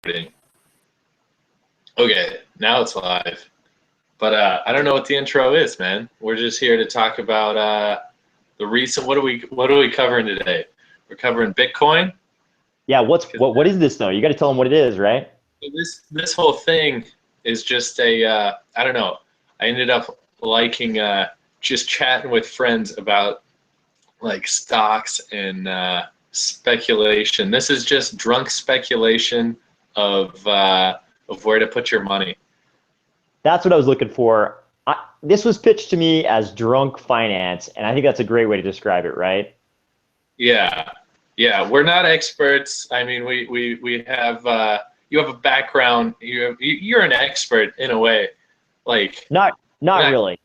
Okay, now it's live. But I don't know what the intro is, man. We're just here to talk about the recent. What are we covering today? We're covering Bitcoin. Yeah, what is this though? You got to tell them what it is, right? This whole thing is just a I don't know. I ended up liking just chatting with friends about like stocks and speculation. This is just drunk speculation of where to put your money. That's what I was looking for. This was pitched to me as drunk finance, and I think that's a great way to describe it, right? Yeah, yeah. We're not experts. I mean, we have you have a background. You're an expert in a way. Like Not really,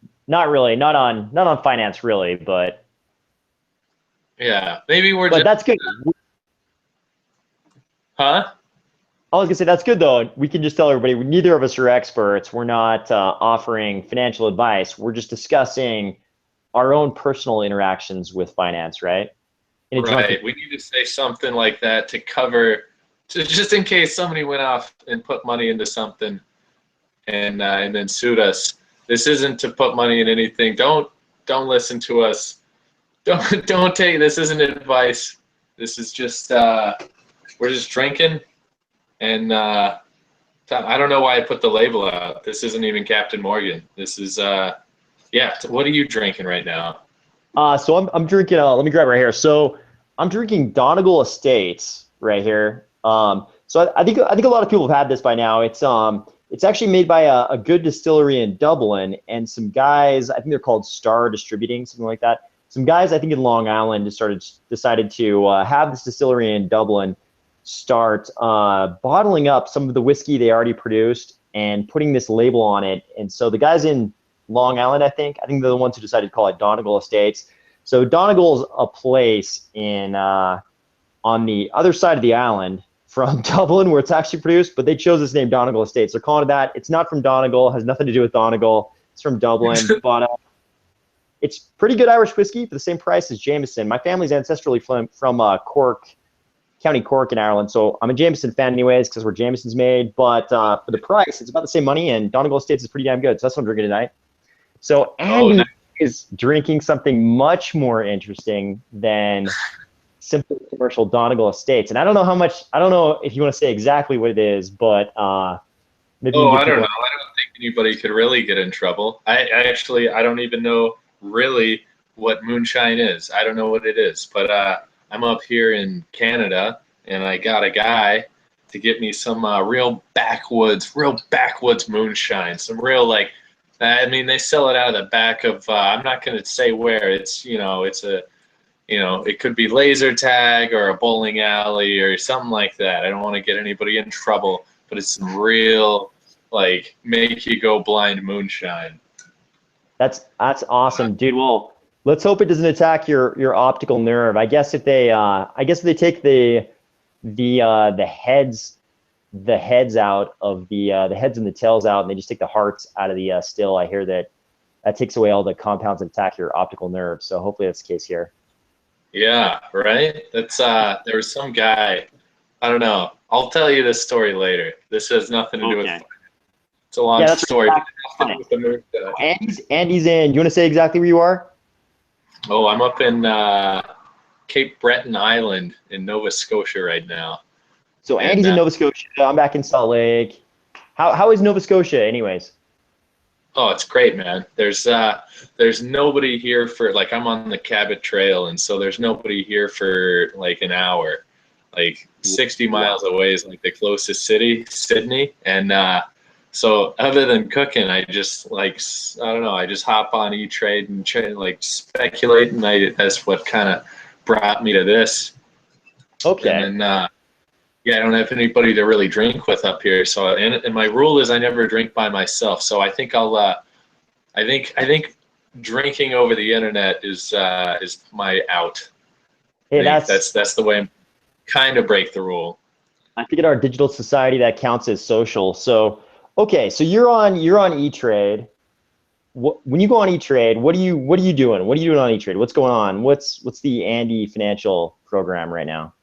not on finance really, but yeah, maybe we're but just that's good. huh? I was gonna say that's good though. We can just tell everybody neither of us are experts. We're not offering financial advice. We're just discussing our own personal interactions with finance, right? In a Right. drunken. We need to say something like that to cover, to just in case somebody went off and put money into something and then sued us. This isn't to put money in anything. Don't listen to us. Don't take this isn't advice. This is just we're just drinking and I don't know why I put the label out. This isn't even Captain Morgan. This is yeah. What are you drinking right now? So I'm drinking. Let me grab it right here. So I'm drinking Donegal Estates right here. So I think a lot of people have had this by now. It's actually made by a good distillery in Dublin, and some guys. I think they're called Star Distributing, something like that. Some guys I think in Long Island decided to have this distillery in Dublin start bottling up some of the whiskey they already produced and putting this label on it. And so the guys in Long Island, I think they're the ones who decided to call it Donegal Estates. So Donegal's a place in on the other side of the island from Dublin where it's actually produced, but they chose this name Donegal Estates. They're calling it that. It's not from Donegal, has nothing to do with Donegal. It's from Dublin, but it's pretty good Irish whiskey for the same price as Jameson. My family's ancestrally from Cork, County Cork in Ireland, so I'm a Jameson fan anyways because where Jameson's made. But for the price, it's about the same money, and Donegal Estates is pretty damn good. So that's what I'm drinking tonight. So Andy is drinking something much more interesting than simple commercial Donegal Estates. And I don't know if you want to say exactly what it is, but maybe you I don't know. I don't think anybody could really get in trouble. I don't even know really what moonshine is. I don't know what it is, but I'm up here in Canada, and I got a guy to get me some real backwoods moonshine. Some real like, I mean, they sell it out of the back of. I'm not going to say where. It's it could be laser tag or a bowling alley or something like that. I don't want to get anybody in trouble, but it's some real like make you go blind moonshine. That's awesome, dude. Well, let's hope it doesn't attack your optical nerve. I guess if they take the heads out of the heads and the tails out, and they just take the hearts out of the still. I hear that takes away all the compounds that attack your optical nerve. So hopefully that's the case here. Yeah, right. That's there was some guy. I don't know. I'll tell you this story later. This has nothing to do with. It's a long story. Andy's in. You want to say exactly where you are? Oh, I'm up in Cape Breton Island in Nova Scotia right now. So Andy's in Nova Scotia. I'm back in Salt Lake. How is Nova Scotia, anyways? Oh, it's great, man. There's nobody here for like I'm on the Cabot Trail, and so there's nobody here for like an hour. Like 60 miles away is like the closest city, Sydney, and so other than cooking, I just like I don't know. I just hop on E-Trade and like speculate, and that's what kind of brought me to this. Okay. And then yeah, I don't have anybody to really drink with up here. So and my rule is I never drink by myself. So I think I think drinking over the internet is my out. Hey, that's the way I'm kind of break the rule. I think in our digital society that counts as social. So okay, so you're on E-Trade. When you go on E-Trade, what are you doing? What are you doing on E-Trade? What's going on? What's the Andy financial program right now?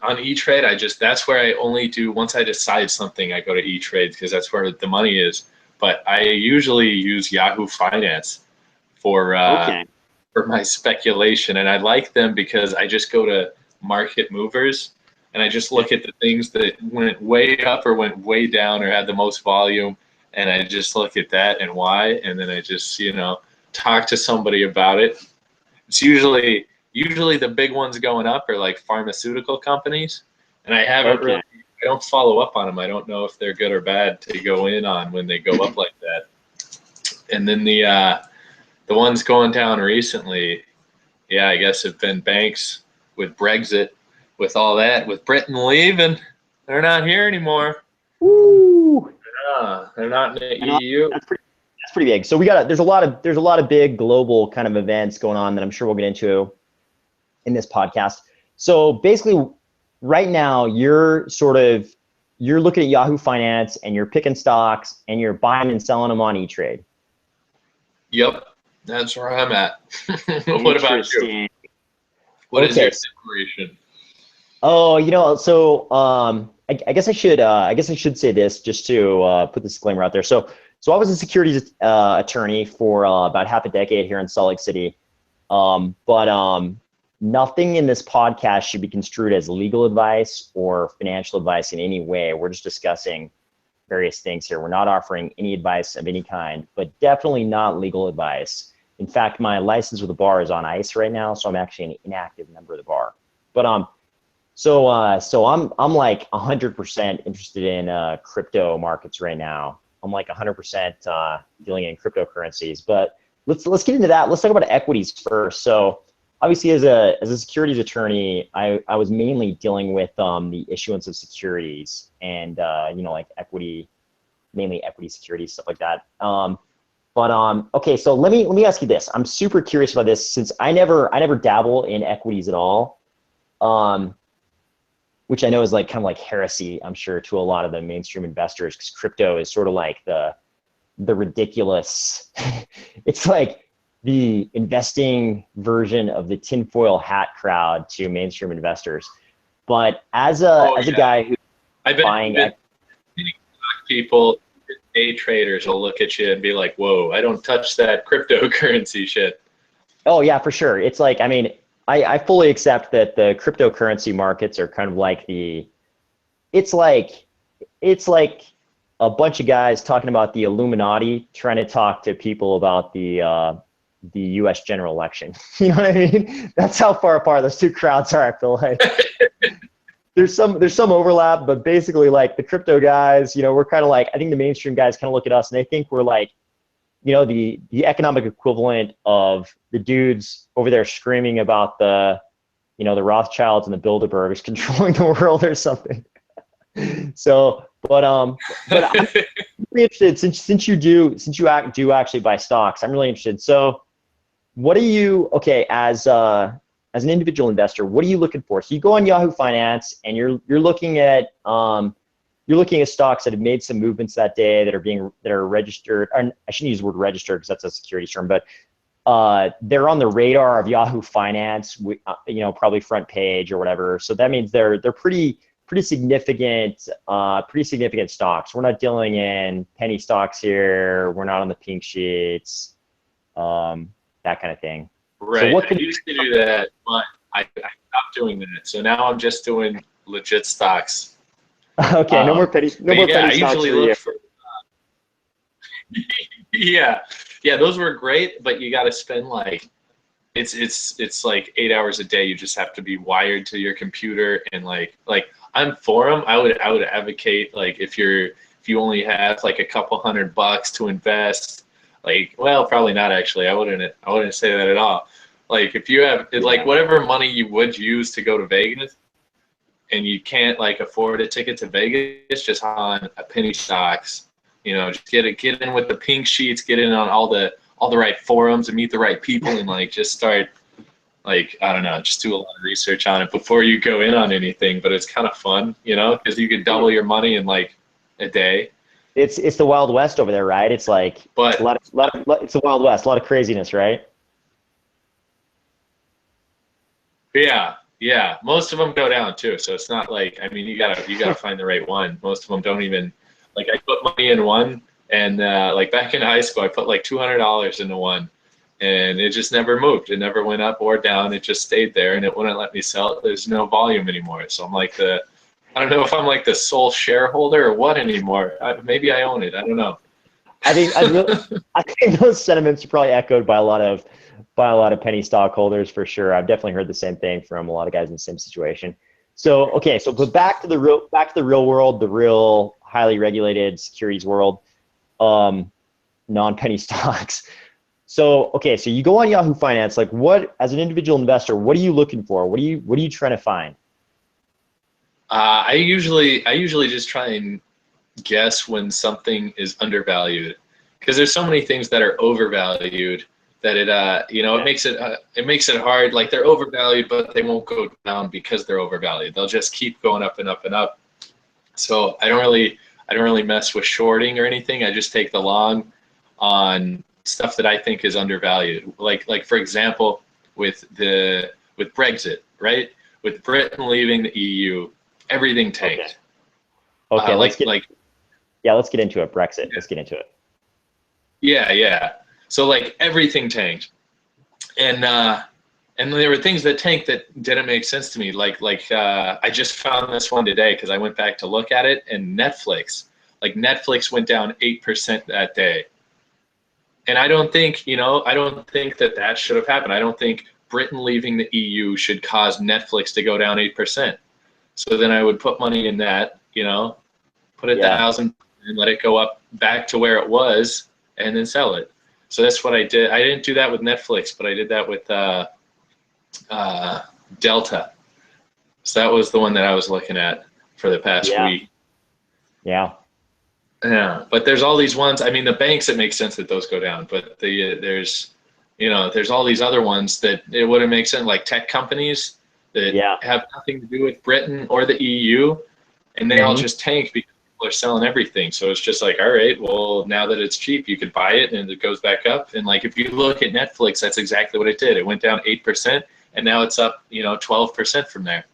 On E-Trade, that's where I only do, once I decide something, I go to E-Trade because that's where the money is. But I usually use Yahoo Finance for Okay. for my speculation, and I like them because I just go to market movers and I just look at the things that went way up or went way down or had the most volume, and I just look at that and why, and then I just talk to somebody about it. It's usually the big ones going up are like pharmaceutical companies, and I don't follow up on them. I don't know if they're good or bad to go in on when they go up like that. And then the ones going down recently, yeah, I guess have been banks with Brexit, with all that, with Britain leaving. They're not here anymore. Woo! They're not in the EU. That's pretty big. So there's a lot of big global kind of events going on that I'm sure we'll get into in this podcast. So basically, right now you're looking at Yahoo Finance and you're picking stocks and you're buying and selling them on E-Trade. Yep, that's where I'm at. What about you? What is your situation? Oh, so I guess I should say this just to put the disclaimer out there. So I was a securities attorney for about half a decade here in Salt Lake City, but nothing in this podcast should be construed as legal advice or financial advice in any way. We're just discussing various things here. We're not offering any advice of any kind, but definitely not legal advice. In fact, my license with the bar is on ice right now, so I'm actually an inactive member of the bar. But so I'm like 100% interested in crypto markets right now. I'm like 100% dealing in cryptocurrencies. But let's get into that. Let's talk about equities first. So obviously, as a securities attorney, I was mainly dealing with the issuance of securities and like mainly equity securities, stuff like that. Okay, so let me ask you this. I'm super curious about this since I never dabble in equities at all, which I know is like kind of like heresy, I'm sure, to a lot of the mainstream investors, because crypto is sort of like the ridiculous. It's like the investing version of the tinfoil hat crowd to mainstream investors. But as a guy who's buying people, day traders will look at you and be like, whoa, I don't touch that cryptocurrency shit. Oh yeah, for sure. It's like, I mean, I fully accept that the cryptocurrency markets are kind of like it's like a bunch of guys talking about the Illuminati trying to talk to people about the U.S. general election. You know what I mean? That's how far apart those two crowds are, I feel like. There's some overlap, but basically, like, the crypto guys, we're kind of like, I think the mainstream guys kind of look at us and they think we're like, the economic equivalent of the dudes over there screaming about the Rothschilds and the Bilderbergs controlling the world or something. So, but I'm really interested since you do actually buy stocks. I'm really interested. So, what are you as an individual investor? What are you looking for? So you go on Yahoo Finance and you're looking at stocks that have made some movements that day that are registered. Or I shouldn't use the word registered because that's a securities term, but they're on the radar of Yahoo Finance. Probably front page or whatever. So that means they're pretty significant stocks. We're not dealing in penny stocks here. We're not on the pink sheets, that kind of thing. Right. So I used to do that, but I stopped doing that. So now I'm just doing legit stocks. Okay, no more penny stocks. I usually look for. Yeah, those were great, but you got to spend like it's like 8 hours a day. You just have to be wired to your computer and like I'm for them. I would advocate, like, if you only have like a couple $100 to invest. Like, well, probably not actually. I wouldn't say that at all. Like, if you have like whatever money you would use to go to Vegas, and you can't like afford a ticket to Vegas, just on a penny stocks. Just get in with the pink sheets, get in on all the right forums and meet the right people, and like just start, like, I don't know, just do a lot of research on it before you go in on anything. But it's kind of fun, because you could double your money in like a day. It's the Wild West over there, right? It's like it's the Wild West, a lot of craziness, right? Yeah, Yeah, most of them go down too. So it's not like, I mean, you gotta find the right one. Most of them don't even, like, I put money in one, and like back in high school, I put like $200 into one, and it just never moved. It never went up or down. It just stayed there, and it wouldn't let me sell it. There's no volume anymore. So I'm like I don't know if I'm like the sole shareholder or what anymore. Maybe I own it. I don't know. I think those sentiments are probably echoed by a lot of penny stockholders for sure. I've definitely heard the same thing from a lot of guys in the same situation. So okay, so but back to the real world, the real highly regulated securities world, non-penny stocks. So okay, so you go on Yahoo Finance, like what as an individual investor, what are you looking for? What are you trying to find? I usually just try and guess when something is undervalued, because there's so many things that are overvalued that it Okay. makes it hard. Like, they're overvalued, but they won't go down because they're overvalued. They'll just keep going up and up and up. So I don't really mess with shorting or anything. I just take the long on stuff that I think is undervalued. Like for example, with Brexit, right? With Britain leaving the EU, everything Okay. tanked. Okay, let's Like get like yeah, let's get into it. Brexit. Let's get into it. yeah, yeah. So like everything tanked, and there were things that tanked that didn't make sense to me. I just found this one today because I went back to look at it, and Netflix went down 8% that day. And I don't think that should have happened. I don't think Britain leaving the EU should cause Netflix to go down 8%. So then I would put money in that, put a Yeah. thousand and let it go up back to where it was, and then sell it. So that's what I did. I didn't do that with Netflix, but I did that with uh, Delta. So that was the one that I was looking at for the past Yeah. week. Yeah. Yeah, but there's all these ones. I mean, the banks, it makes sense that those go down, but there's all these other ones that it wouldn't make sense, like tech companies that Yeah. have nothing to do with Britain or the EU, and they all Hmm. just tank because people are selling everything. So it's just like, all right, well, now that it's cheap, you could buy it and it goes back up. And like, if you look at Netflix, that's exactly what it did. It went down 8%, and now it's up, 12% from there.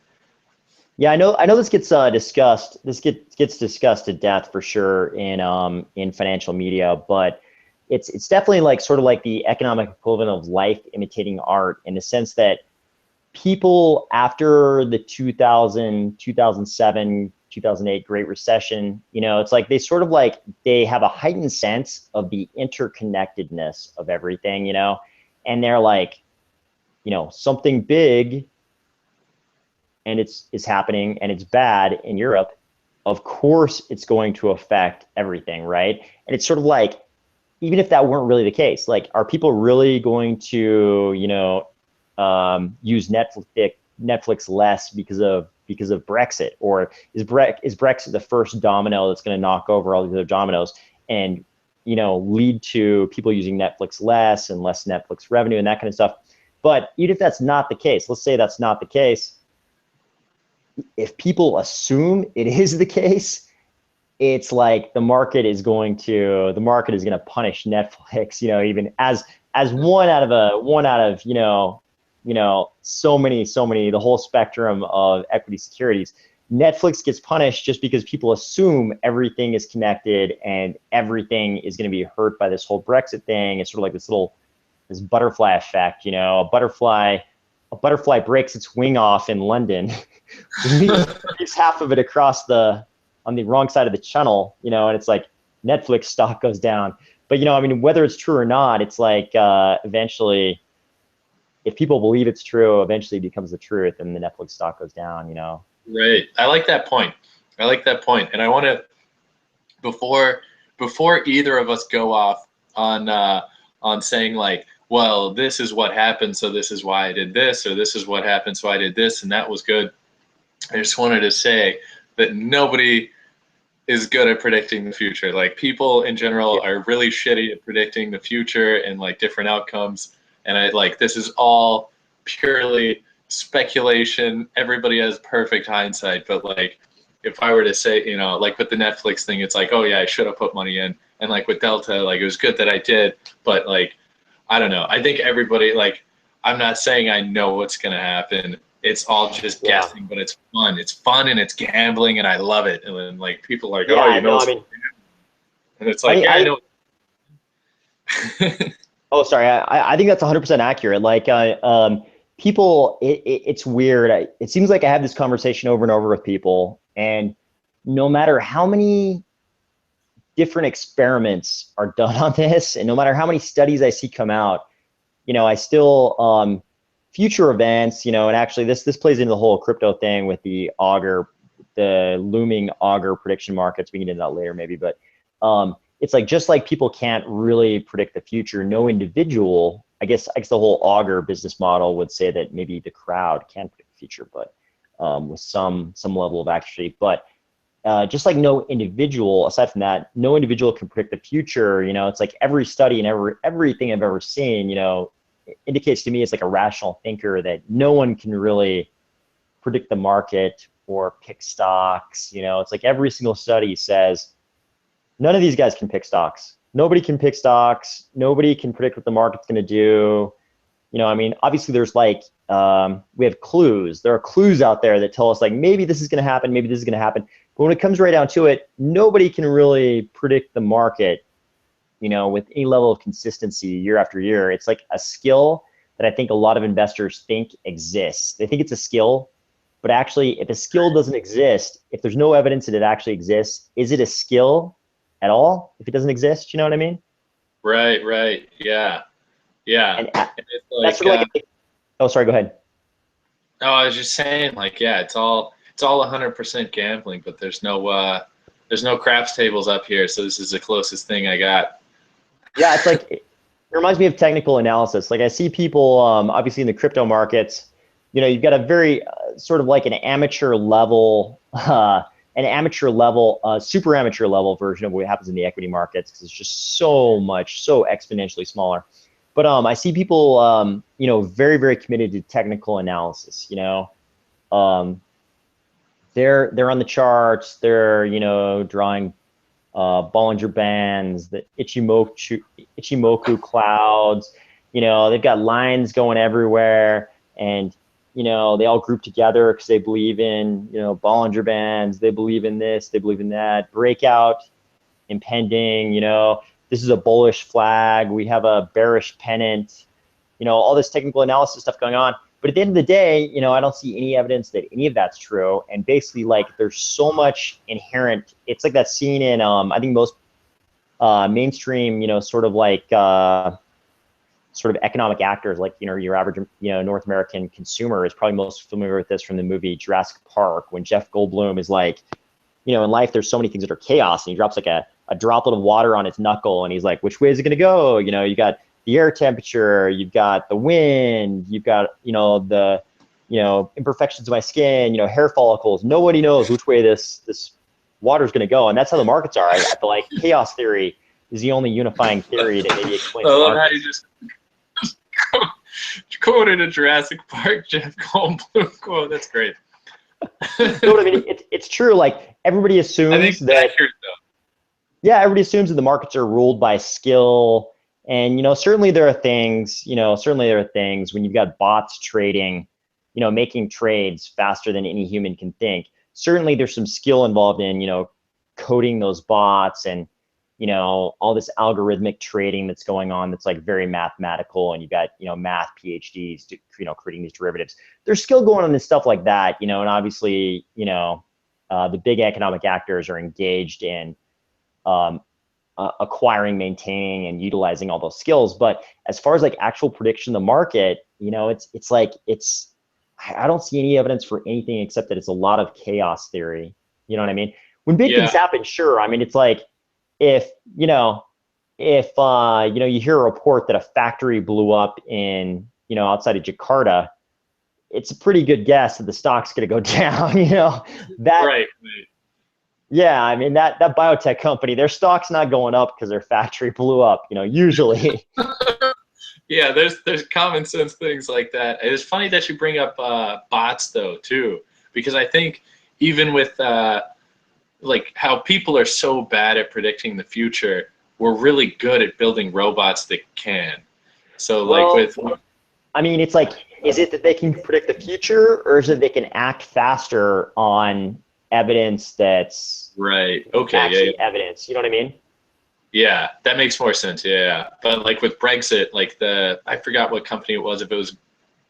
Yeah, I know this gets discussed. This gets discussed to death for sure in financial media, but it's definitely like sort of like the economic equivalent of life imitating art in the sense that people after the 2000, 2007, 2008 Great Recession, it's like they sort of like they have a heightened sense of the interconnectedness of everything, and they're like, something big and it's is happening and it's bad in Europe, of course it's going to affect everything, right? And it's sort of like, even if that weren't really the case, like, are people really going to, use Netflix less because of Brexit, or is Brexit the first domino that's going to knock over all these other dominoes and lead to people using Netflix less and less Netflix revenue and that kind of stuff? But even if that's not the case, let's say that's not the case, if people assume it is the case, it's like the market is going to punish Netflix, even as one out of so many the whole spectrum of equity securities. Netflix gets punished just because people assume everything is connected and everything is going to be hurt by this whole Brexit thing. It's sort of like this butterfly effect, a butterfly breaks its wing off in London, leaves half of it on the wrong side of the channel, and it's like Netflix stock goes down. But I mean, whether it's true or not, it's like eventually, if people believe it's true, eventually it becomes the truth, and the Netflix stock goes down. Right. I like that point. And I want to, before either of us go off on saying like, well, this is what happened, so this is why I did this, or this is what happened, so I did this, and that was good. I just wanted to say that nobody is good at predicting the future. Like, people in general Yeah. are really shitty at predicting the future and like different outcomes. And this is all purely speculation. Everybody has perfect hindsight, but like, if I were to say, like with the Netflix thing, it's like, oh yeah, I should have put money in. And like with Delta, like, it was good that I did, but like, I don't know. I think everybody, like, I'm not saying I know what's going to happen. it's all just Yeah. guessing, but it's fun. It's fun and it's gambling, and I love it. And then like people are like, Yeah, oh, you know, no, I mean, and it's like, yeah, I know. oh, sorry. I think that's 100% accurate. Like, people, it's weird. It seems like I have this conversation over and over with people, and no matter how many different experiments are done on this, and no matter how many studies I see come out, I still, future events, and actually this plays into the whole crypto thing with the looming auger prediction markets. We can get into that later maybe, but it's like, just like people can't really predict the future, no individual, I guess the whole auger business model would say that maybe the crowd can predict the future, but with some level of accuracy. But just like no individual, aside from that, no individual can predict the future. It's like every study and everything I've ever seen, indicates to me it's like a rational thinker that no one can really predict the market or pick stocks. It's like every single study says none of these guys can pick stocks. Nobody can pick stocks. Nobody can predict what the market's going to do. I mean, obviously there's like, we have clues. There are clues out there that tell us like, maybe this is going to happen, maybe this is going to happen. But when it comes right down to it, nobody can really predict the market, with any level of consistency year after year. It's like a skill that I think a lot of investors think exists. They think it's a skill, but actually if a skill doesn't exist, if there's no evidence that it actually exists, is it a skill at all if it doesn't exist? You know what I mean? Right. Yeah. And it's like, that's sort of like, oh, sorry, go ahead. no, I was just saying, like, yeah, it's all 100% gambling, but there's no craps tables up here, so this is the closest thing I got. Yeah, it's like, it reminds me of technical analysis. Like I see people, obviously in the crypto markets, you've got a very sort of like an amateur level, super amateur level version of what happens in the equity markets, because it's just so exponentially smaller. But I see people, very, very committed to technical analysis. They're on the charts. They're, drawing Bollinger Bands, the Ichimoku clouds. They've got lines going everywhere, and they all group together because they believe in Bollinger Bands. They believe in this. They believe in that. Breakout impending. This is a bullish flag. We have a bearish pennant. All this technical analysis stuff going on. But at the end of the day, I don't see any evidence that any of that's true. And basically, like, there's so much inherent. It's like that scene in, I think most mainstream, sort of like sort of economic actors, like, your average, North American consumer is probably most familiar with this from the movie Jurassic Park, when Jeff Goldblum is like, in life, there's so many things that are chaos, and he drops like a droplet of water on his knuckle, and he's like, which way is it going to go? You got the air temperature, you've got the wind, you've got, the, imperfections of my skin, hair follicles. Nobody knows which way this water is going to go. And that's how the markets are. I feel like chaos theory is the only unifying theory that maybe explains the markets. How you just quoted a Jurassic Park Jeff Goldblum quote. That's great. So, I mean, it's true. Like, everybody assumes I think that. accurate, though. Yeah, everybody assumes that the markets are ruled by skill. And, certainly there are things, when you've got bots trading, making trades faster than any human can think. Certainly there's some skill involved in, coding those bots and, all this algorithmic trading that's going on that's like very mathematical. And you've got, math PhDs, creating these derivatives. There's skill going on in stuff like that, and obviously, the big economic actors are engaged in acquiring, maintaining, and utilizing all those skills. But as far as like actual prediction of the market, I don't see any evidence for anything except that it's a lot of chaos theory. You know what I mean? When big things happen, sure. I mean, it's like if you hear a report that a factory blew up in, outside of Jakarta, it's a pretty good guess that the stock's going to go down. That. Right. Yeah, I mean, that biotech company, their stock's not going up because their factory blew up, usually. Yeah, there's common sense things like that. It's funny that you bring up bots, though, too, because I think even with like how people are so bad at predicting the future, we're really good at building robots that can. So, like, I mean, it's like, is it that they can predict the future, or is it they can act faster on evidence that's Right. Okay. Yeah. actually evidence? You know what I mean? Yeah, that makes more sense. Yeah. But like with Brexit, like I forgot what company it was, if it was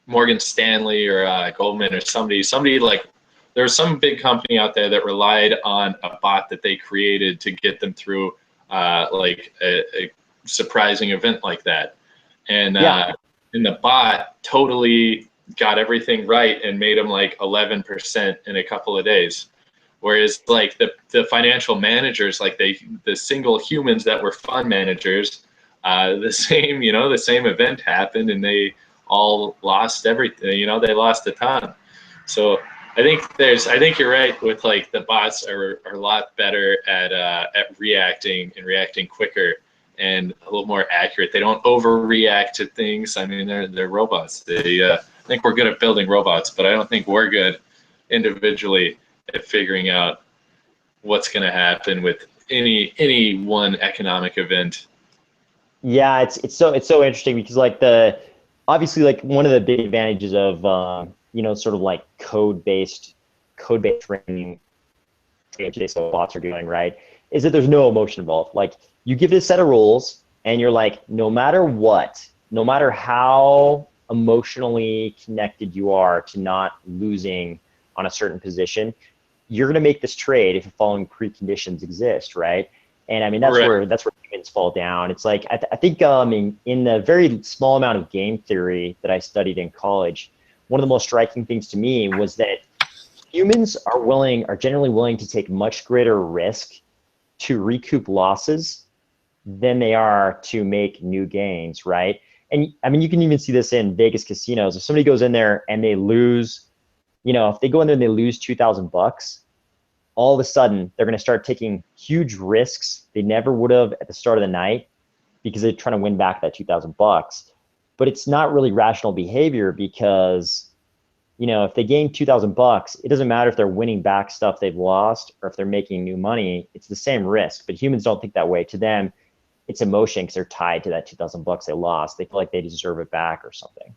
Morgan Stanley or Goldman or somebody like there was some big company out there that relied on a bot that they created to get them through like a surprising event like that. And Yeah. and the bot totally got everything right and made them like 11% in a couple of days. Whereas like the financial managers, like the single humans that were fund managers, the same, the same event happened and they all lost everything, they lost a ton. So I think you're right with like the bots are a lot better at reacting quicker and a little more accurate. They don't overreact to things. I mean, they're robots. I think we're good at building robots, but I don't think we're good individually at figuring out what's going to happen with any one economic event. Yeah, it's so interesting because like obviously like one of the big advantages of sort of like code based training so bots are doing, right, is that there's no emotion involved. Like you give it a set of rules and you're like, no matter what, no matter how emotionally connected you are to not losing on a certain position, you're going to make this trade if the following preconditions exist, right? And I mean, Right. that's where humans fall down. It's like, I think in the very small amount of game theory that I studied in college, one of the most striking things to me was that humans are generally willing to take much greater risk to recoup losses than they are to make new gains, right? And I mean, you can even see this in Vegas casinos. If somebody goes in there and they lose, if they go in there and they lose $2,000, all of a sudden they're going to start taking huge risks they never would have at the start of the night because they're trying to win back that $2,000. But it's not really rational behavior because, if they gain $2,000, it doesn't matter if they're winning back stuff they've lost or if they're making new money. It's the same risk. But humans don't think that way. To them, it's emotion because they're tied to that $2,000 they lost. They feel like they deserve it back or something.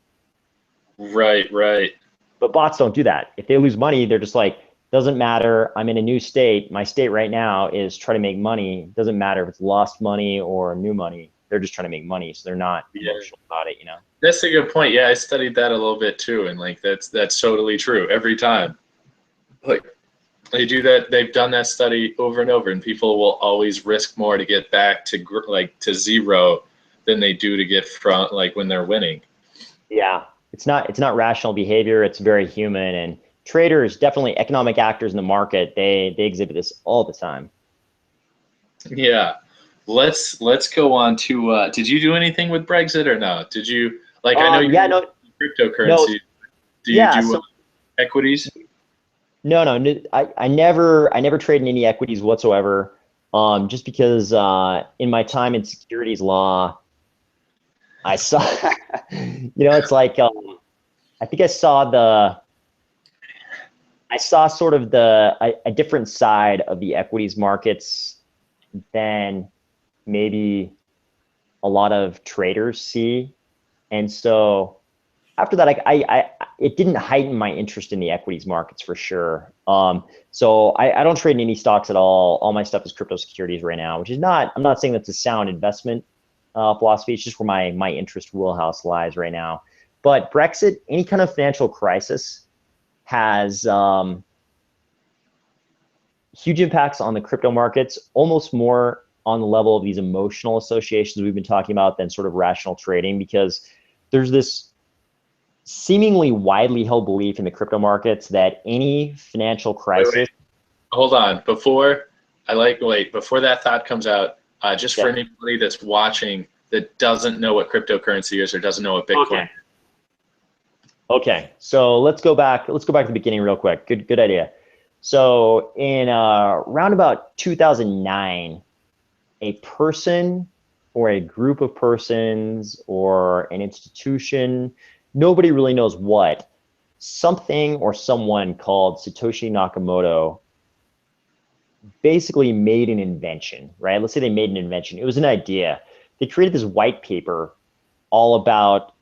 Right, right. But bots don't do that. If they lose money, they're just like, doesn't matter. I'm in a new state. My state right now is try to make money. Doesn't matter if it's lost money or new money. They're just trying to make money. So they're not emotional about it, That's a good point. Yeah, I studied that a little bit too, and like that's totally true every time. Like they do that. They've done that study over and over, and people will always risk more to get back to zero than they do to get from like when they're winning. Yeah. It's not rational behavior. It's very human. And traders, definitely economic actors in the market, they exhibit this all the time. Yeah. Let's go on to did you do anything with Brexit or no? Did you like I know Yeah, you're no, no, cryptocurrency. Do you yeah. do So equities? no, I never trade in any equities whatsoever. Just because in my time in securities law, I saw, it's like I think I saw sort of a different side of the equities markets than maybe a lot of traders see. And so after that, it didn't heighten my interest in the equities markets for sure. So I don't trade in any stocks at all. All my stuff is crypto securities right now, which is I'm not saying that's a sound investment philosophy. It's just where my interest wheelhouse lies right now. But Brexit, any kind of financial crisis has huge impacts on the crypto markets, almost more on the level of these emotional associations we've been talking about than sort of rational trading, because there's this seemingly widely held belief in the crypto markets that any financial crisis. Hold on. Before that thought comes out, just for anybody that's watching that doesn't know what cryptocurrency is or doesn't know what Bitcoin is. Okay. So let's go back to the beginning real quick. Good idea. So in around about 2009, a person or a group of persons or an institution, nobody really knows what, something or someone called Satoshi Nakamoto basically made an invention, right? Let's say they made an invention. It was an idea. They created this white paper all about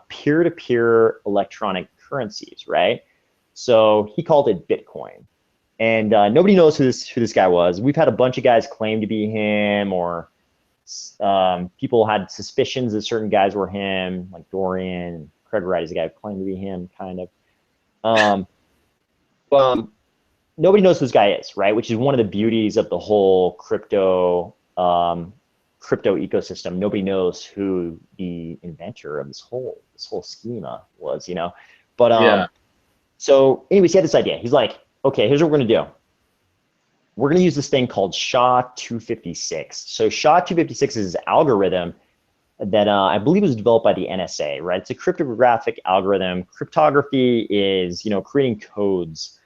peer-to-peer electronic currencies, right? So he called it Bitcoin. And nobody knows who this guy was. We've had a bunch of guys claim to be him, or people had suspicions that certain guys were him, like Dorian. Craig Wright is a guy who claimed to be him, kind of. Nobody knows who this guy is, right? Which is one of the beauties of the whole crypto ecosystem. Nobody knows who the inventor of this whole schema was, But so anyways, he had this idea. He's like, okay, here's what we're gonna do. We're gonna use this thing called SHA-256. So SHA-256 is this algorithm that I believe was developed by the NSA, right? It's a cryptographic algorithm. Cryptography is, creating codes,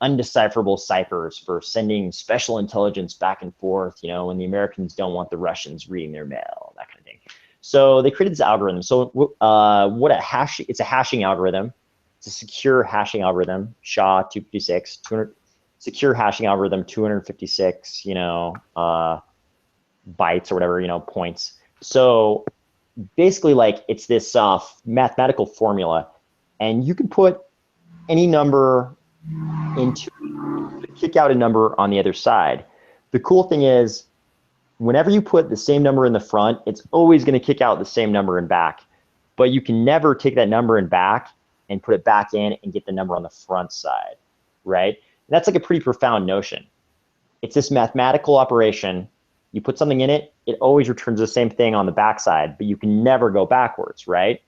undecipherable ciphers for sending special intelligence back and forth, when the Americans don't want the Russians reading their mail, that kind of thing. So they created this algorithm. So it's a hashing algorithm. It's a secure hashing algorithm, SHA-256, secure hashing algorithm, 256, bytes or whatever, points. So basically, like, it's this mathematical formula, and you can put any number into kick out a number on the other side. The cool thing is, whenever you put the same number in the front, it's always going to kick out the same number in back. But you can never take that number in back and put it back in and get the number on the front side, right? And that's like a pretty profound notion. It's this mathematical operation. You put something in it, it always returns the same thing on the backside, but you can never go backwards, right?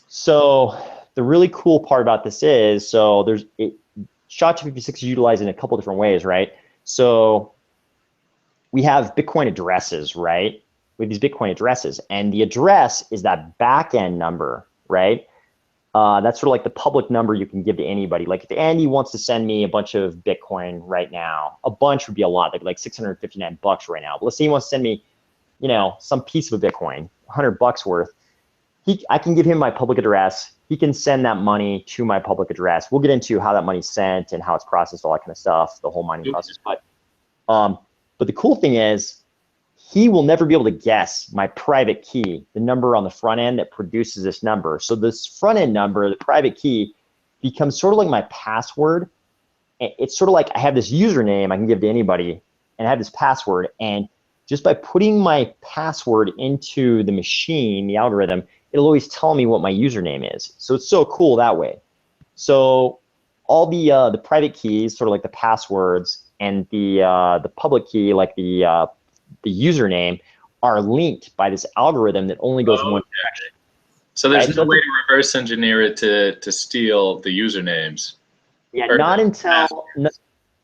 So the really cool part about this is, SHA-256 is utilized in a couple different ways, right? So we have Bitcoin addresses, right? We have these Bitcoin addresses, and the address is that back end number, right? That's sort of like the public number you can give to anybody. Like if Andy wants to send me a bunch of Bitcoin right now, a bunch would be a lot, like $659 right now. But let's say he wants to send me, some piece of a Bitcoin, $100 worth. I can give him my public address. He can send that money to my public address. We'll get into how that money's sent and how it's processed, all that kind of stuff, the whole mining process. But the cool thing is, he will never be able to guess my private key, the number on the front end that produces this number. So this front end number, the private key, becomes sort of like my password. It's sort of like I have this username I can give to anybody, and I have this password. And just by putting my password into the machine, the algorithm, it'll always tell me what my username is. So it's so cool that way. So all the private keys, sort of like the passwords, and the public key, like the username, are linked by this algorithm that only goes one direction. So there's no way to reverse engineer it to steal the usernames. Yeah,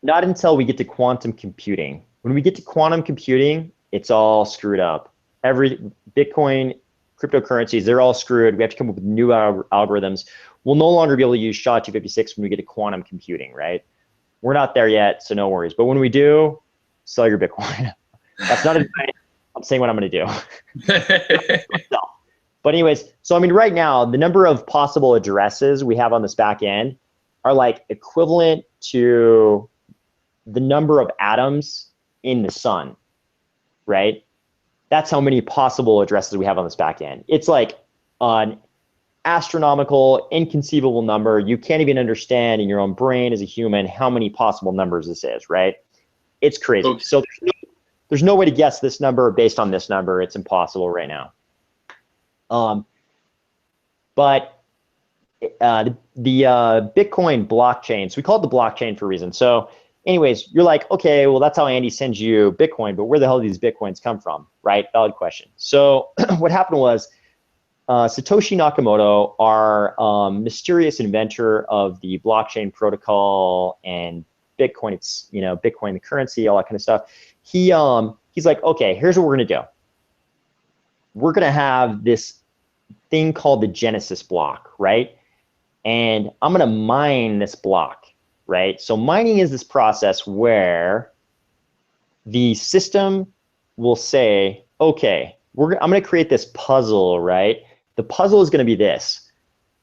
not until we get to quantum computing. When we get to quantum computing, it's all screwed up. Every Bitcoin, cryptocurrencies, they're all screwed. We have to come up with new algorithms. We'll no longer be able to use SHA-256 when we get to quantum computing, right? We're not there yet, so no worries. But when we do, sell your Bitcoin. That's not advice. I'm saying what I'm going to do. But anyways, so I mean, right now, the number of possible addresses we have on this back end are like equivalent to the number of atoms in the sun, right? That's how many possible addresses we have on this back end. It's like an astronomical, inconceivable number. You can't even understand in your own brain as a human how many possible numbers this is, right? It's crazy. Okay. So there's no way to guess this number based on this number. It's impossible right now. But the Bitcoin blockchain, so we call it the blockchain for a reason. So anyways, you're like, okay, well, that's how Andy sends you Bitcoin, but where the hell do these Bitcoins come from, right? Valid question. So what happened was Satoshi Nakamoto, our mysterious inventor of the blockchain protocol and Bitcoin, it's, Bitcoin, the currency, all that kind of stuff. He's like, okay, here's what we're going to do. We're going to have this thing called the Genesis block, right? And I'm going to mine this block, right? So mining is this process where the system will say, okay, I'm going to create this puzzle, right? The puzzle is going to be this.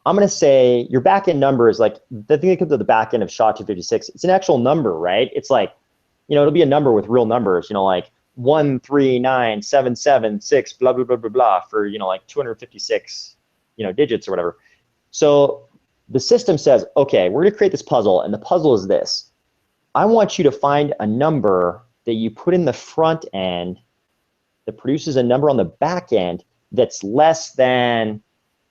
I'm going to say your backend number is like the thing that comes to the backend of SHA-256. It's an actual number, right? It's like, it'll be a number with real numbers, like 1397776 blah blah blah blah blah for like 256 digits or whatever. So the system says, okay, we're going to create this puzzle, and the puzzle is this. I want you to find a number that you put in the front end that produces a number on the back end that's less than,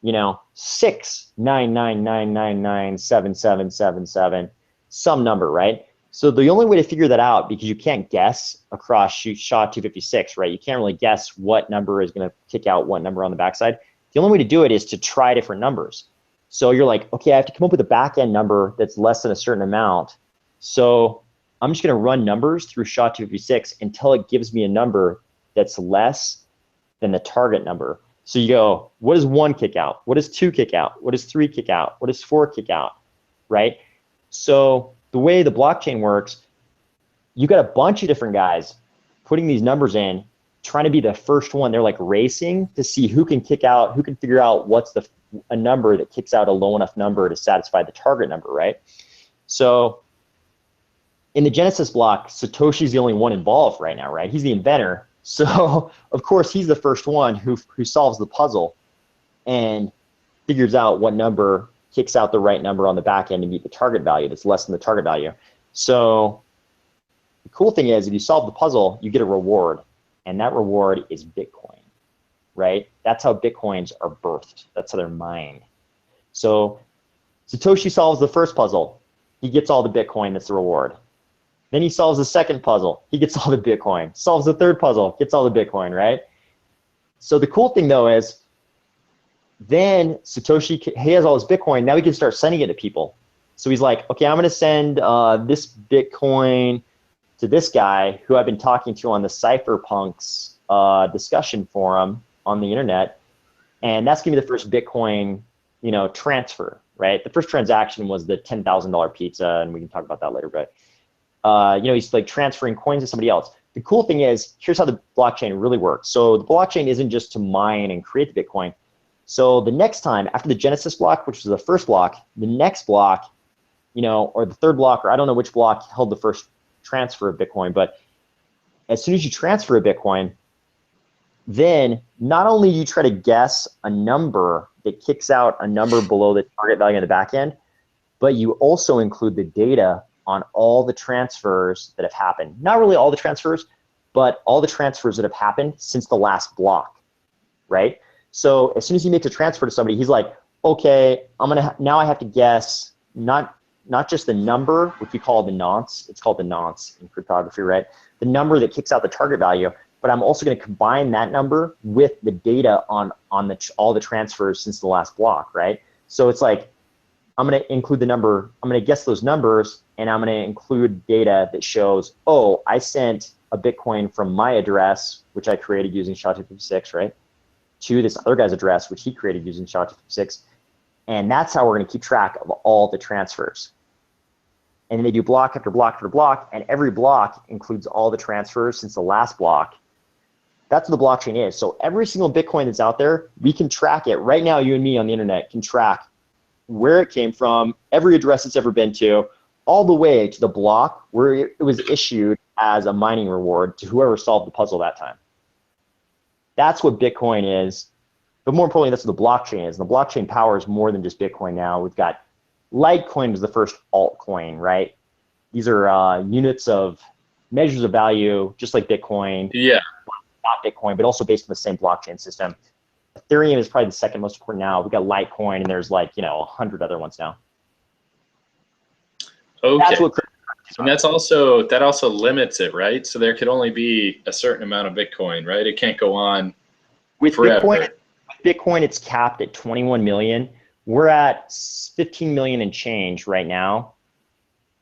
699999777, some number, right? So the only way to figure that out, because you can't guess across SHA-256, right? You can't really guess what number is going to kick out what number on the backside. The only way to do it is to try different numbers. So you're like, okay, I have to come up with a back end number that's less than a certain amount. So I'm just going to run numbers through SHA-256 until it gives me a number that's less than the target number. So you go, what does 1 kick out? What does 2 kick out? What does 3 kick out? What does 4 kick out, right? So the way the blockchain works, you got a bunch of different guys putting these numbers in, trying to be the first one. They're like racing to see who can kick out, who can figure out what's a number that kicks out a low enough number to satisfy the target number, right? So in the Genesis block, Satoshi's the only one involved right now, right? He's the inventor. So of course he's the first one who solves the puzzle and figures out what number kicks out the right number on the back end to meet the target value that's less than the target value. So the cool thing is, if you solve the puzzle, you get a reward, and that reward is Bitcoin, right? That's how Bitcoins are birthed. That's how they're mined. So Satoshi solves the first puzzle. He gets all the Bitcoin. That's the reward. Then he solves the second puzzle. He gets all the Bitcoin. Solves the third puzzle. Gets all the Bitcoin, right? So the cool thing, though, is then Satoshi, he has all his Bitcoin. Now he can start sending it to people. So he's like, okay, I'm going to send this Bitcoin to this guy who I've been talking to on the Cypherpunks discussion forum on the internet. And that's going to be the first Bitcoin, transfer, right? The first transaction was the $10,000 pizza, and we can talk about that later. But he's like transferring coins to somebody else. The cool thing is, here's how the blockchain really works. So the blockchain isn't just to mine and create the Bitcoin. So the next time, after the Genesis block, which was the first block, the next block, or the third block, or I don't know which block held the first transfer of Bitcoin, but as soon as you transfer a Bitcoin, then not only do you try to guess a number that kicks out a number below the target value on the back end, but you also include the data on all the transfers that have happened. Not really all the transfers, but all the transfers that have happened since the last block, right? So as soon as he makes a transfer to somebody, he's like, okay, now I have to guess not just the number, which we call the nonce. It's called the nonce in cryptography, right? The number that kicks out the target value, but I'm also going to combine that number with the data on all the transfers since the last block, right? So it's like, I'm going to include the number, I'm going to guess those numbers, and I'm going to include data that shows, oh, I sent a Bitcoin from my address, which I created using SHA-256, right, to this other guy's address, which he created using SHA-256. And that's how we're going to keep track of all the transfers. And then they do block after block after block, and every block includes all the transfers since the last block. That's what the blockchain is. So every single Bitcoin that's out there, we can track it. Right now, you and me on the internet can track where it came from, every address it's ever been to, all the way to the block where it was issued as a mining reward to whoever solved the puzzle that time. That's what Bitcoin is. But more importantly, that's what the blockchain is. And the blockchain powers more than just Bitcoin now. We've got Litecoin was the first altcoin, right? These are units of measures of value, just like Bitcoin. Yeah. Not Bitcoin, but also based on the same blockchain system. Ethereum is probably the second most important now. We've got Litecoin, and there's 100 other ones now. Okay. That's what and that also limits it, right? So there could only be a certain amount of Bitcoin, right? It can't go on forever. Bitcoin, it's capped at 21 million. We're at 15 million and change right now,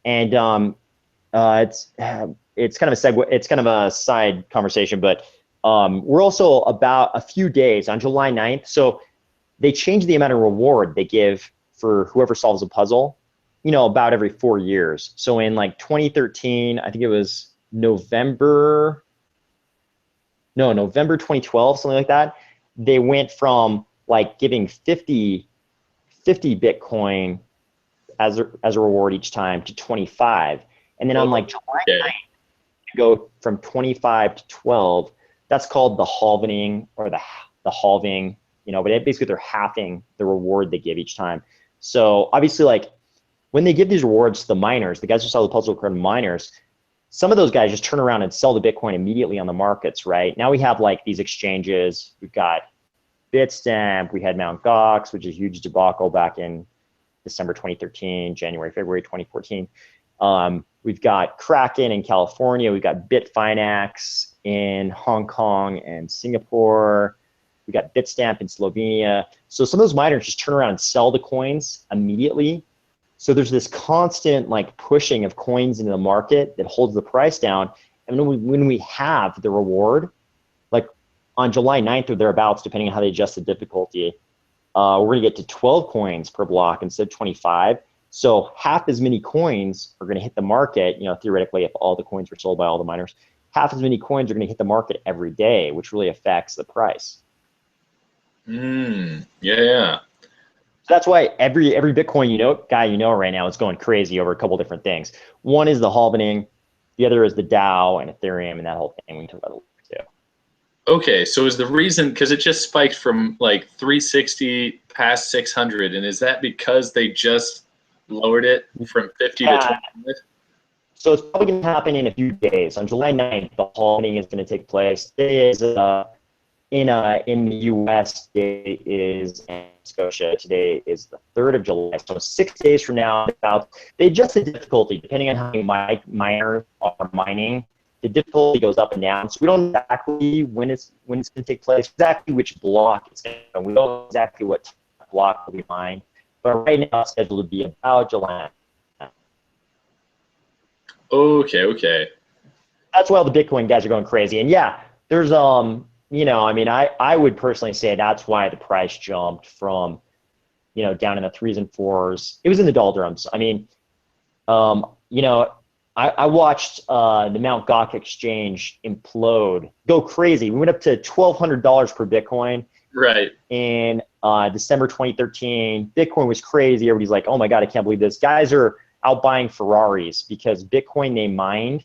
and it's kind of a segue. It's kind of a side conversation, but we're also about a few days on July 9th. So they change the amount of reward they give for whoever solves a puzzle, about every 4 years. So in 2013, I think it was November 2012, something like that. They went from giving 50 Bitcoin as a reward each time to 25. And then on July 9th, go from 25 to 12. That's called the halvening or the halving. but basically they're halving the reward they give each time. So obviously, like when they give these rewards to the miners, the guys who sell the puzzle card miners, some of those guys just turn around and sell the Bitcoin immediately on the markets, right? Now we have like these exchanges. We've got Bitstamp, we had Mt. Gox, which is a huge debacle back in December 2013, January, February 2014. We've got Kraken in California. We've got Bitfinex in Hong Kong and Singapore. We got Bitstamp in Slovenia. So some of those miners just turn around and sell the coins immediately. So there's this constant like pushing of coins into the market that holds the price down. And when we have the reward, like on July 9th or thereabouts, depending on how they adjust the difficulty, we're going to get to 12 coins per block instead of 25. So half as many coins are going to hit the market, theoretically, if all the coins were sold by all the miners, half as many coins are going to hit the market every day, which really affects the price. Yeah. So that's why every Bitcoin guy right now is going crazy over a couple different things. One is the halvening, the other is the DAO and Ethereum and that whole thing we talked about too. Okay, so is the reason because it just spiked from like 360 past 600, and is that because they just lowered it from 50 to 25? So it's probably going to happen in a few days. On July 9th, the halvening is going to take place. Today is in the U.S. Today is in Scotia. Today is the 3rd of July. So 6 days from now, they adjust the difficulty depending on how many miners are mining. The difficulty goes up and down. So we don't know exactly when it's going to take place, exactly which block it's going to. We don't know exactly what block will be mined. But right now, it's scheduled to be about July. Okay. That's why all the Bitcoin guys are going crazy. And yeah, there's I would personally say that's why the price jumped from, down in the 3s and 4s. It was in the doldrums. I mean, I watched the Mt. Gox exchange implode, go crazy. We went up to $1,200 per Bitcoin. Right. In December 2013, Bitcoin was crazy. Everybody's like, oh my God, I can't believe this. Guys are out buying Ferraris because Bitcoin they mined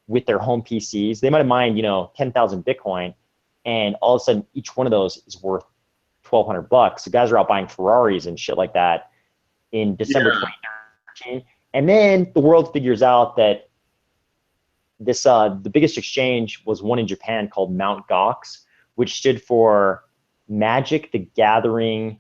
with their home PCs. They might have mined, 10,000 Bitcoin, and all of a sudden each one of those is worth $1,200. So guys are out buying Ferraris and shit like that in December 2013. And then the world figures out that this the biggest exchange was one in Japan called Mt. Gox, which stood for Magic the Gathering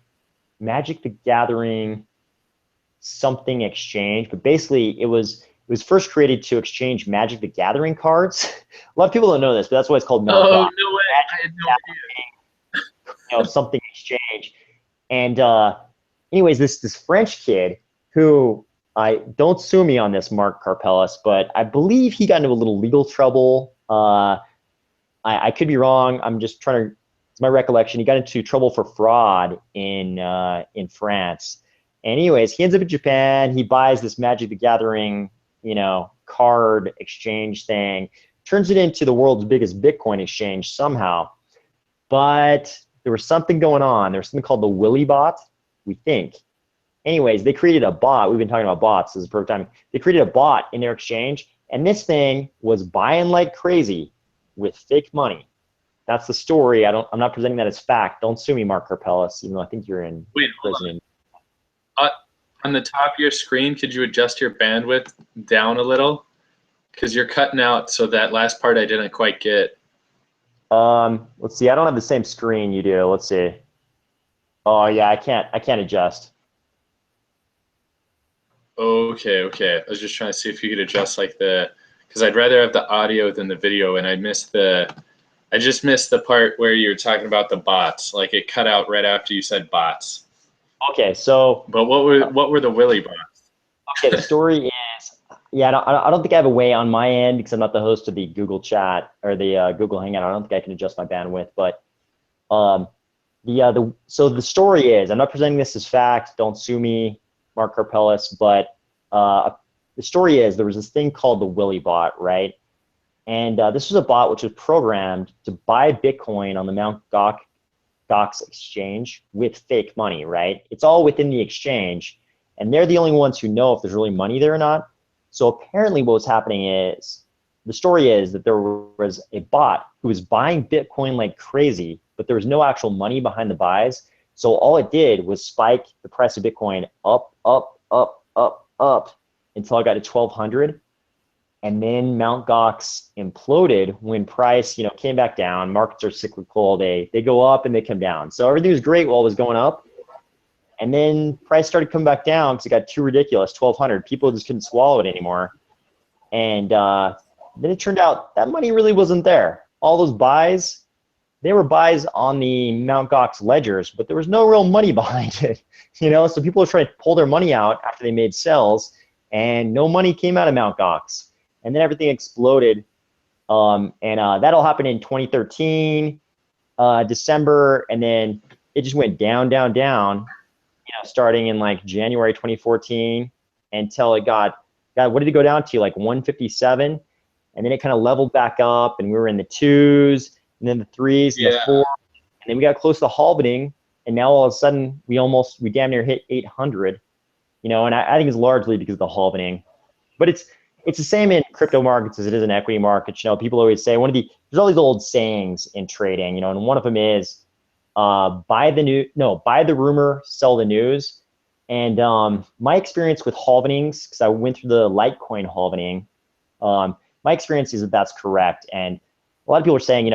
something exchange. But basically it was first created to exchange Magic the Gathering cards. A lot of people don't know this, but that's why it's called Mt. Gox. Oh, no way. I had no idea. Something exchange. And anyways, this French kid who, don't sue me on this, Mark Karpellis, but I believe he got into a little legal trouble. I could be wrong. I'm just trying to, it's my recollection. He got into trouble for fraud in France. Anyways, he ends up in Japan. He buys this Magic the Gathering, card exchange thing, turns it into the world's biggest Bitcoin exchange somehow. But there was something going on. There's something called the Willy bot, we think. Anyways, they created a bot. We've been talking about bots. This is the perfect time. They created a bot in their exchange, and this thing was buying like crazy with fake money. That's the story. I'm not presenting that as fact. Don't sue me, Mark Karpellis, even though I think you're in prison. On the top of your screen, could you adjust your bandwidth down a little? Because you're cutting out, so that last part I didn't quite get. Let's see. I don't have the same screen you do. Let's see. Oh yeah, I can't adjust. Okay. I was just trying to see if you could adjust because I'd rather have the audio than the video, and I just missed the part where you were talking about the bots. Like it cut out right after you said bots. Okay, so. But what were the Willy bots? Okay, the story is, yeah, I don't think I have a way on my end because I'm not the host of the Google chat or the Google Hangout. I don't think I can adjust my bandwidth, but so the story is, I'm not presenting this as fact. Don't sue me, Mark Karpellis, but the story is there was this thing called the Willy bot, right? And this was a bot which was programmed to buy Bitcoin on the Mt. Gox exchange with fake money, right? It's all within the exchange, and they're the only ones who know if there's really money there or not. So apparently what was happening is, the story is that there was a bot who was buying Bitcoin like crazy but there was no actual money behind the buys. So all it did was spike the price of Bitcoin up, up, up, up, up until it got to 1,200. And then Mt. Gox imploded when price, came back down. Markets are cyclical. They go up and they come down. So everything was great while it was going up. And then price started coming back down because it got too ridiculous, 1,200. People just couldn't swallow it anymore. And then it turned out that money really wasn't there. All those buys, they were buys on the Mt. Gox ledgers, but there was no real money behind it. So people were trying to pull their money out after they made sells, and no money came out of Mt. Gox. And then everything exploded. That all happened in 2013, December, and then it just went down, down, down, starting in like January 2014 until it got, what did it go down to? Like 157. And then it kind of leveled back up, and we were in the 2s, and then the 3s, and the 4s. And then we got close to halvening, and now all of a sudden we damn near hit 800, and I think it's largely because of the halvening. But it's the same in crypto markets as it is in equity markets. People always say there's all these old sayings in trading, and one of them is buy the rumor, sell the news. And my experience with halvenings, because I went through the Litecoin halvening, my experience is that that's correct. And a lot of people are saying,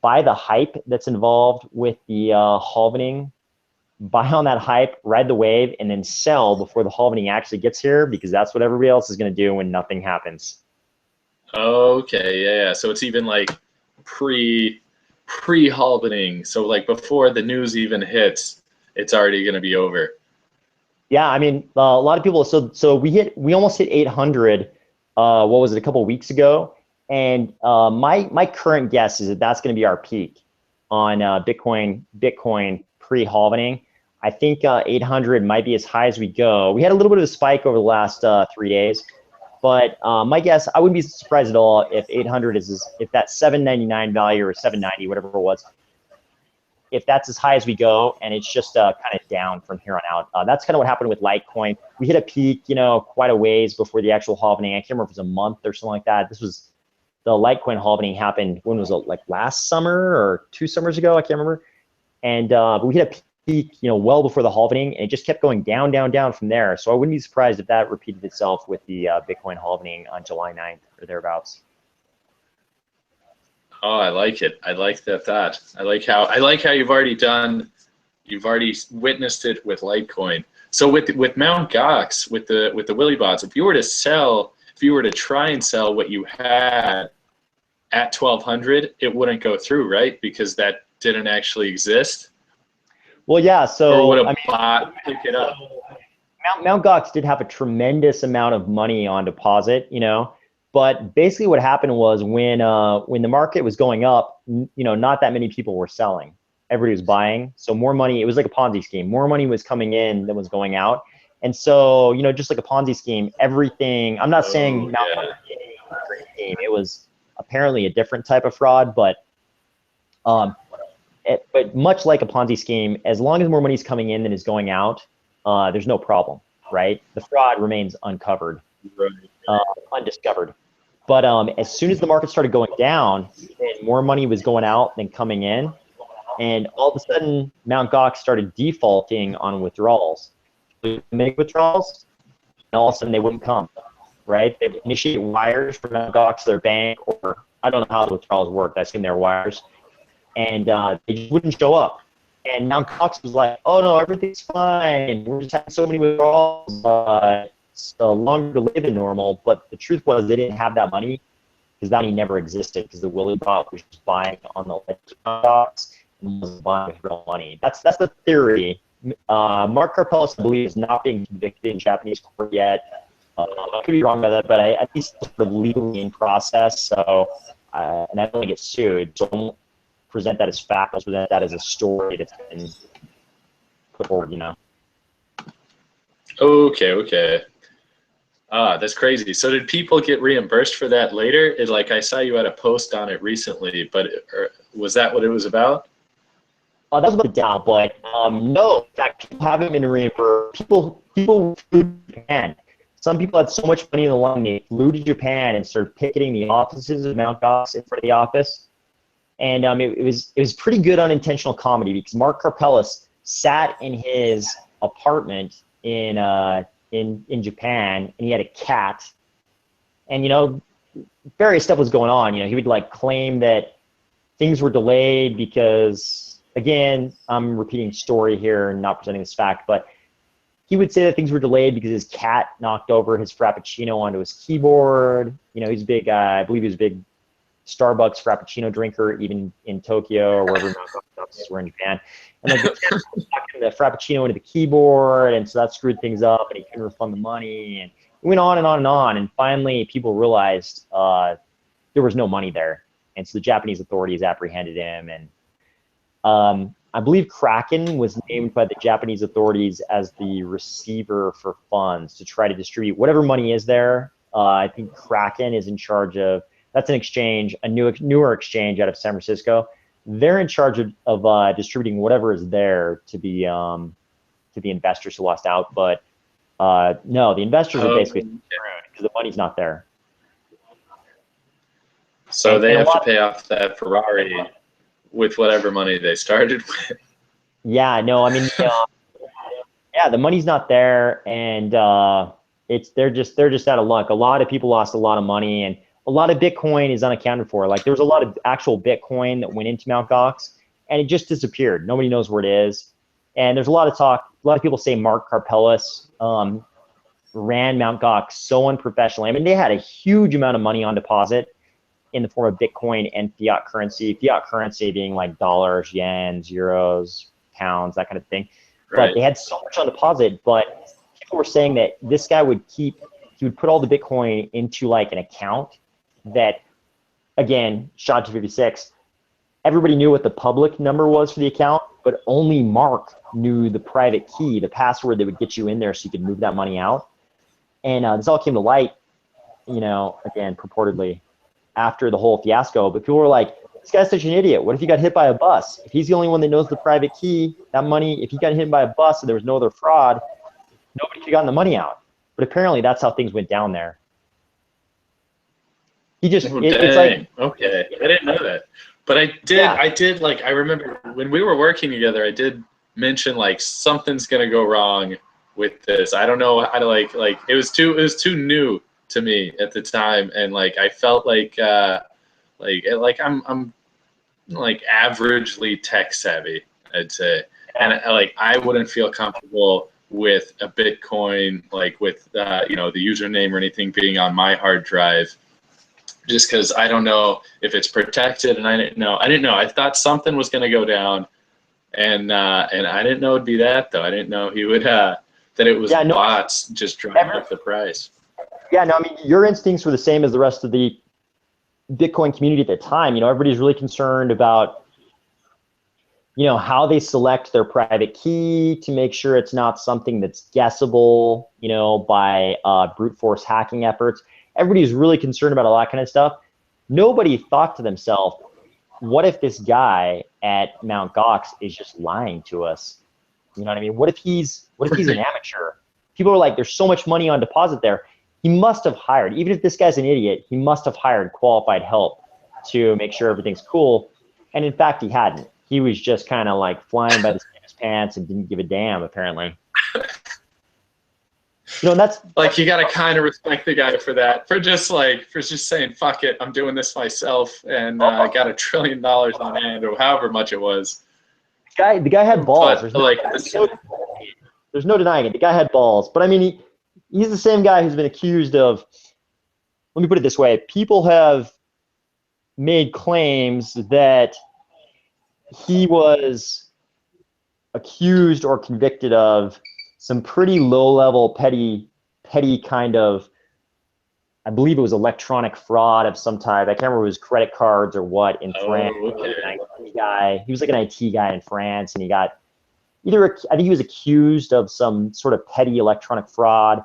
buy the hype that's involved with the halvening, buy on that hype, ride the wave, and then sell before the halvening actually gets here, because that's what everybody else is going to do when nothing happens. Okay, yeah. So it's even like pre-halvening. So like before the news even hits, it's already going to be over. Yeah, I mean, a lot of people. So we almost hit 800. What was it, a couple of weeks ago? And my current guess is that that's going to be our peak on Bitcoin pre-halvening. I think 800 might be as high as we go. We had a little bit of a spike over the last 3 days, but my guess, I wouldn't be surprised at all if 800 if that 799 value or 790, whatever it was, if that's as high as we go, and it's just kind of down from here on out. That's kind of what happened with Litecoin. We hit a peak, quite a ways before the actual halvening. I can't remember if it was a month or something like that. The Litecoin halvening happened, when was it, like last summer or 2 summers ago? I can't remember. And but we hit a peak, well before the halvening, and it just kept going down, down, down from there. So I wouldn't be surprised if that repeated itself with the Bitcoin halvening on July 9th or thereabouts. Oh, I like it. I like that thought. I like how you've already witnessed it with Litecoin. So with Mt. Gox, with the Willy bots, if you were to try and sell what you had at 1,200, it wouldn't go through, right? Because that didn't actually exist. Well, yeah. So or would a bot pick it up? Mt. Gox did have a tremendous amount of money on deposit, But basically what happened was when the market was going up, not that many people were selling. Everybody was buying. So more money, it was like a Ponzi scheme. More money was coming in than was going out. And so, just like a Ponzi scheme, everything, I'm not saying Mt. Gox was a great scheme. It was apparently a different type of fraud, but much like a Ponzi scheme, as long as more money is coming in than is going out, there's no problem, right? The fraud remains uncovered. Undiscovered. But as soon as the market started going down, and more money was going out than coming in, and all of a sudden Mt. Gox started defaulting on withdrawals. They make withdrawals, and all of a sudden they wouldn't come, right? They would initiate wires from Mt. Gox to their bank, or I don't know how the withdrawals worked. I assume they're wires, and they just wouldn't show up. And Mt. Gox was like, "Oh no, everything's fine. We're just having so many withdrawals. It's longer delay than normal," but the truth was they didn't have that money, because that money never existed, because the Willy bot was just buying on the stocks and wasn't buying with real money. That's the theory. Mark Karpelis, I believe, is not being convicted in Japanese court yet. I could be wrong about that, but at least sort of legally in process. So, and I don't think it's sued. So I won't present that as fact. I'll present that as a story that's been put forward. Okay. That's crazy. So did people get reimbursed for that later? I saw you had a post on it recently, but was that what it was about? That was about the down, but no. In fact, people haven't been reimbursed. People flew to Japan. Some people had so much money in the line, they flew to Japan and started picketing the offices of Mt. Gox in front of the office. And it was pretty good unintentional comedy because Mark Karpelis sat in his apartment in Japan, and he had a cat, and various stuff was going on. He would like claim that things were delayed because, again, I'm repeating story here and not presenting this fact, but he would say that things were delayed because his cat knocked over his Frappuccino onto his keyboard. He's a big, I believe he was a big Starbucks Frappuccino drinker, even in Tokyo or wherever we're in Japan. And like the cat knocked the Frappuccino into the keyboard, and so that screwed things up, and he couldn't refund the money, and it went on and on and on. And finally, people realized there was no money there, and so the Japanese authorities apprehended him. And I believe Kraken was named by the Japanese authorities as the receiver for funds to try to distribute whatever money is there. I think Kraken is in charge of, that's an exchange, a newer exchange out of San Francisco. They're in charge of distributing whatever is there to the investors who lost out. But no, the investors are basically screwed because the money's not there. So they have to pay off that Ferrari with whatever money they started with. Yeah, no, I mean, yeah, the money's not there, and they're just out of luck. A lot of people lost a lot of money, and a lot of Bitcoin is unaccounted for. Like there was a lot of actual Bitcoin that went into Mt. Gox, and it just disappeared. Nobody knows where it is. And there's a lot of talk. A lot of people say Mark Karpelis ran Mt. Gox so unprofessionally. I mean, they had a huge amount of money on deposit in the form of Bitcoin and fiat currency. Fiat currency being like dollars, yens, euros, pounds, that kind of thing. Right. But they had so much on deposit. But people were saying that this guy would put all the Bitcoin into like an account that, again, SHA-256, everybody knew what the public number was for the account, but only Mark knew the private key, the password that would get you in there so you could move that money out. And this all came to light, again, purportedly after the whole fiasco. But people were like, this guy's such an idiot. What if he got hit by a bus? If he's the only one that knows the private key, that money, if he got hit by a bus and there was no other fraud, nobody could have gotten the money out. But apparently that's how things went down there. He just, it's like, okay, I didn't know that. But I did, like, I remember when we were working together, I did mention like something's gonna go wrong with this. I don't know how to like it was too new to me at the time, and like I felt like I'm like averagely tech savvy, I'd say, and I wouldn't feel comfortable with a Bitcoin, like with the username or anything being on my hard drive, just because I don't know if it's protected, and I didn't know. I thought something was going to go down, and I didn't know it'd be that though. I didn't know he would that it was bots just driving up the price. Yeah, no, I mean, your instincts were the same as the rest of the Bitcoin community at the time. Everybody's really concerned about, how they select their private key to make sure it's not something that's guessable, by brute force hacking efforts. Everybody's really concerned about all that kind of stuff. Nobody thought to themselves, what if this guy at Mt. Gox is just lying to us? You know what I mean? What if he's an amateur? People are like, there's so much money on deposit there. He must have hired, even if this guy's an idiot, he must have hired qualified help to make sure everything's cool. And in fact, he hadn't. He was just kind of like flying by the seat of his pants and didn't give a damn, apparently. That's like, you got to kind of respect the guy for that, for just saying, fuck it, I'm doing this myself, and I got $1 trillion on hand, or however much it was. The guy had balls. But, there's no denying it. The guy had balls. But I mean, he's the same guy who's been accused of, let me put it this way, people have made claims that he was accused or convicted of some pretty low-level, petty kind of, I believe it was electronic fraud of some type. I can't remember if it was credit cards or what in France. Okay. He was like an IT guy in France, and he got I think he was accused of some sort of petty electronic fraud,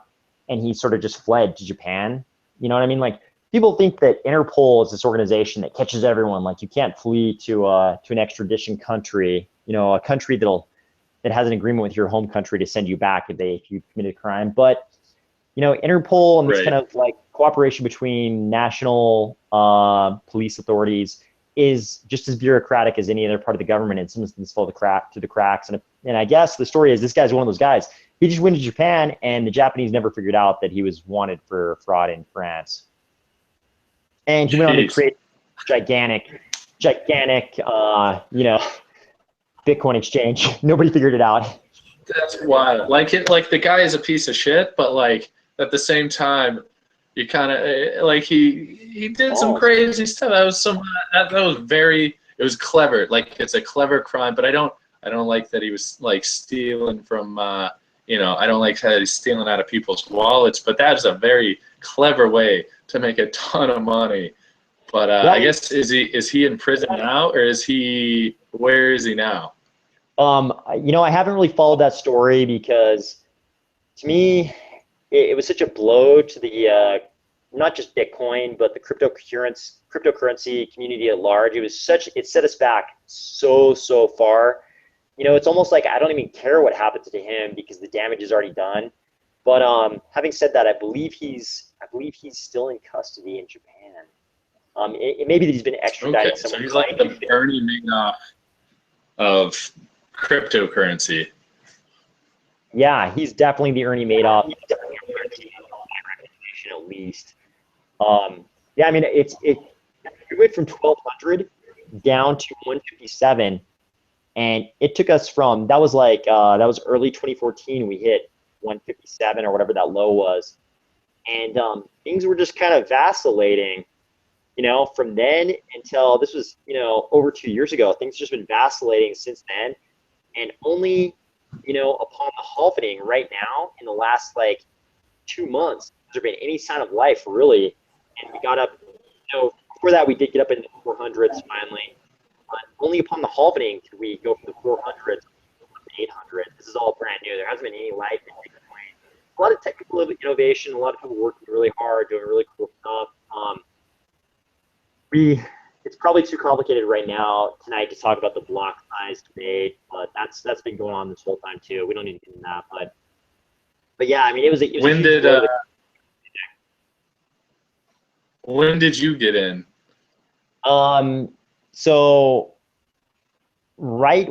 and he sort of just fled to Japan. You know what I mean? Like, people think that Interpol is this organization that catches everyone. Like, you can't flee to an extradition country, a country that has an agreement with your home country to send you back if you committed a crime. But Interpol and this kind of like cooperation between national police authorities is just as bureaucratic as any other part of the government, and some things fall through the cracks. And I guess the story is this guy's one of those guys. He just went to Japan, and the Japanese never figured out that he was wanted for fraud in France. And he went on to create gigantic, Bitcoin exchange. Nobody figured it out. That's wild. Like the guy is a piece of shit, but like at the same time, you kind of like he did some crazy stuff. That was very. It was clever. Like it's a clever crime, but I don't like that he was like stealing from. I don't like that he's stealing out of people's wallets. But that is a very clever way to make a ton of money. But I guess is he in prison now, or where is he now? I haven't really followed that story because, to me, it was such a blow to the not just Bitcoin, but the cryptocurrency community at large. It set us back so far. It's almost like I don't even care what happens to him because the damage is already done. But having said that, I believe he's still in custody in Japan. It may be that he's been extradited. Okay, so he's like the Bernie Madoff of cryptocurrency. Yeah, he's definitely the Ernie Madoff, at least. Yeah, I mean, it went from 1,200 down to 157, and it took us from that was early 2014. We hit 157 or whatever that low was, and things were just kind of vacillating. From then until this was, over 2 years ago, things just been vacillating since then. And only, upon the halvening right now in the last 2 months, has there been any sign of life really. And we got up, before that we did get up into the 400s finally. But only upon the halvening did we go from the 400s to 800. This is all brand new. There hasn't been any life in Bitcoin. A lot of technical innovation, a lot of people working really hard, doing really cool stuff. It's probably too complicated right now tonight to talk about the block size debate, but that's been going on this whole time too. We don't need to get into that, but yeah, I mean, it was when did you get in? So right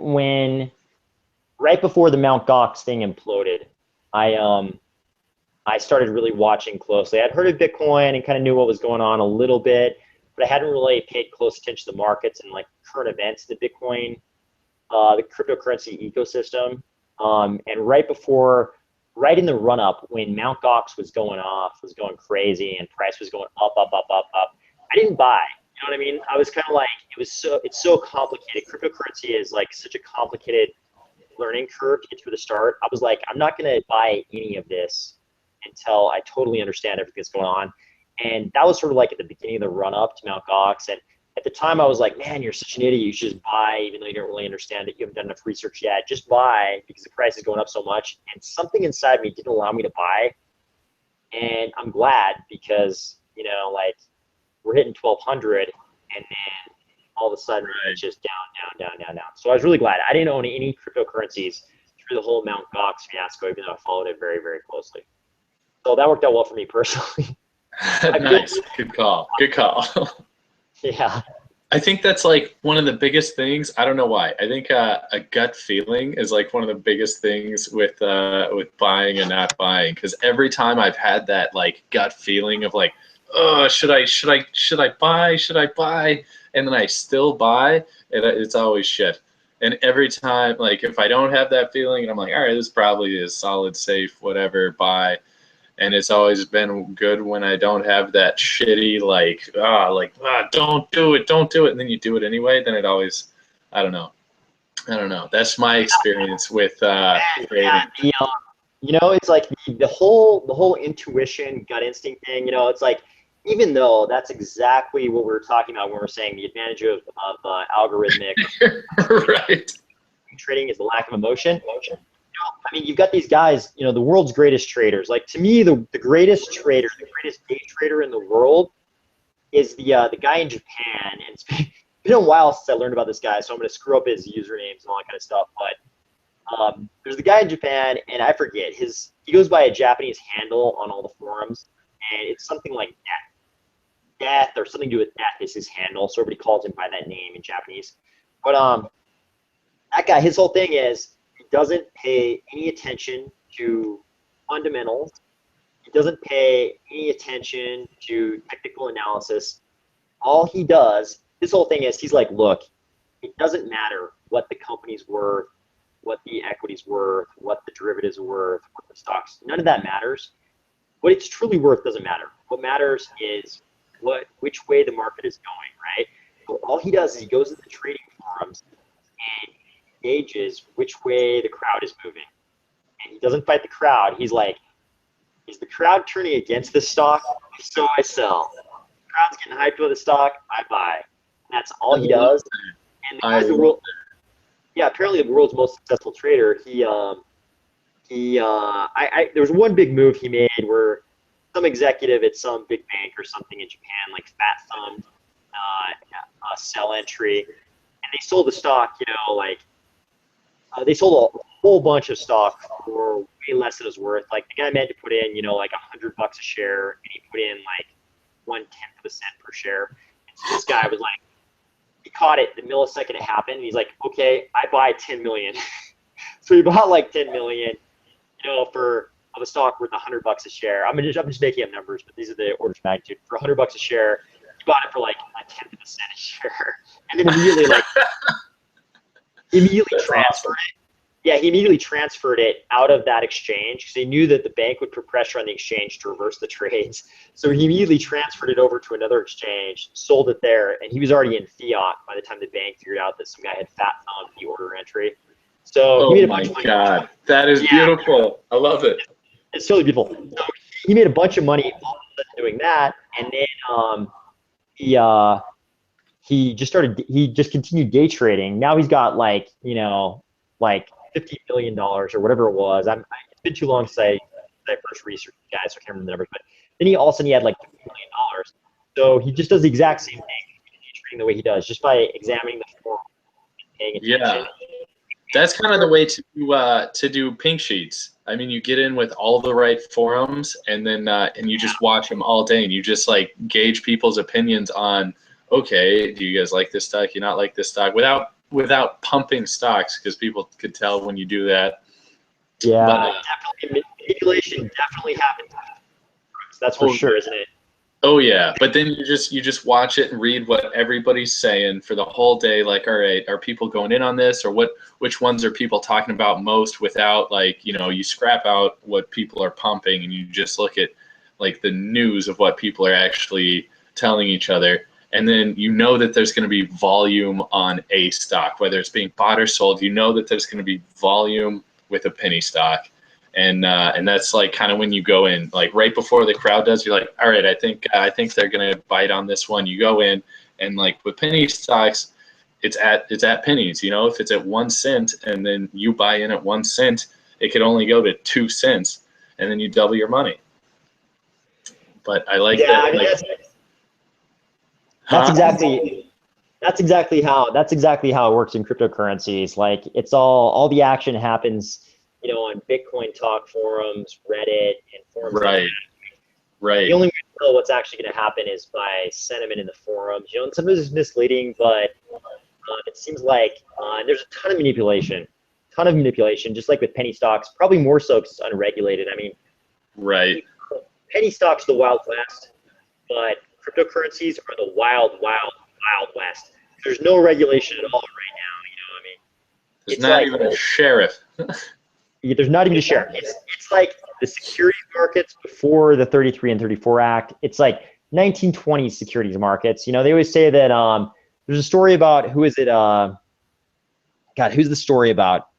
before the Mt. Gox thing imploded, I started really watching closely. I'd heard of Bitcoin and kind of knew what was going on a little bit, but I hadn't really paid close attention to the markets and current events in the Bitcoin, the cryptocurrency ecosystem. And right in the run up when Mt. Gox was going going crazy and price was going up, I didn't buy. You know what I mean? I was kind of it's so complicated. Cryptocurrency is such a complicated learning curve to get to the start. I was like, I'm not going to buy any of this until I totally understand everything that's going on. And that was sort of at the beginning of the run up to Mt. Gox. And at the time I was like, man, you're such an idiot. You should just buy, even though you don't really understand it. You haven't done enough research yet. Just buy because the price is going up so much. And something inside me didn't allow me to buy. And I'm glad because, we're hitting 1,200 and then all of a sudden it's just down. So I was really glad. I didn't own any cryptocurrencies through the whole Mt. Gox fiasco, even though I followed it very, very closely. So that worked out well for me personally. Nice. Good call. Yeah. I think that's one of the biggest things. I don't know why. I think a gut feeling is one of the biggest things with buying and not buying. Because every time I've had that gut feeling of oh, should I buy? And then I still buy, and it's always shit. And every time, if I don't have that feeling, and I'm all right, this probably is solid, safe, whatever, buy. And it's always been good when I don't have that shitty don't do it, and then you do it anyway. Then it always, I don't know. That's my experience with trading. It's the whole intuition, gut instinct thing. It's even though that's exactly what we were talking about when we were saying the advantage of algorithmic right trading is the lack of emotion. I mean, you've got these guys, the world's greatest traders. To me, the greatest trader, the greatest day trader in the world is the guy in Japan. And it's been a while since I learned about this guy, so I'm going to screw up his usernames and all that kind of stuff. But there's the guy in Japan, and I forget he goes by a Japanese handle on all the forums, and it's something like that. Death or something to do with death is his handle, so everybody calls him by that name in Japanese. But that guy, his whole thing is he doesn't pay any attention to fundamentals. He doesn't pay any attention to technical analysis. All he does, his whole thing is he's like, look, it doesn't matter what the company's worth, what the equity's worth, what the derivatives are worth, what the stocks, none of that matters. What it's truly worth doesn't matter. What matters is which way the market is going, right? So all he does is he goes to the trading forums and gauges which way the crowd is moving. And he doesn't fight the crowd. He's like, is the crowd turning against this stock? So I sell. The crowd's getting hyped with the stock, I buy. And that's all he does. And the guy's the world, yeah, apparently the world's most successful trader. There was one big move he made where some executive at some big bank or something in Japan like fat thumbed a sell entry, and they sold the stock, they sold a whole bunch of stock for way less than it was worth. Like the guy meant to put in, like $100 a share, and he put in like 1/10 of a cent per share. And so this guy was like, he caught it the millisecond it happened. And he's like, okay, I buy 10 million. So he bought like 10 million, of a stock worth $100 a share. I'm just making up numbers, but these are the orders of magnitude. For $100 a share, he bought it for like 1/10 of a cent a share, and then immediately transferred it. Yeah, he immediately transferred it out of that exchange because he knew that the bank would put pressure on the exchange to reverse the trades. So he immediately transferred it over to another exchange, sold it there, and he was already in fiat by the time the bank figured out that some guy had fat thumbed the order entry. So he made a bunch of money. God, that is beautiful. I love it. It's totally beautiful. So he made a bunch of money all of a sudden doing that, and then he just continued day trading. Now he's got like $50 million or whatever it was. It's been too long since I first researched the guys, so I can't remember the numbers. But then all of a sudden he had like $50 million. So he just does the exact same thing, trading the way he does, just by examining the form and paying attention. Yeah. That's kind of the way to do pink sheets. I mean, you get in with all the right forums, and then and you just watch them all day, and you just like gauge people's opinions on, okay, do you guys like this stock? You not like this stock? Without pumping stocks, because people could tell when you do that. Yeah, but, definitely manipulation definitely happens. That's for sure, isn't it? Oh yeah, but then you just watch it and read what everybody's saying for the whole day. Like, all right, are people going in on this, or which ones are people talking about most? Without you scrap out what people are pumping and you just look at like the news of what people are actually telling each other, and then you know that there's going to be volume on a stock, whether it's being bought or sold. You know that there's going to be volume with a penny stock. And that's like kind of when you go in, like right before the crowd does, you're like, all right, I think they're gonna bite on this one. You go in, and like with penny stocks, it's at pennies. If it's at 1 cent and then you buy in at 1 cent, it could only go to 2 cents, and then you double your money. But I like that. That's exactly how it works in cryptocurrencies. Like it's all the action happens, on Bitcoin talk forums, Reddit, and forums. Right. The only way to know what's actually going to happen is by sentiment in the forums. And sometimes it's misleading, but it seems like there's a ton of manipulation, just like with penny stocks, probably more so because it's unregulated. I mean, right. Penny stocks are the Wild West, but cryptocurrencies are the wild, wild, wild west. There's no regulation at all right now. There's not even a sheriff. There's not even a sheriff. It's like the securities markets before the 33 and 34 Act. It's like 1920s securities markets. They always say that there's a story about who's the story about?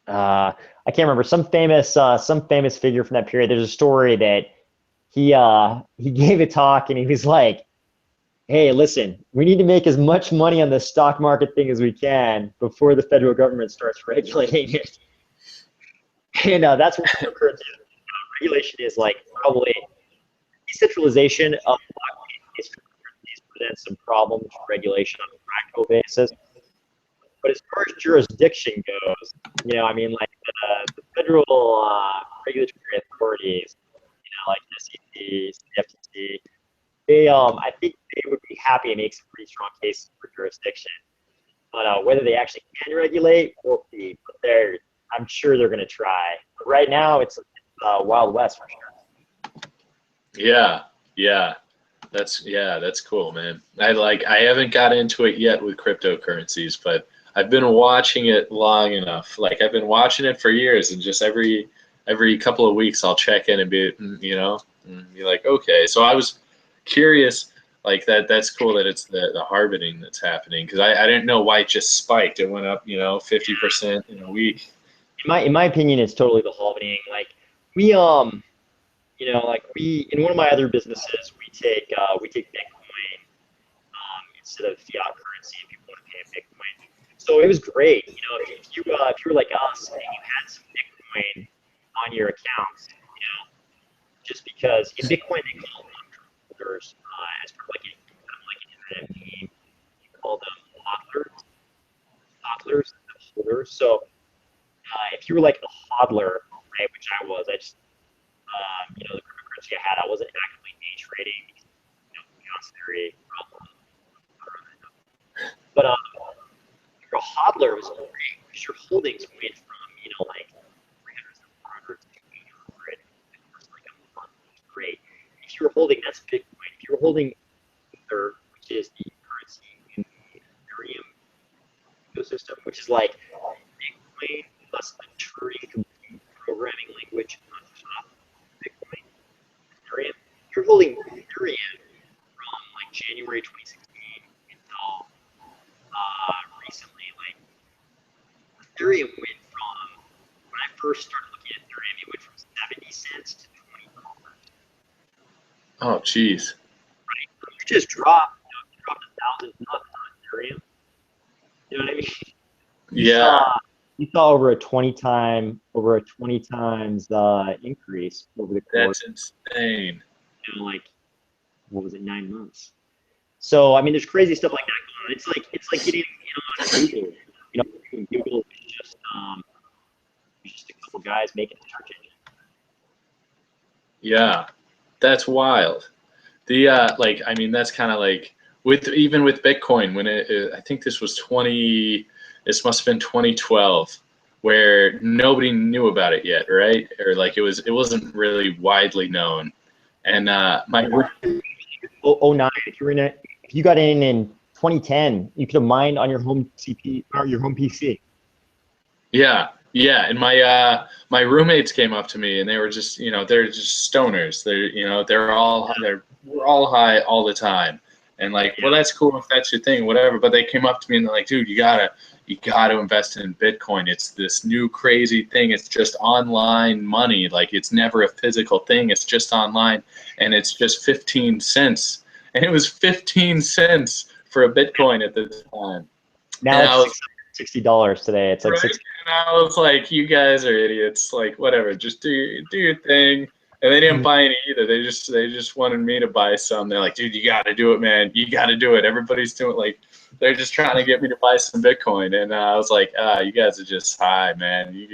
I can't remember. Some famous figure from that period. There's a story that he gave a talk and he was like, hey, listen, we need to make as much money on the stock market thing as we can before the federal government starts regulating it. And that's what cryptocurrency is. Regulation is like probably decentralization of blockchain-based cryptocurrencies presents some problems for regulation on a practical basis. But as far as jurisdiction goes, the federal regulatory authorities, like the SEC, the FTC, I think they would be happy to make some pretty strong cases for jurisdiction. But whether they actually can regulate, we'll see. But I'm sure they're going to try. But right now, it's Wild West for sure. Yeah. That's cool, man. I haven't got into it yet with cryptocurrencies, but I've been watching it long enough. Like I've been watching it for years, and just every couple of weeks I'll check in and be like, okay. So I was curious, like that's cool that it's the hardening that's happening, because I didn't know why it just spiked. It went up 50% in a week. In my opinion, it's totally the halvening. Like we we in one of my other businesses, we take Bitcoin instead of fiat currency if people want to pay in Bitcoin. So it was great. If you were like us and you had some Bitcoin on your accounts, just because in Bitcoin they call them holders as part of like an internet meme. You call them hodlers, holders. So if you were like a hodler, right, which I was, the cryptocurrency I had, I wasn't actively day trading because ancillary problem. But your hodler was great because your holdings went from like 300 to 400 to 800 in like a month. Which is great. If you were holding, that's Bitcoin. If you were holding Ether, which is the currency in the Ethereum ecosystem, which is like Bitcoin plus the Turing computer programming language on top of Bitcoin, Ethereum. You're holding Ethereum from like January 2016 until recently. Like Ethereum went from when I first started looking at Ethereum, it went from 70 cents to $20. Oh, geez. Right? You just dropped, dropped 1,000 bucks on Ethereum. You know what I mean? You saw over a 20 times increase over the course. That's insane. Like what was it, 9 months? So I mean, there's crazy stuff like that going on. It's like getting on Google. Google is just a couple guys making a search engine. Yeah, that's wild. That's kind of like with Bitcoin when I think this was this must have been 2012, where nobody knew about it yet, right? Or like it wasn't really widely known. And my 09, if you got in 2010, you could have mined on your home CP or your home PC. Yeah, and my roommates came up to me and they were just they're just stoners. We're all high all the time, and like, well, that's cool if that's your thing, whatever. But they came up to me and they're like, dude, you gotta invest in Bitcoin. It's this new crazy thing. It's just online money. Like it's never a physical thing. It's just online, and it's just 15 cents. And it was 15 cents for a Bitcoin at the time. Now it's $60 today. It's like right? And I was like, you guys are idiots. Like, whatever, just do your thing. And they didn't buy any either. They just wanted me to buy some. They're like, dude, you got to do it, man. You got to do it. Everybody's doing it. Like, they're just trying to get me to buy some Bitcoin. And I was like, you guys are just high, man.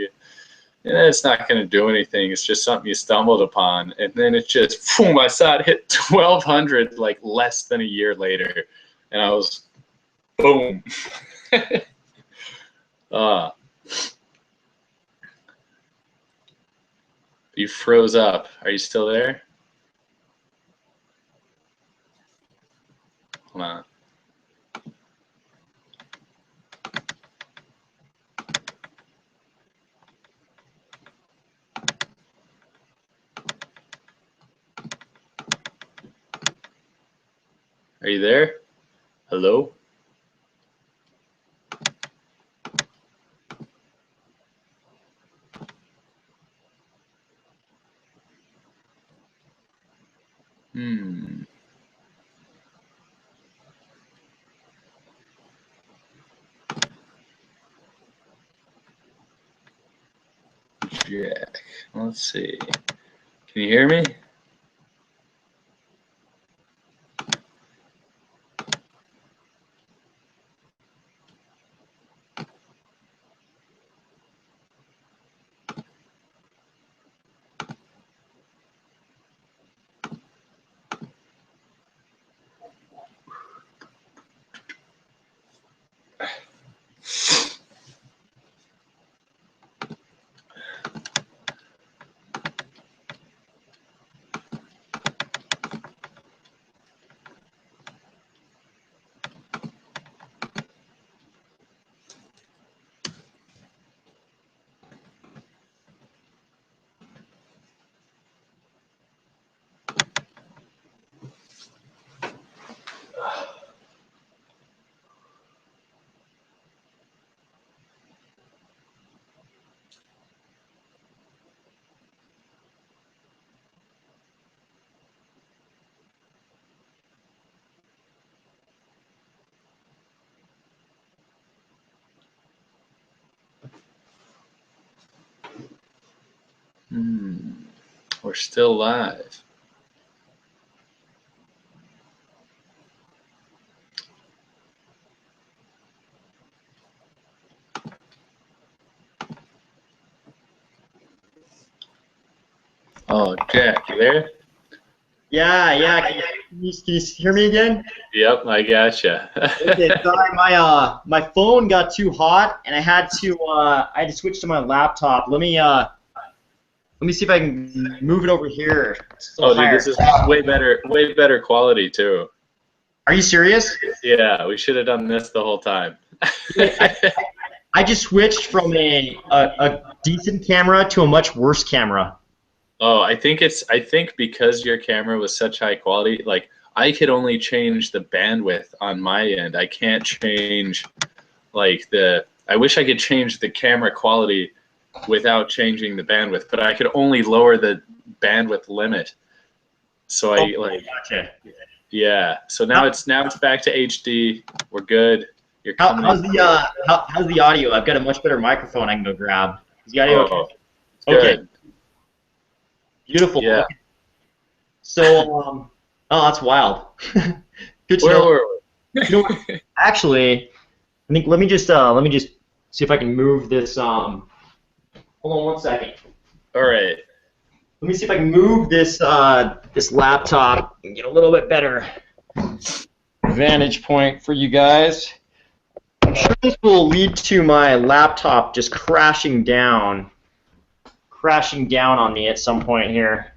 It's not going to do anything. It's just something you stumbled upon. And then it just, boom, I saw it hit 1,200 like less than a year later. And I was, boom. You froze up. Are you still there? Hold on. Are you there? Hello? Jack. Let's see. Can you hear me? We're still live. Oh, Jack, you there? Yeah. Can you hear me again? Yep, I gotcha. Okay, sorry, my phone got too hot, and I had to switch to my laptop. Let me see if I can move it over here. Oh, dude, this is way better quality too. Are you serious? Yeah, we should have done this the whole time. I just switched from a decent camera to a much worse camera. Oh, I think because your camera was such high quality, like I could only change the bandwidth on my end. I can't change like I wish I could change the camera quality without changing the bandwidth, but I could only lower the bandwidth limit. So Gotcha. Yeah. So now it's back to HD. We're good. You're coming how's the audio? I've got a much better microphone I can go grab. Is the audio okay? Good. Okay. Beautiful. Yeah. Okay. So, oh, that's wild. Good to Where know. were we? You know, actually, I think let me just see if I can move this. Hold on one second. All right. Let me see if I can move this this laptop and get a little bit better vantage point for you guys. I'm sure this will lead to my laptop just crashing down on me at some point here.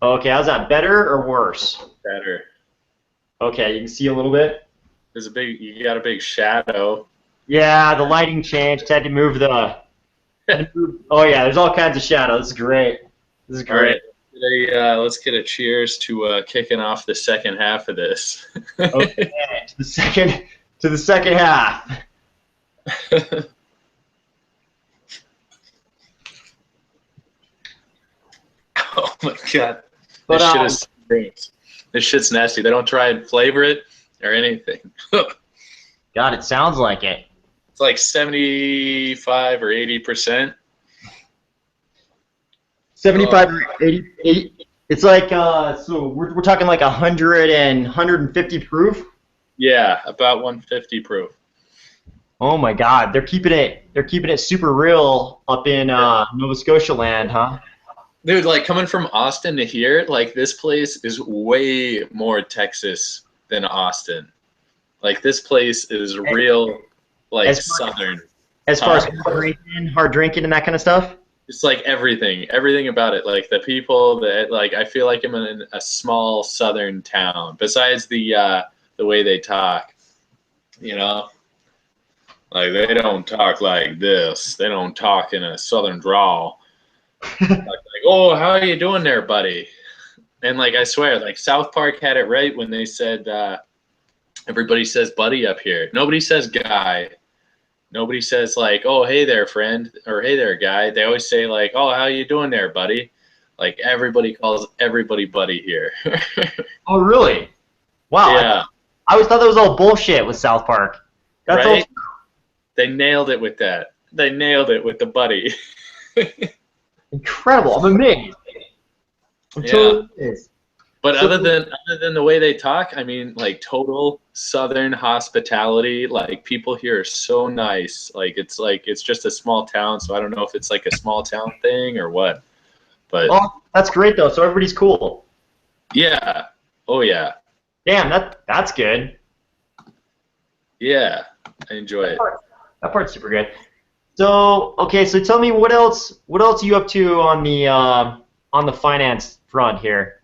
Okay, how's that? Better or worse? Better. Okay, you can see a little bit. You got a big shadow. Yeah, the lighting changed. Had to move the. Oh yeah, there's all kinds of shadow. This is great. This is great. All right. Let's get a cheers to kicking off the second half of this. Okay, to the second half. Oh my god. But, This shit is gross. This shit's nasty. They don't try and flavor it or anything. God, it sounds like it. It's like 75 or 80%. 75 or 80. It's like so we're talking like 100 and 150 proof. Yeah, about 150 proof. Oh my God, they're keeping it super real up in Nova Scotia land, huh? Dude, like coming from Austin to here, like this place is way more Texas than Austin. Like this place is real, like Southern. As far as hard drinking and that kind of stuff? It's like everything about it. Like the people that like, I feel like I'm in a small Southern town. Besides the way they talk, you know, like they don't talk like this. They don't talk in a Southern drawl. like, oh, how are you doing there, buddy? And like I swear, like South Park had it right when they said everybody says buddy up here. Nobody says guy. Nobody says like, oh, hey there, friend, or hey there, guy. They always say like, oh, how you doing there, buddy? Like everybody calls everybody buddy here. Oh, really? Wow. Yeah. I always thought that was all bullshit with South Park. That's right? They nailed it with that. They nailed it with the buddy. Incredible. I'm amazed. I'm totally amazed. But other than the way they talk, I mean, like total Southern hospitality. Like people here are so nice. It's just a small town, so I don't know if it's like a small town thing or what. But that's great though. So everybody's cool. Yeah. Oh yeah. Damn, that's good. Yeah, I enjoy it. That part's super good. So okay, so tell me what else are you up to on the finance front here?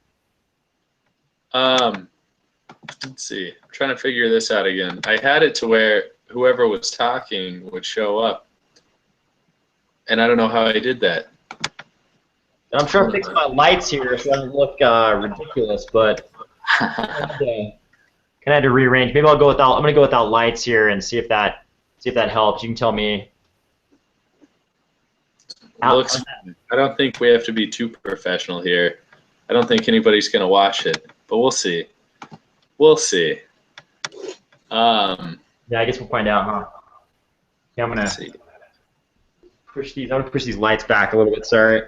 Let's see. I'm trying to figure this out again. I had it to where whoever was talking would show up, and I don't know how I did that. I'm trying to fix my lights here so I don't look ridiculous, but kind of had to rearrange. Maybe I'll go without. I'm gonna go without lights here and see if that helps. You can tell me. I don't think we have to be too professional here. I don't think anybody's gonna watch it, but we'll see. We'll see. Yeah, I guess we'll find out, huh? Yeah, I'm gonna. See. I'm gonna push these lights back a little bit. Sorry.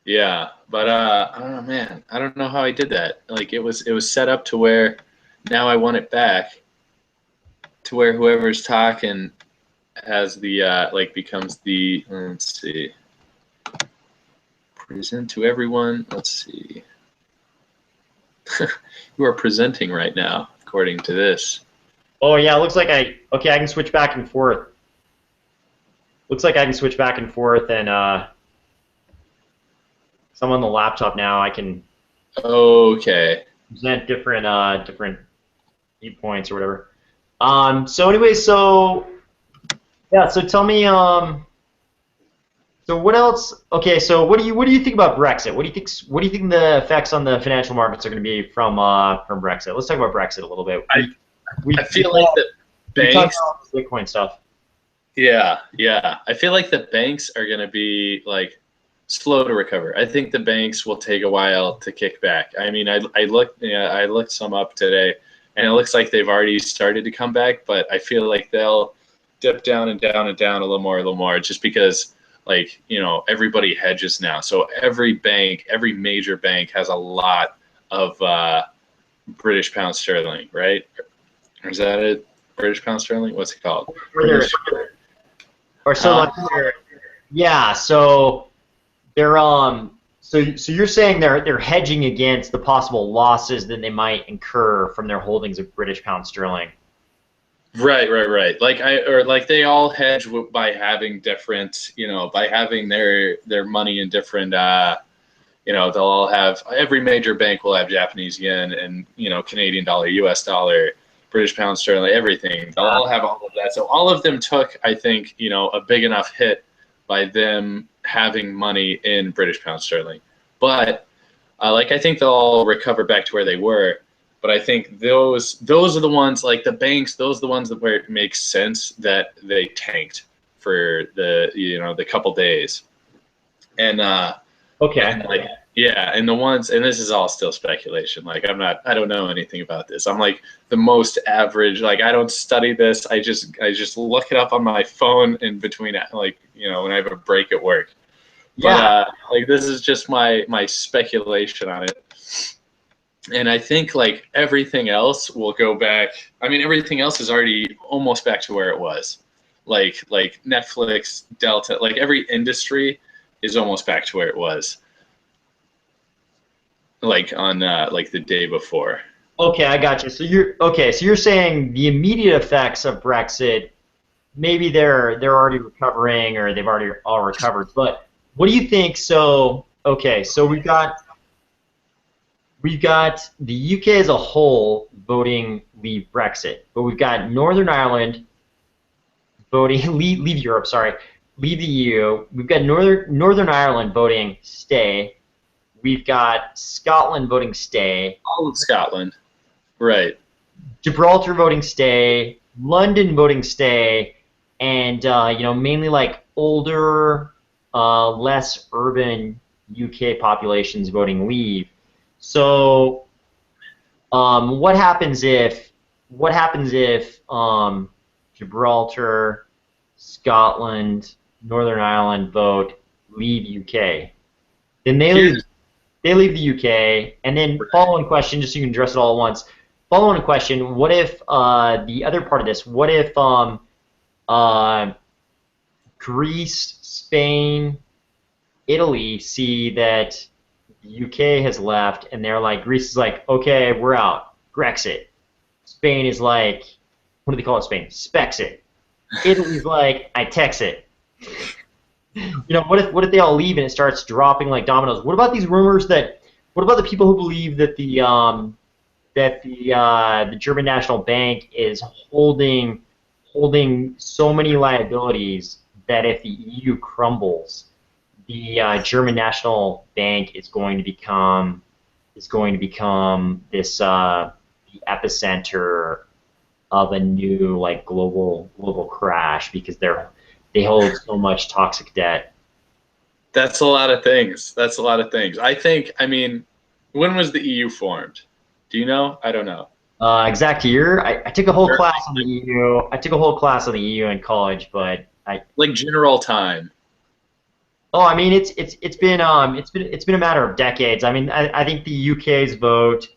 Yeah, but oh man, I don't know how I did that. Like it was set up to where now I want it back to where whoever's talking has the like becomes the, let's see, present to everyone. Let's see. You are presenting right now, according to this. Oh yeah, it looks like I can switch back and forth. Looks like I can switch back and forth, and I'm on the laptop now. I can Okay. present different viewpoints or whatever. So anyway, so yeah, so tell me, so what else? Okay, so what do you think about Brexit? What do you think the effects on the financial markets are going to be from Brexit? Let's talk about Brexit a little bit. I feel like the we talked banks. about Bitcoin stuff. Yeah, yeah. I feel like the banks are going to be like slow to recover. I think the banks will take a while to kick back. I mean, I looked some up today, and it looks like they've already started to come back, but I feel like they'll dip down and down and down a little more, just because, like, everybody hedges now. So every bank, every major bank has a lot of British pound sterling, right? Or is that it? British pound sterling? What's it called? British. Or so like yeah, so they're so you're saying they're hedging against the possible losses that they might incur from their holdings of British pound sterling. Right. Like they all hedge by having different, by having their money in different, they'll all have, every major bank will have Japanese yen and, Canadian dollar, US dollar, British pound sterling, everything. They'll all have all of that. So all of them took, I think, a big enough hit by them having money in British pound sterling. But I think they'll all recover back to where they were. But I think those are the ones, like the banks, those are the ones where it makes sense that they tanked for the couple days. And okay. And and the ones, and this is all still speculation. Like I don't know anything about this. I'm like the most average. Like I don't study this. I just look it up on my phone in between, like when I have a break at work. Yeah. But like this is just my speculation on it. And I think like everything else will go back. I mean, everything else is already almost back to where it was. Like Netflix, Delta, like every industry is almost back to where it was. Like on like the day before. Okay, I got you. So you're saying the immediate effects of Brexit, maybe they're already recovering or they've already all recovered. But what do you think? So so we've got the UK as a whole voting leave Brexit, but we've got Northern Ireland voting leave Europe. Sorry, leave the EU. We've got Northern Ireland voting stay. We've got Scotland voting stay. All of Scotland, right? Gibraltar voting stay. London voting stay, and mainly like older, less urban UK populations voting leave. So, what happens if Gibraltar, Scotland, Northern Ireland vote leave UK? Then they leave the UK, and then following question, just so you can address it all at once. Following question: what if the other part of this? What if Greece, Spain, Italy see that the UK has left, and they're like, Greece is like, okay, we're out, Brexit. Spain is like, what do they call it? Spain, Spexit. Italy's like, I text it. What if they all leave and it starts dropping like dominoes? What about these rumors what about the people who believe that the German National Bank is holding so many liabilities that if the EU crumbles, the German National Bank is going to become this the epicenter of a new like global crash because they hold so much toxic debt. That's a lot of things. I think. I mean, when was the EU formed? Do you know? I don't know. Exact year. I took a whole class on the EU. I took a whole class on the EU in college, but I. Like general time. Oh, I mean, it's been a matter of decades. I mean, I think the UK's vote.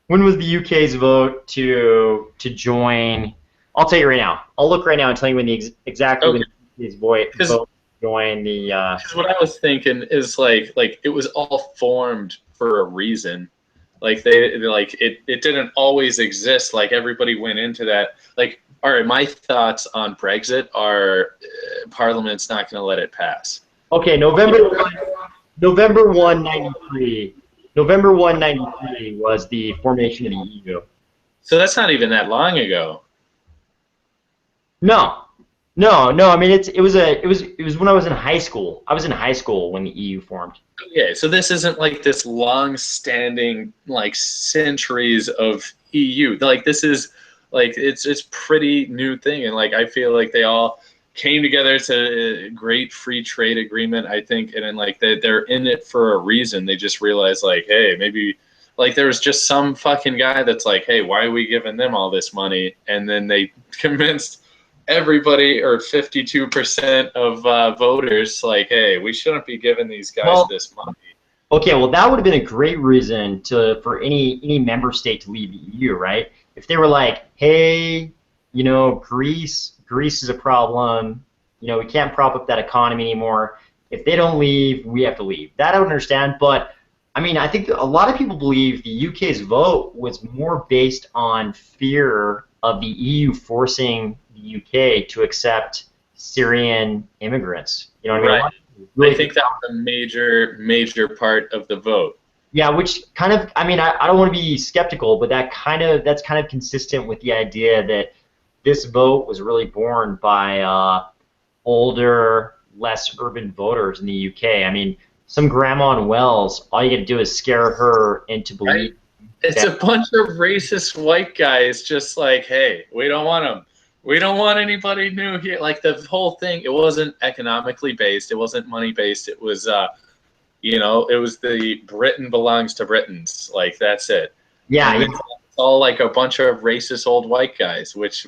When was the UK's vote to join? I'll tell you right now. I'll look right now and tell you when exactly when Okay. the UK's vote Because to join the. what I was thinking is like it was all formed for a reason. Like it didn't always exist. Like everybody went into that. Like, all right, my thoughts on Brexit are Parliament's not going to let it pass. Okay, November 1, 93. November 1, 93 was the formation of the EU. So that's not even that long ago. No, no. I mean, it was when I was in high school. I was in high school when the EU formed. Okay, so this isn't like this long-standing, like centuries of EU. Like this is like it's pretty new thing, and like I feel like they all came together to a great free trade agreement. I think, and then like they're in it for a reason. They just realized like, hey, maybe like there was just some fucking guy that's like, hey, why are we giving them all this money? And then they convinced everybody or 52% of voters like, hey, we shouldn't be giving these guys Well, this money. okay, well, that would have been a great reason for any member state to leave the EU, right? If they were like, hey, Greece is a problem. We can't prop up that economy anymore. If they don't leave, we have to leave. That I would understand, but I mean, I think a lot of people believe the UK's vote was more based on fear of the EU forcing the UK to accept Syrian immigrants. You know what I mean? Right. Really I think that's a major part of the vote. Yeah, which kind of, I mean, I don't want to be skeptical, but that's kind of consistent with the idea that this vote was really born by older, less urban voters in the UK. I mean, some grandma in Wales, all you got to do is scare her into believing. It's a bunch of racist white guys just like, hey, we don't want them. We don't want anybody new here. Like the whole thing, it wasn't economically based. It wasn't money based. It was, it was the Britain belongs to Britons. Like that's it. Yeah, And it's all like a bunch of racist old white guys, which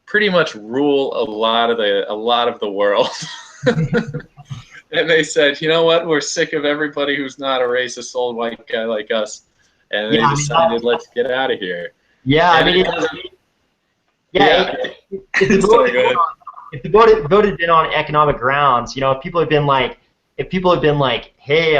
pretty much rule a lot of the world. And they said, you know what? We're sick of everybody who's not a racist old white guy like us. And they decided, let's get out of here. Yeah, And I mean, if the Sorry, go ahead. if the vote had been on economic grounds, if people had been like, hey,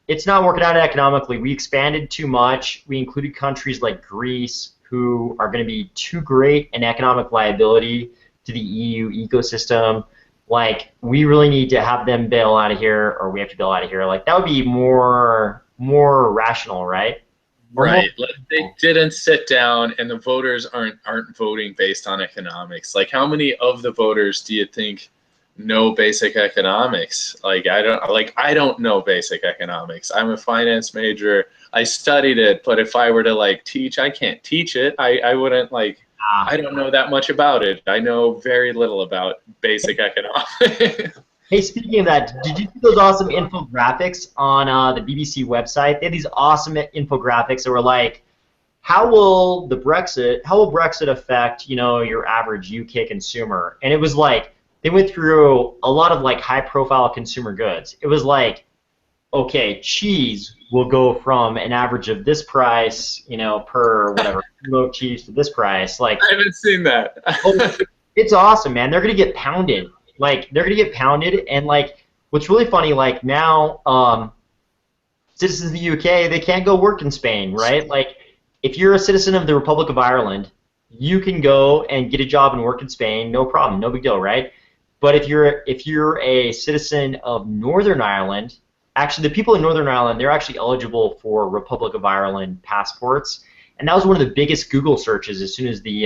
it's not working out economically. We expanded too much. We included countries like Greece, who are going to be too great an economic liability to the EU ecosystem. Like, we really need to have them bail out of here, or we have to bail out of here. Like, that would be more rational, right? Right. They didn't sit down, and the voters aren't voting based on economics. Like, how many of the voters do you think know basic economics? Like, I don't know basic economics. I'm a finance major. I studied it, but if I were to like teach, I can't teach it. I wouldn't like. I don't know that much about it. I know very little about basic economics. Hey, speaking of that, did you see those awesome infographics on the BBC website? They had these awesome infographics that were like, how will Brexit affect, your average UK consumer? And it was like, they went through a lot of like high profile consumer goods. It was like, okay, cheese will go from an average of this price, per whatever, kilo cheese to this price. Like, I haven't seen that. it's awesome, man. They're gonna get pounded. Like, they're gonna get pounded, and like, what's really funny, like now, citizens of the UK, they can't go work in Spain, right? Like, if you're a citizen of the Republic of Ireland, you can go and get a job and work in Spain, no problem, no big deal, right? But if you're a citizen of Northern Ireland, actually, the people in Northern Ireland, they're actually eligible for Republic of Ireland passports, and that was one of the biggest Google searches as soon as the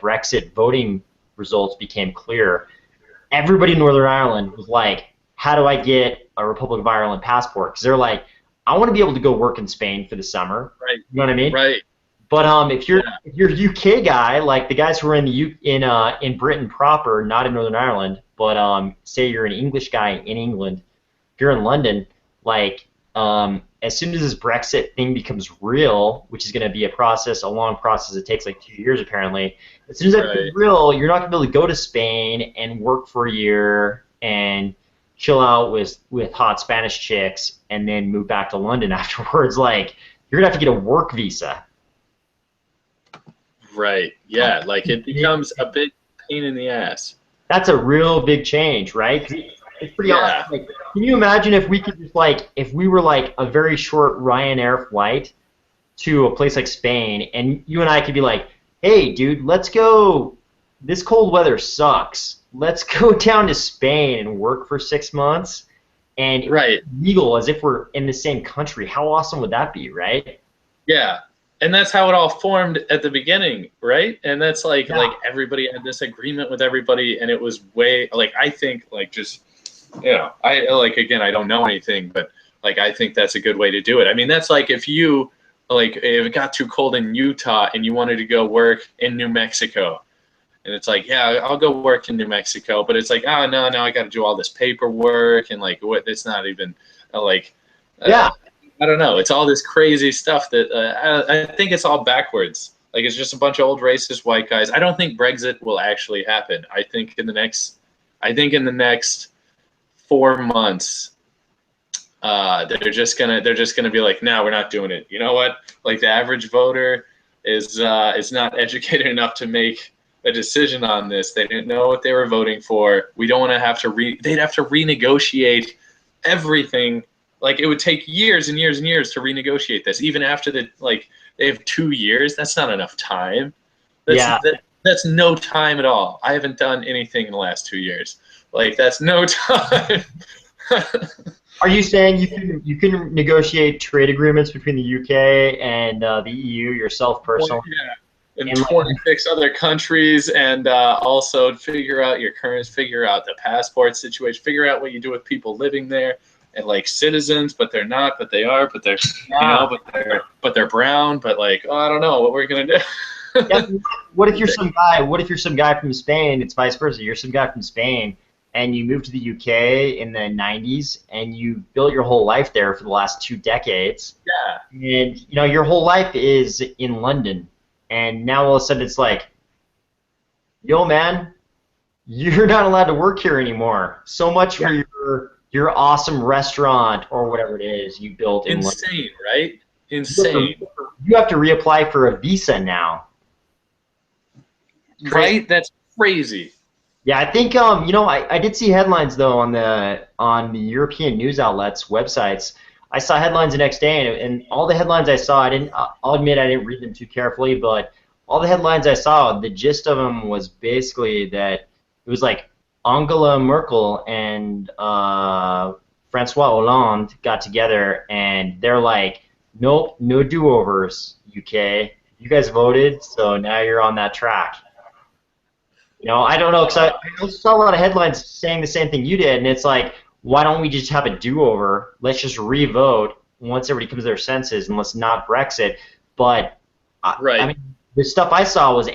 Brexit voting results became clear. Everybody in Northern Ireland was like, how do I get a Republic of Ireland passport? Because they're like, I want to be able to go work in Spain for the summer. Right. You know what I mean? Right. But if you're a UK guy, like the guys who are in Britain proper, not in Northern Ireland, but say you're an English guy in England, if you're in London, like as soon as this Brexit thing becomes real, which is going to be a long process, it takes like 2 years apparently. As soon as that becomes real, you're not going to be able to go to Spain and work for a year and chill out with hot Spanish chicks and then move back to London afterwards. Like, you're going to have to get a work visa. Right. Yeah. Like, it becomes a big pain in the ass. That's a real big change, right? It's pretty awesome. Like, can you imagine if we could just if we were like a very short Ryanair flight to a place like Spain, and you and I could be like, hey, dude, let's go. This cold weather sucks. Let's go down to Spain and work for 6 months, and legal as if we're in the same country. How awesome would that be, right? Yeah. And that's how it all formed at the beginning, right? And that's like everybody had this agreement with everybody, and it was I think just, again, I don't know anything, but like I think that's a good way to do it. I mean, that's like if it got too cold in Utah and you wanted to go work in New Mexico, and it's like, yeah, I'll go work in New Mexico, but it's like, oh no, I got to do all this paperwork and it's not even I don't know. It's all this crazy stuff that I think it's all backwards. Like, it's just a bunch of old racist white guys. I don't think Brexit will actually happen. I think in the next 4 months, they're just gonna be like, no, we're not doing it. You know what? Like, the average voter is not educated enough to make a decision on this. They didn't know what they were voting for. We don't want to have to they'd have to renegotiate everything. Like, it would take years and years and years to renegotiate this. Even after they have 2 years, that's not enough time. That's no time at all. I haven't done anything in the last 2 years. Like, that's no time. Are you saying you can negotiate trade agreements between the UK and the EU yourself personally? And 26 other countries, and also figure out your currency, figure out the passport situation, figure out what you do with people living there. And like citizens, but they're not, but they are, but they're but they're brown, but like, oh, I don't know what we're gonna do. What if you're some guy? What if you're some guy from Spain? It's vice versa. You're some guy from Spain, and you moved to the UK in the '90s, and you built your whole life there for the last 2 decades. Yeah. And your whole life is in London, and now all of a sudden it's like, yo, man, you're not allowed to work here anymore. So much for your awesome restaurant or whatever it is you built in London. Insane, right? Insane. You have to reapply for a visa now. Right? That's crazy. Yeah, I think I did see headlines though on the European news outlets websites. I saw headlines the next day, and all the headlines I saw, I'll admit I didn't read them too carefully, but all the headlines I saw, the gist of them was basically that it was like Angela Merkel and Francois Hollande got together, and they're like, nope, no do-overs, UK. You guys voted, so now you're on that track. I don't know, because I saw a lot of headlines saying the same thing you did, and it's like, why don't we just have a do-over? Let's just re-vote once everybody comes to their senses, and let's not Brexit. But I mean, the stuff I saw was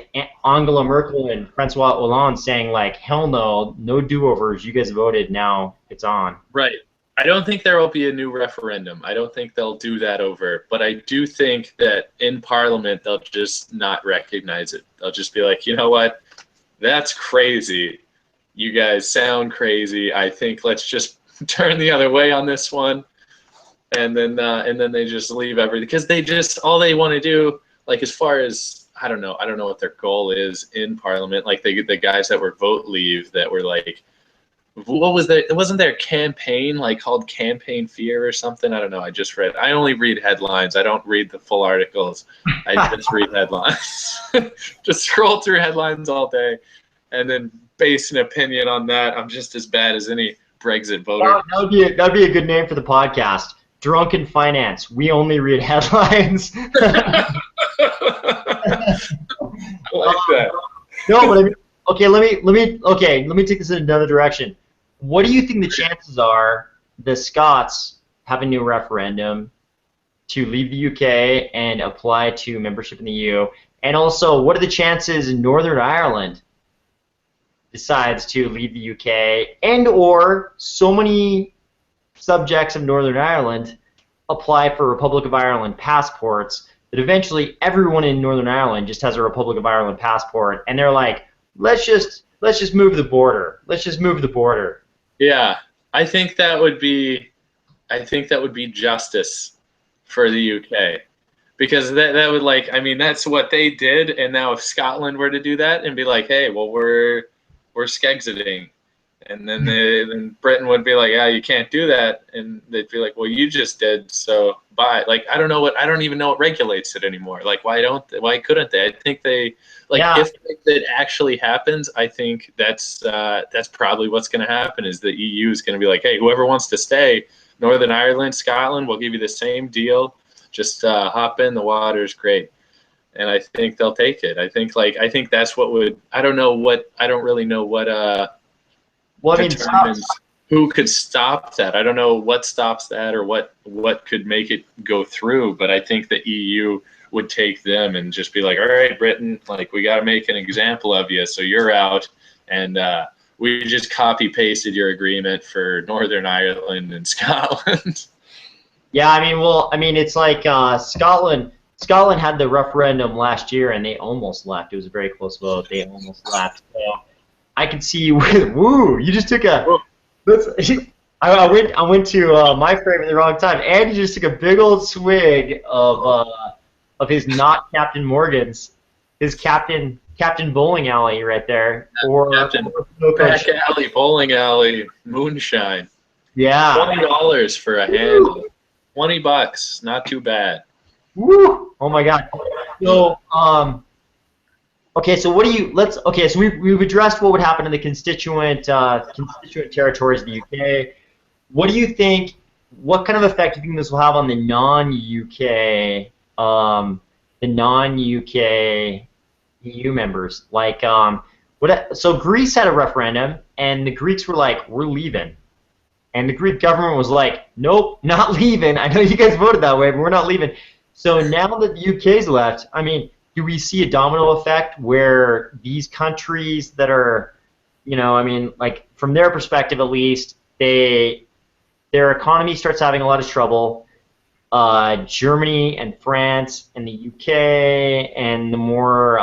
Angela Merkel and Francois Hollande saying like, hell no, no do-overs. You guys voted, now it's on. Right. I don't think there will be a new referendum. I don't think they'll do that over. But I do think that in Parliament they'll just not recognize it. They'll just be like, you know what? That's crazy. You guys sound crazy. I think let's just turn the other way on this one. And then they just leave everything, because all they want to do, like, as far as I don't know what their goal is in Parliament. Like the guys that were vote leave, that were like, what was that? Wasn't there a campaign like called Campaign Fear or something? I don't know. I only read headlines. I don't read the full articles. I just read headlines. Just scroll through headlines all day, and then base an opinion on that. I'm just as bad as any Brexit voter. That'd be a good name for the podcast. Drunken Finance. We only read headlines. I like that. No, but I mean, okay, let me take this in another direction. What do you think the chances are the Scots have a new referendum to leave the UK and apply to membership in the EU? And also, what are the chances Northern Ireland decides to leave the UK, and or so many subjects of Northern Ireland apply for Republic of Ireland passports, that eventually everyone in Northern Ireland just has a Republic of Ireland passport, and they're like, let's just move the border. Let's just move the border. Yeah, I think that would be, I think that would be justice for the UK, because that would, like, I mean, that's what they did, and now if Scotland were to do that and be like, hey, well, we're Skexiting, and then Britain would be like, yeah, you can't do that, and they'd be like, well, you just did, so bye. Like, I don't even know what regulates it anymore. Like, why couldn't they? I think they, like, Yeah, if it actually happens, I think that's probably what's going to happen, is the EU is going to be like, hey, whoever wants to stay, Northern Ireland, Scotland, we'll give you the same deal. Just hop in, the water's great. And I think they'll take it. I think that's what would, I don't really know what well, I mean, determines who could stop that. I don't know what stops that, or what could make it go through, but I think the EU would take them and just be like, all right, Britain, like, we got to make an example of you, so you're out, and we just copy pasted your agreement for Northern Ireland and Scotland. yeah, I mean, it's like Scotland. Scotland had the referendum last year, and they almost left. It was a very close vote. They almost left. So I can see you with woo. You just took a. That's, I went to my frame at the wrong time. Andy just took a big old swig of his not Captain Morgan's, his Captain Bowling Alley right there, or Captain Back Alley Bowling Alley Moonshine. yeah. $20 for a handle. $20, not too bad. Woo! Oh my God. So okay. So what do you? Okay. So we've addressed what would happen in the constituent territories of the UK. What do you think? What kind of effect do you think this will have on the non-UK EU members? Like, what? So Greece had a referendum, and the Greeks were like, "We're leaving," and the Greek government was like, "Nope, not leaving. I know you guys voted that way, but we're not leaving." So now that the UK's left, I mean, do we see a domino effect where these countries that are, I mean, like from their perspective at least, their economy starts having a lot of trouble. Germany and France and the UK and the more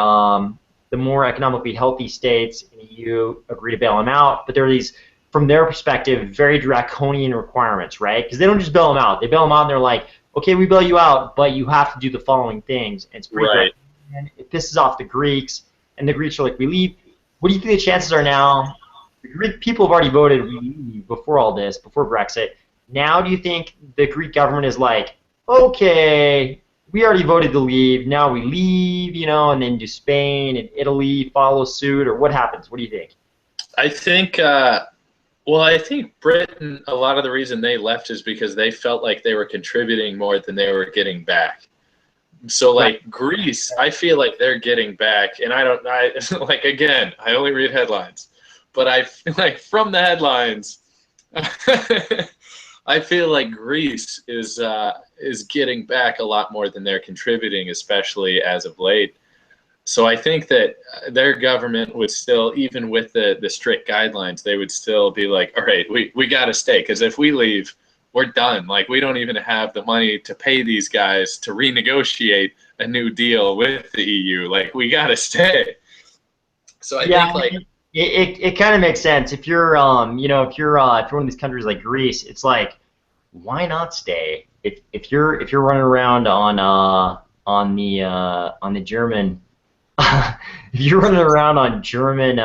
economically healthy states in the EU agree to bail them out, but there are these, from their perspective, very draconian requirements, right? Because they don't just bail them out; they bail them out and they're like, okay, we bail you out, but you have to do the following things. And it's pretty Right. and it pisses off the Greeks, and the Greeks are like, we leave. What do you think the chances are now? The Greek people have already voted we leave before all this, before Brexit. Now do you think the Greek government is like, okay, we already voted to leave, now we leave, and then do Spain and Italy follow suit, or what happens? What do you think? I think, well, I think Britain, a lot of the reason they left is because they felt like they were contributing more than they were getting back. So, like, Greece, I feel like they're getting back, and like, again, I only read headlines, but I feel like from the headlines, I feel like Greece is getting back a lot more than they're contributing, especially as of late. So I think that their government would still, even with the strict guidelines, they would still be like, all right, we got to stay, because if we leave, we're done. Like, we don't even have the money to pay these guys to renegotiate a new deal with the EU. Like, we got to stay. So I think, like, it kind of makes sense. If you're if you're one of these countries like Greece, it's like, why not stay? If you're running around on the German if you're running around on German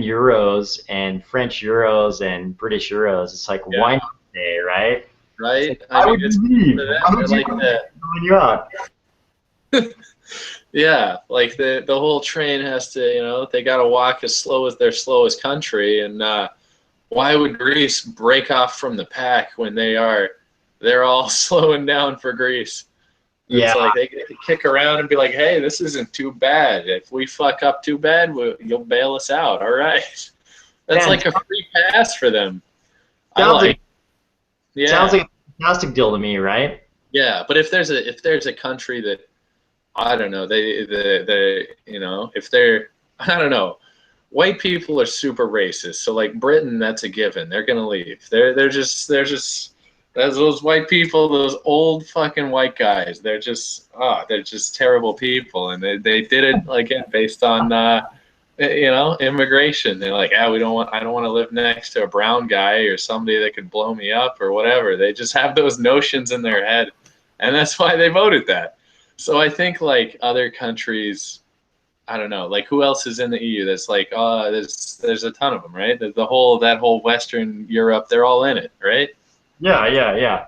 euros and French euros and British euros, it's like, why not stay, right? right? Like, I mean, it's leave? Why would like you out? yeah, like the whole train has to, they got to walk as slow as their slowest country, and why would Greece break off from the pack when they're all slowing down for Greece? It's like they get to kick around and be like, hey, this isn't too bad. If we fuck up too bad, you'll bail us out. All right. That's like a free pass for them. Sounds like Yeah. a fantastic deal to me, right? Yeah, but if there's a country that, I don't know, if they're, I don't know, white people are super racist. So like Britain, that's a given. They're gonna leave. They're just That's those white people, those old fucking white guys. They're just terrible people, and they did it again based on immigration. They're like, I don't want to live next to a brown guy or somebody that could blow me up or whatever. They just have those notions in their head, and that's why they voted that. So I think like other countries, I don't know, like who else is in the EU that's like, there's a ton of them, right? That whole Western Europe, they're all in it, right? Yeah.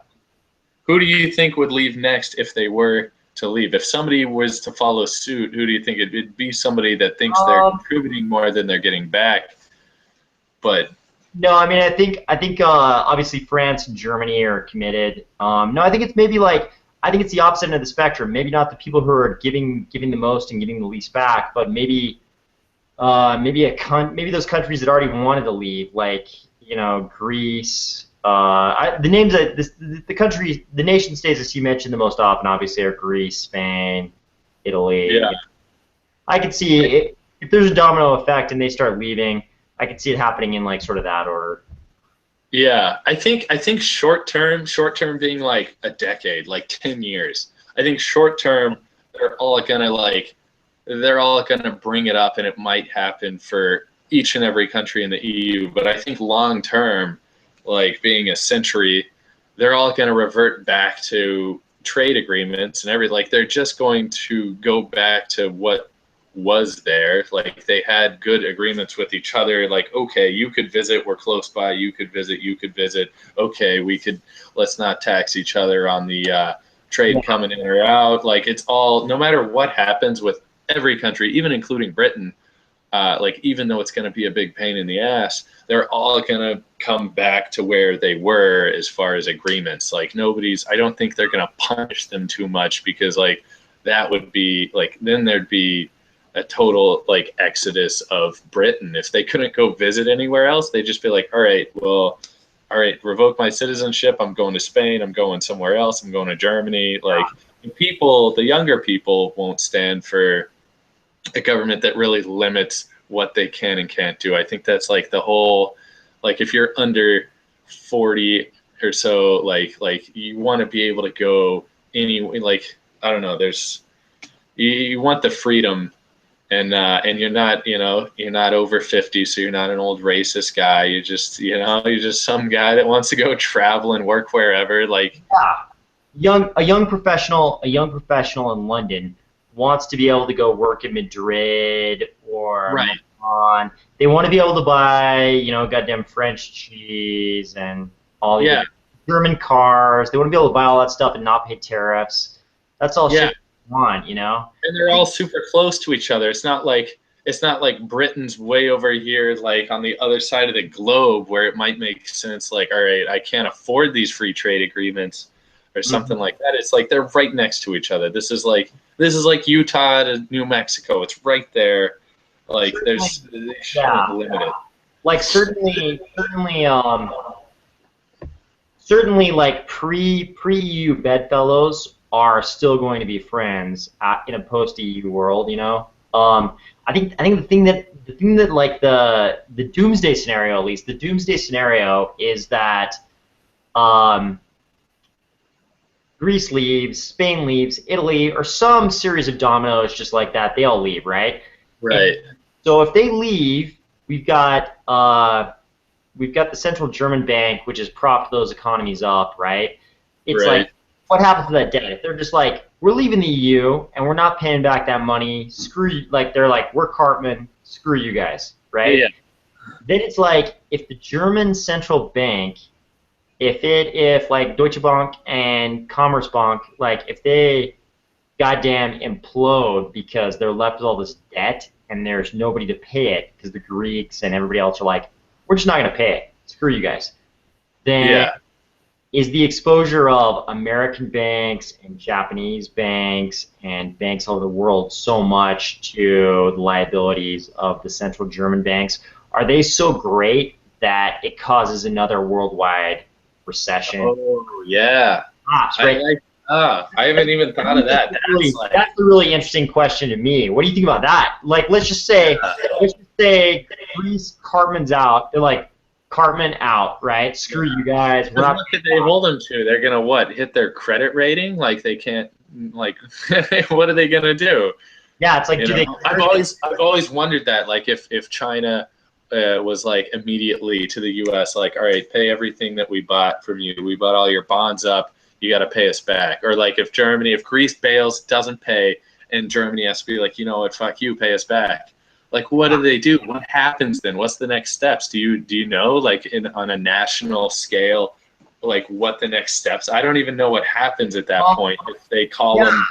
Who do you think would leave next if they were to leave? If somebody was to follow suit, who do you think it'd be? Somebody that thinks they're contributing more than they're getting back, but no, I mean, I think obviously France and Germany are committed. No, I think it's maybe like I think it's the opposite end of the spectrum. Maybe not the people who are giving the most and getting the least back, but maybe maybe those countries that already wanted to leave, like Greece. The names that the nation states that you mentioned the most often, obviously, are Greece, Spain, Italy. yeah. I could see if there's a domino effect and they start leaving, I could see it happening in like sort of that order. Yeah, I think short term being like a decade, like 10 years. I think short term they're all gonna bring it up, and it might happen for each and every country in the EU. But I think long term, like being a century, they're all gonna revert back to trade agreements and everything. Like they're just going to go back to what was there. Like they had good agreements with each other. Like, okay, you could visit, we're close by, you could visit. Okay, let's not tax each other on the trade coming in or out. Like it's all, no matter what happens with every country, even including Britain, like even though it's going to be a big pain in the ass, they're all going to come back to where they were as far as agreements. Like I don't think they're going to punish them too much, because like that would be like, then there'd be a total like exodus of Britain. If they couldn't go visit anywhere else, they'd just be like, all right, revoke my citizenship. I'm going to Spain. I'm going somewhere else. I'm going to Germany. Like the younger people won't stand for a government that really limits what they can and can't do. I think that's like the whole, like if you're under 40 or so, like you want to be able to go like, I don't know, you want the freedom, and you're not over 50, so you're not an old racist guy. You're just some guy that wants to go travel and work wherever. Like a young professional in London wants to be able to go work in Madrid or Milan. They want to be able to buy, goddamn French cheese and all the German cars. They want to be able to buy all that stuff and not pay tariffs. That's all shit they want, And they're all super close to each other. It's not like Britain's way over here, like on the other side of the globe, where it might make sense. Like, all right, I can't afford these free trade agreements or something like that. It's like they're right next to each other. This is like Utah to New Mexico. It's right there. Like they shouldn't limit it. Like certainly, like pre-EU bedfellows are still going to be friends in a post-EU world. I think the thing that like the doomsday scenario, at least the doomsday scenario, is that Greece leaves, Spain leaves, Italy, or some series of dominoes just like that. They all leave, right? Right. And so if they leave, we've got the central German bank, which has propped those economies up, right? It's like, what happens to that debt? If they're just like, we're leaving the EU and we're not paying back that money, screw you, like they're like, we're Cartman, screw you guys, right? Yeah. Then it's like, if the German central bank, if like Deutsche Bank and Commerzbank, like if they goddamn implode because they're left with all this debt and there's nobody to pay it because the Greeks and everybody else are like, we're just not going to pay it, screw you guys, then is the exposure of American banks and Japanese banks and banks all over the world so much to the liabilities of the central German banks, are they so great that it causes another worldwide recession? Oh, yeah. Right. I haven't even thought of that. That's a really interesting question to me. What do you think about that? Like, let's just say Greece, Cartman's out. They're like, Cartman out, right? Screw you guys. We're not. What could they hold them to? They're gonna what? Hit their credit rating? Like they can't. Like, what are they gonna do? Yeah, it's like, You do know? they? I've always wondered that. Like, if China was like immediately to the U.S. like, all right, pay everything that we bought from you. We bought all your bonds up. You got to pay us back. Or like if Greece bails, doesn't pay, and Germany has to be like, you know what, fuck you, pay us back. Like, what do they do? What happens then? What's the next steps? Do you know, like on a national scale, like what the next steps? I don't even know what happens at that point if they call them.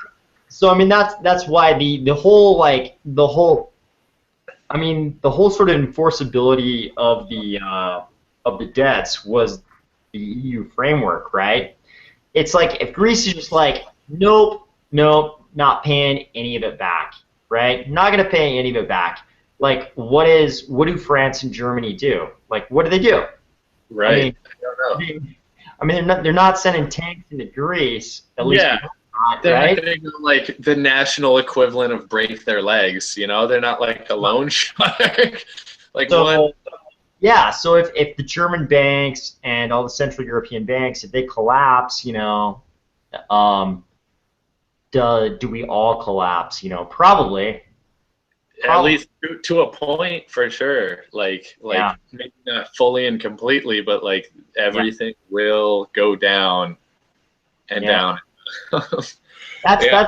So I mean that's why the whole sort of enforceability of the debts was the EU framework, right? It's like if Greece is just like, nope, not paying any of it back, right? Not gonna pay any of it back. Like, what do France and Germany do? Like, what do they do? Right. I don't know. I mean, they're not sending tanks into Greece. At least Yeah. They're not going to go like the national equivalent of break their legs. You know, they're not like a loan shark. Like so, what? Yeah. So if the German banks and all the Central European banks, if they collapse, you know, do we all collapse? You know, probably. At least to a point, for sure. Like maybe not fully and completely, but like everything will go down and down. That's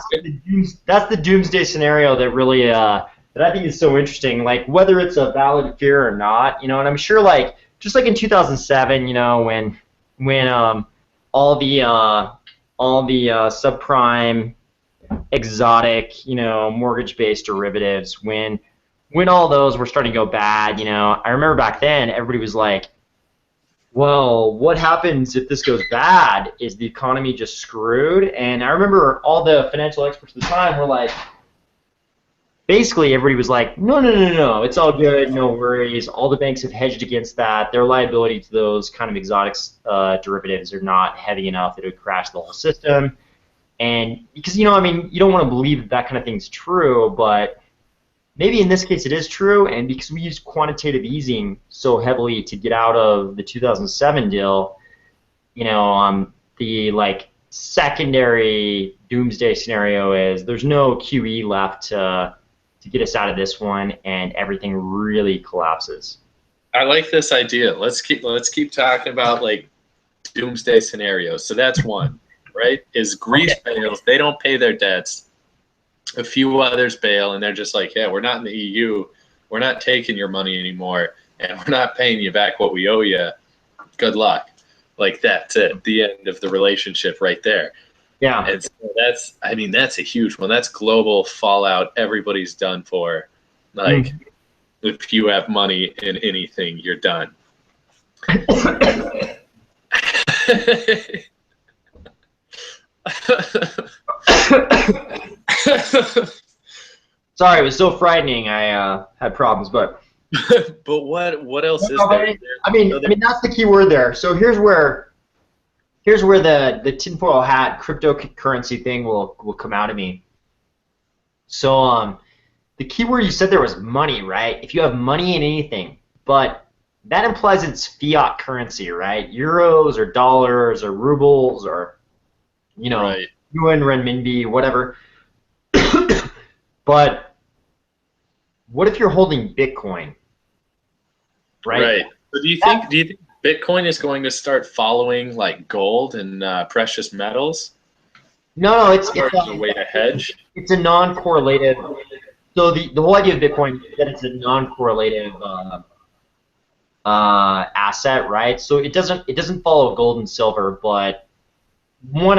the doomsday scenario that really that I think is so interesting. Like whether it's a valid fear or not, you know. And I'm sure, like just like in 2007, you know, when all the subprime exotic, you know, mortgage-based derivatives, when all those were starting to go bad, you know, I remember back then everybody was like, well, what happens if this goes bad? Is the economy just screwed? And I remember all the financial experts at the time were like, basically everybody was like, no, it's all good, no worries. All the banks have hedged against that. Their liability to those kind of exotic derivatives are not heavy enough that it would crash the whole system. And because, you know, I mean, you don't want to believe that kind of thing's true, but maybe in this case it is true, and because we used quantitative easing so heavily to get out of the 2007 deal, you know, the like secondary doomsday scenario is there's no QE left to get us out of this one, and everything really collapses. I like this idea. Let's keep talking about like doomsday scenarios. So that's one. Right? Is Greece bails, they don't pay their debts. A few others bail, and they're just like, yeah, we're not in the EU. We're not taking your money anymore, and we're not paying you back what we owe you. Good luck. Like, that's it. The end of the relationship right there. Yeah. And so that's a huge one. That's global fallout. Everybody's done for. Like, if you have money in anything, you're done. Sorry, it was so frightening. I had problems, but but what else is there? I mean that's the key word there. So here's where the tinfoil hat cryptocurrency thing will come out of me. So the key word you said there was money, right? If you have money in anything, but that implies it's fiat currency, right? Euros or dollars or rubles or, you know, right. yuan, renminbi, whatever. But what if you're holding Bitcoin? Right. So do you think Bitcoin is going to start following like gold and precious metals? No, it's a way to hedge. It's a non-correlative. So the whole idea of Bitcoin is that it's a non-correlative asset, right? So it doesn't follow gold and silver, but one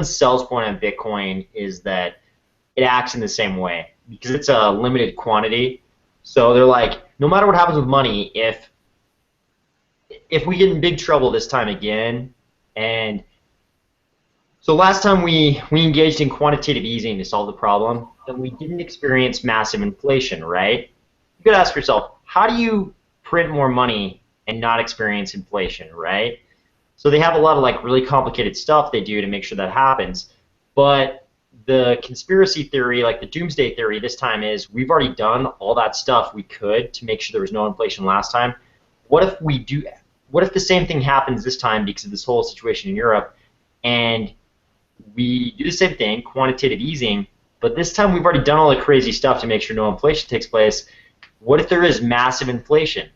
sales point on Bitcoin is that it acts in the same way because it's a limited quantity. So they're like, no matter what happens with money, if we get in big trouble this time again, and so last time we engaged in quantitative easing to solve the problem, then we didn't experience massive inflation, right? You could ask yourself, how do you print more money and not experience inflation, right? So they have a lot of like really complicated stuff they do to make sure that happens. But the conspiracy theory, like the doomsday theory this time, is we've already done all that stuff we could to make sure there was no inflation last time. what if we do? What if the same thing happens this time because of this whole situation in Europe, and we do the same thing, quantitative easing, but this time we've already done all the crazy stuff to make sure no inflation takes place. What if there is massive inflation?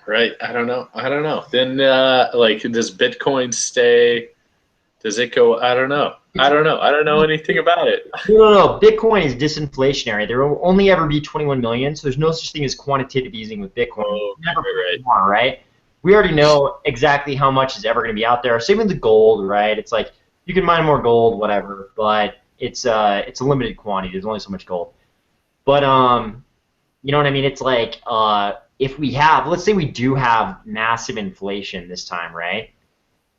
Right. I don't know. Then, like, does Bitcoin stay? Does it go? I don't know. I don't know anything about it. No. Bitcoin is disinflationary. There will only ever be 21 million, so there's no such thing as quantitative easing with Bitcoin. Oh, Never right. more, right? We already know exactly how much is ever going to be out there. Same with the gold, right? It's like you can mine more gold, whatever, but it's a limited quantity. There's only so much gold. But you know what I mean? It's like if we have, let's say we do have massive inflation this time, right?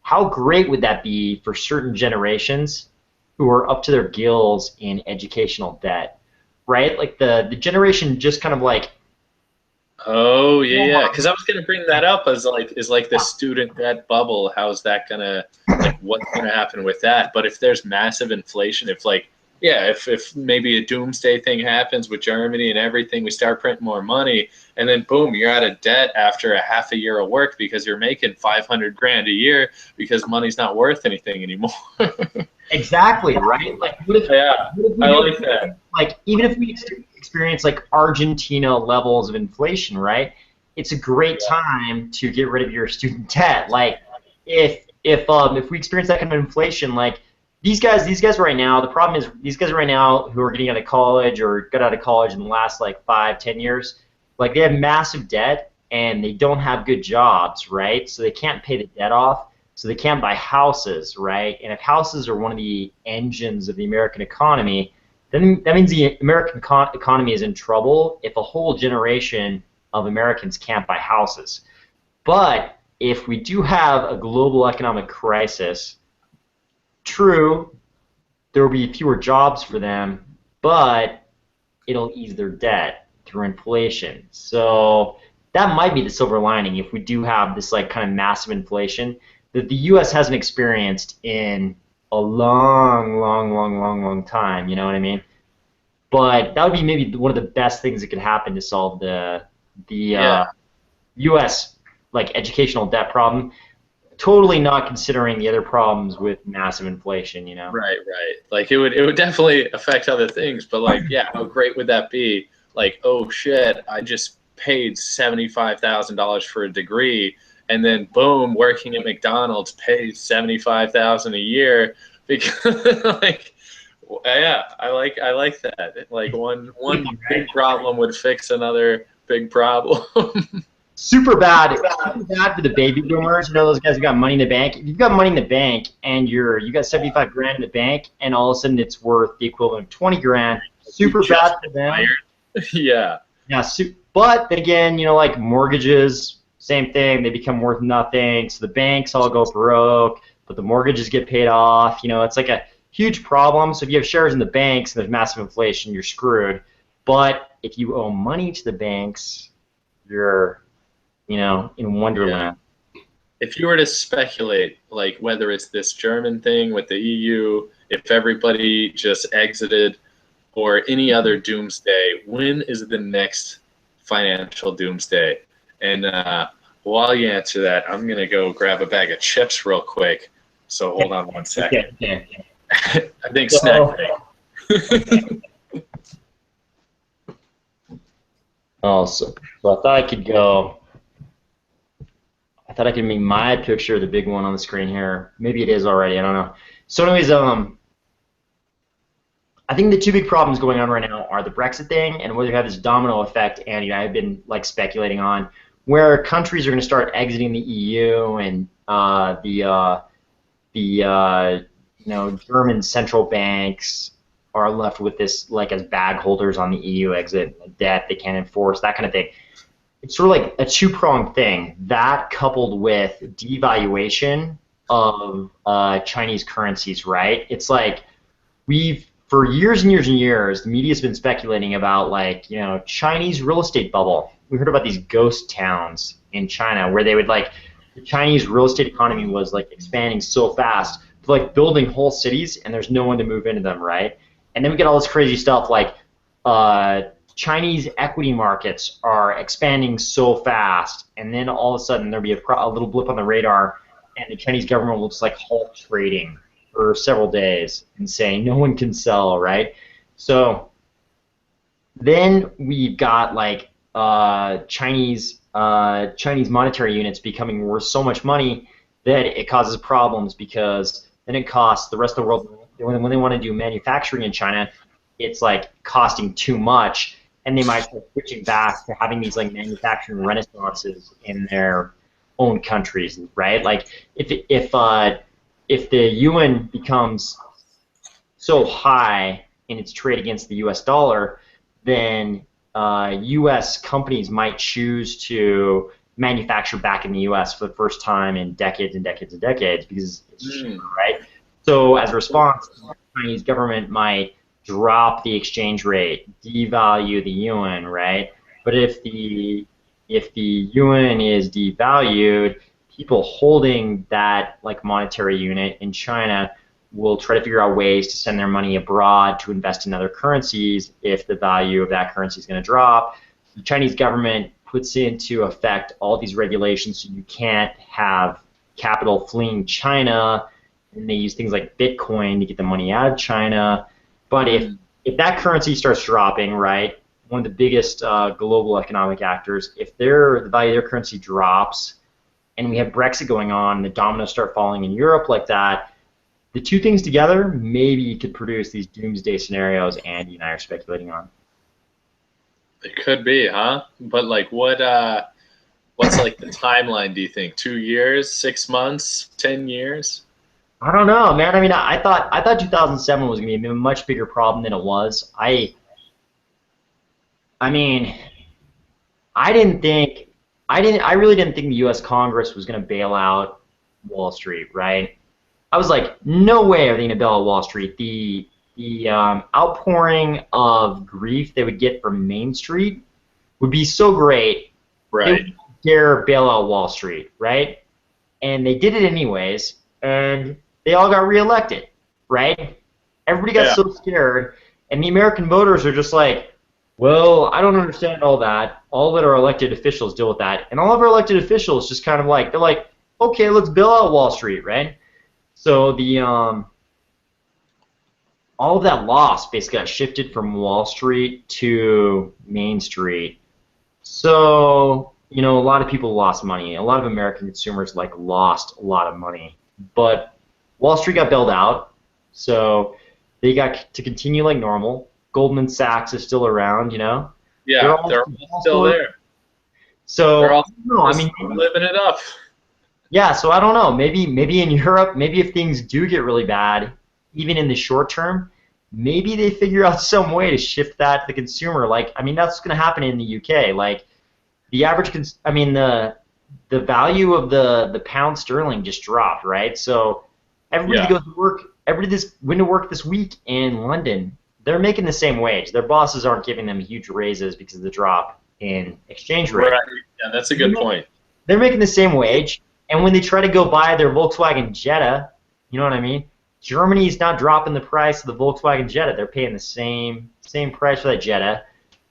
How great would that be for certain generations who are up to their gills in educational debt, right? Like the generation just kind of like. Oh yeah. Because I was gonna bring that up as like the student debt bubble. How's that gonna what's gonna happen with that? But if there's massive inflation, if maybe a doomsday thing happens with Germany and everything, we start printing more money, and then boom, you're out of debt after a half a year of work because you're making 500 grand a year because money's not worth anything anymore. Exactly, right? Like, I like that. Like, even if we experience like Argentina levels of inflation, right? It's a great time to get rid of your student debt. Like, if we experience that kind of inflation, like these guys right now, the problem is these guys right now who are getting out of college or got out of college in the last like 5-10 years, like they have massive debt and they don't have good jobs, right? So they can't pay the debt off. So they can't buy houses, right? And if houses are one of the engines of the American economy, then that means the American economy is in trouble if a whole generation of Americans can't buy houses. But if we do have a global economic crisis, true, there will be fewer jobs for them, but it'll ease their debt through inflation. So that might be the silver lining if we do have this like kind of massive inflation that the U.S. hasn't experienced in a long time. You know what I mean? But that would be maybe one of the best things that could happen to solve the U.S. like educational debt problem. Totally not considering the other problems with massive inflation. You know? Right. Like it would definitely affect other things, but like, yeah, how great would that be? Like, oh shit, I just paid $75,000 for a degree. And then boom, working at McDonald's pays $75,000 a year because like, yeah, I like that. Like one big problem would fix another big problem. Super bad. Super bad for the baby boomers. You know those guys who got money in the bank. If you've got money in the bank and you got 75 grand in the bank, and all of a sudden it's worth the equivalent of 20 grand. Super bad for them. Yeah. Yeah. But then again, you know, like mortgages. Same thing, they become worth nothing, so the banks all go broke, but the mortgages get paid off. You know, it's like a huge problem. So if you have shares in the banks and there's massive inflation, you're screwed. But if you owe money to the banks, you're, you know, in Wonderland. Yeah. If you were to speculate, like whether it's this German thing with the EU, if everybody just exited, or any other doomsday, when is the next financial doomsday? And while you answer that, I'm going to go grab a bag of chips real quick. So hold on one second. Okay. I think snack break. Oh, so I thought I could go. I thought I could make my picture the big one on the screen here. Maybe it is already. I don't know. So anyways, I think the two big problems going on right now are the Brexit thing and whether you have this domino effect, and I've been like speculating on, where countries are going to start exiting the EU and the German central banks are left with this like as bag holders on the EU exit debt they can't enforce, that kind of thing. It's sort of like a two-pronged thing. That coupled with devaluation of Chinese currencies, right? It's like for years and years and years, the media's been speculating about like, you know, Chinese real estate bubble. We heard about these ghost towns in China where they would like, the Chinese real estate economy was like expanding so fast, like building whole cities and there's no one to move into them, right? And then we get all this crazy stuff like Chinese equity markets are expanding so fast, and then all of a sudden there'll be a little blip on the radar, and the Chinese government will just like halt trading for several days and say no one can sell, right? So then we've got like Chinese monetary units becoming worth so much money that it causes problems, because then it costs the rest of the world, when they want to do manufacturing in China, it's like costing too much, and they might start switching back to having these like manufacturing renaissances in their own countries, right? Like if the yuan becomes so high in its trade against the U.S. dollar, then U.S. companies might choose to manufacture back in the U.S. for the first time in decades and decades and decades, because it's cheaper, right? So as a response, the Chinese government might drop the exchange rate, devalue the yuan, right? But if the yuan is devalued, people holding that like monetary unit in China will try to figure out ways to send their money abroad to invest in other currencies if the value of that currency is going to drop. The Chinese government puts into effect all these regulations, so you can't have capital fleeing China, and they use things like Bitcoin to get the money out of China. But if that currency starts dropping, right, one of the biggest global economic actors, if the value of their currency drops, and we have Brexit going on, the dominoes start falling in Europe like that, the two things together maybe could produce these doomsday scenarios Andy and I are speculating on. It could be, huh? But like, what's like the timeline? Do you think 2 years, 6 months, 10 years? I don't know, man. I mean, I thought 2007 was gonna be a much bigger problem than it was. I mean, I really didn't think the U.S. Congress was gonna bail out Wall Street, right? I was like, no way are they going to bail out Wall Street. The outpouring of grief they would get from Main Street would be so great. Right. They would dare bail out Wall Street, right? And they did it anyways, and they all got reelected, right? Everybody got so scared, and the American voters are just like, well, I don't understand all that. All that our elected officials deal with that. And all of our elected officials just kind of like, they're like, okay, let's bail out Wall Street, right? So the all of that loss basically got shifted from Wall Street to Main Street. So, you know, a lot of people lost money. A lot of American consumers like lost a lot of money. But Wall Street got bailed out, so they got to continue like normal. Goldman Sachs is still around, you know. Yeah, they're all still there. So they're all living it up. Yeah, so I don't know. Maybe in Europe, maybe if things do get really bad, even in the short term, maybe they figure out some way to shift that to the consumer. Like, I mean, that's going to happen in the UK. Like, the average, the value of the pound sterling just dropped, right? So everybody goes to work. Everybody went to work this week in London. They're making the same wage. Their bosses aren't giving them huge raises because of the drop in exchange rate. Right. Yeah, that's a good point. They're making the same wage. And when they try to go buy their Volkswagen Jetta, you know what I mean? Germany's not dropping the price of the Volkswagen Jetta. They're paying the same price for that Jetta.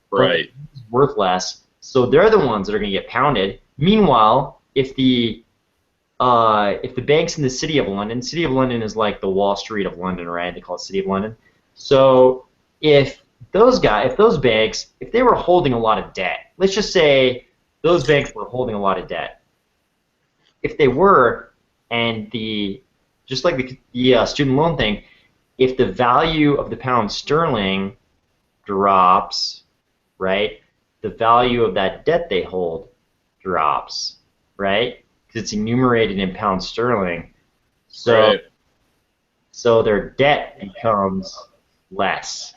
Right. It's worth less. So they're the ones that are going to get pounded. Meanwhile, if the banks in the City of London is like the Wall Street of London, right? They call it City of London. So if those banks, if they were holding a lot of debt, let's just say those banks were holding a lot of debt. If they were, and just like the student loan thing, if the value of the pound sterling drops, right, the value of that debt they hold drops, right, because it's enumerated in pound sterling. So, so their debt becomes less.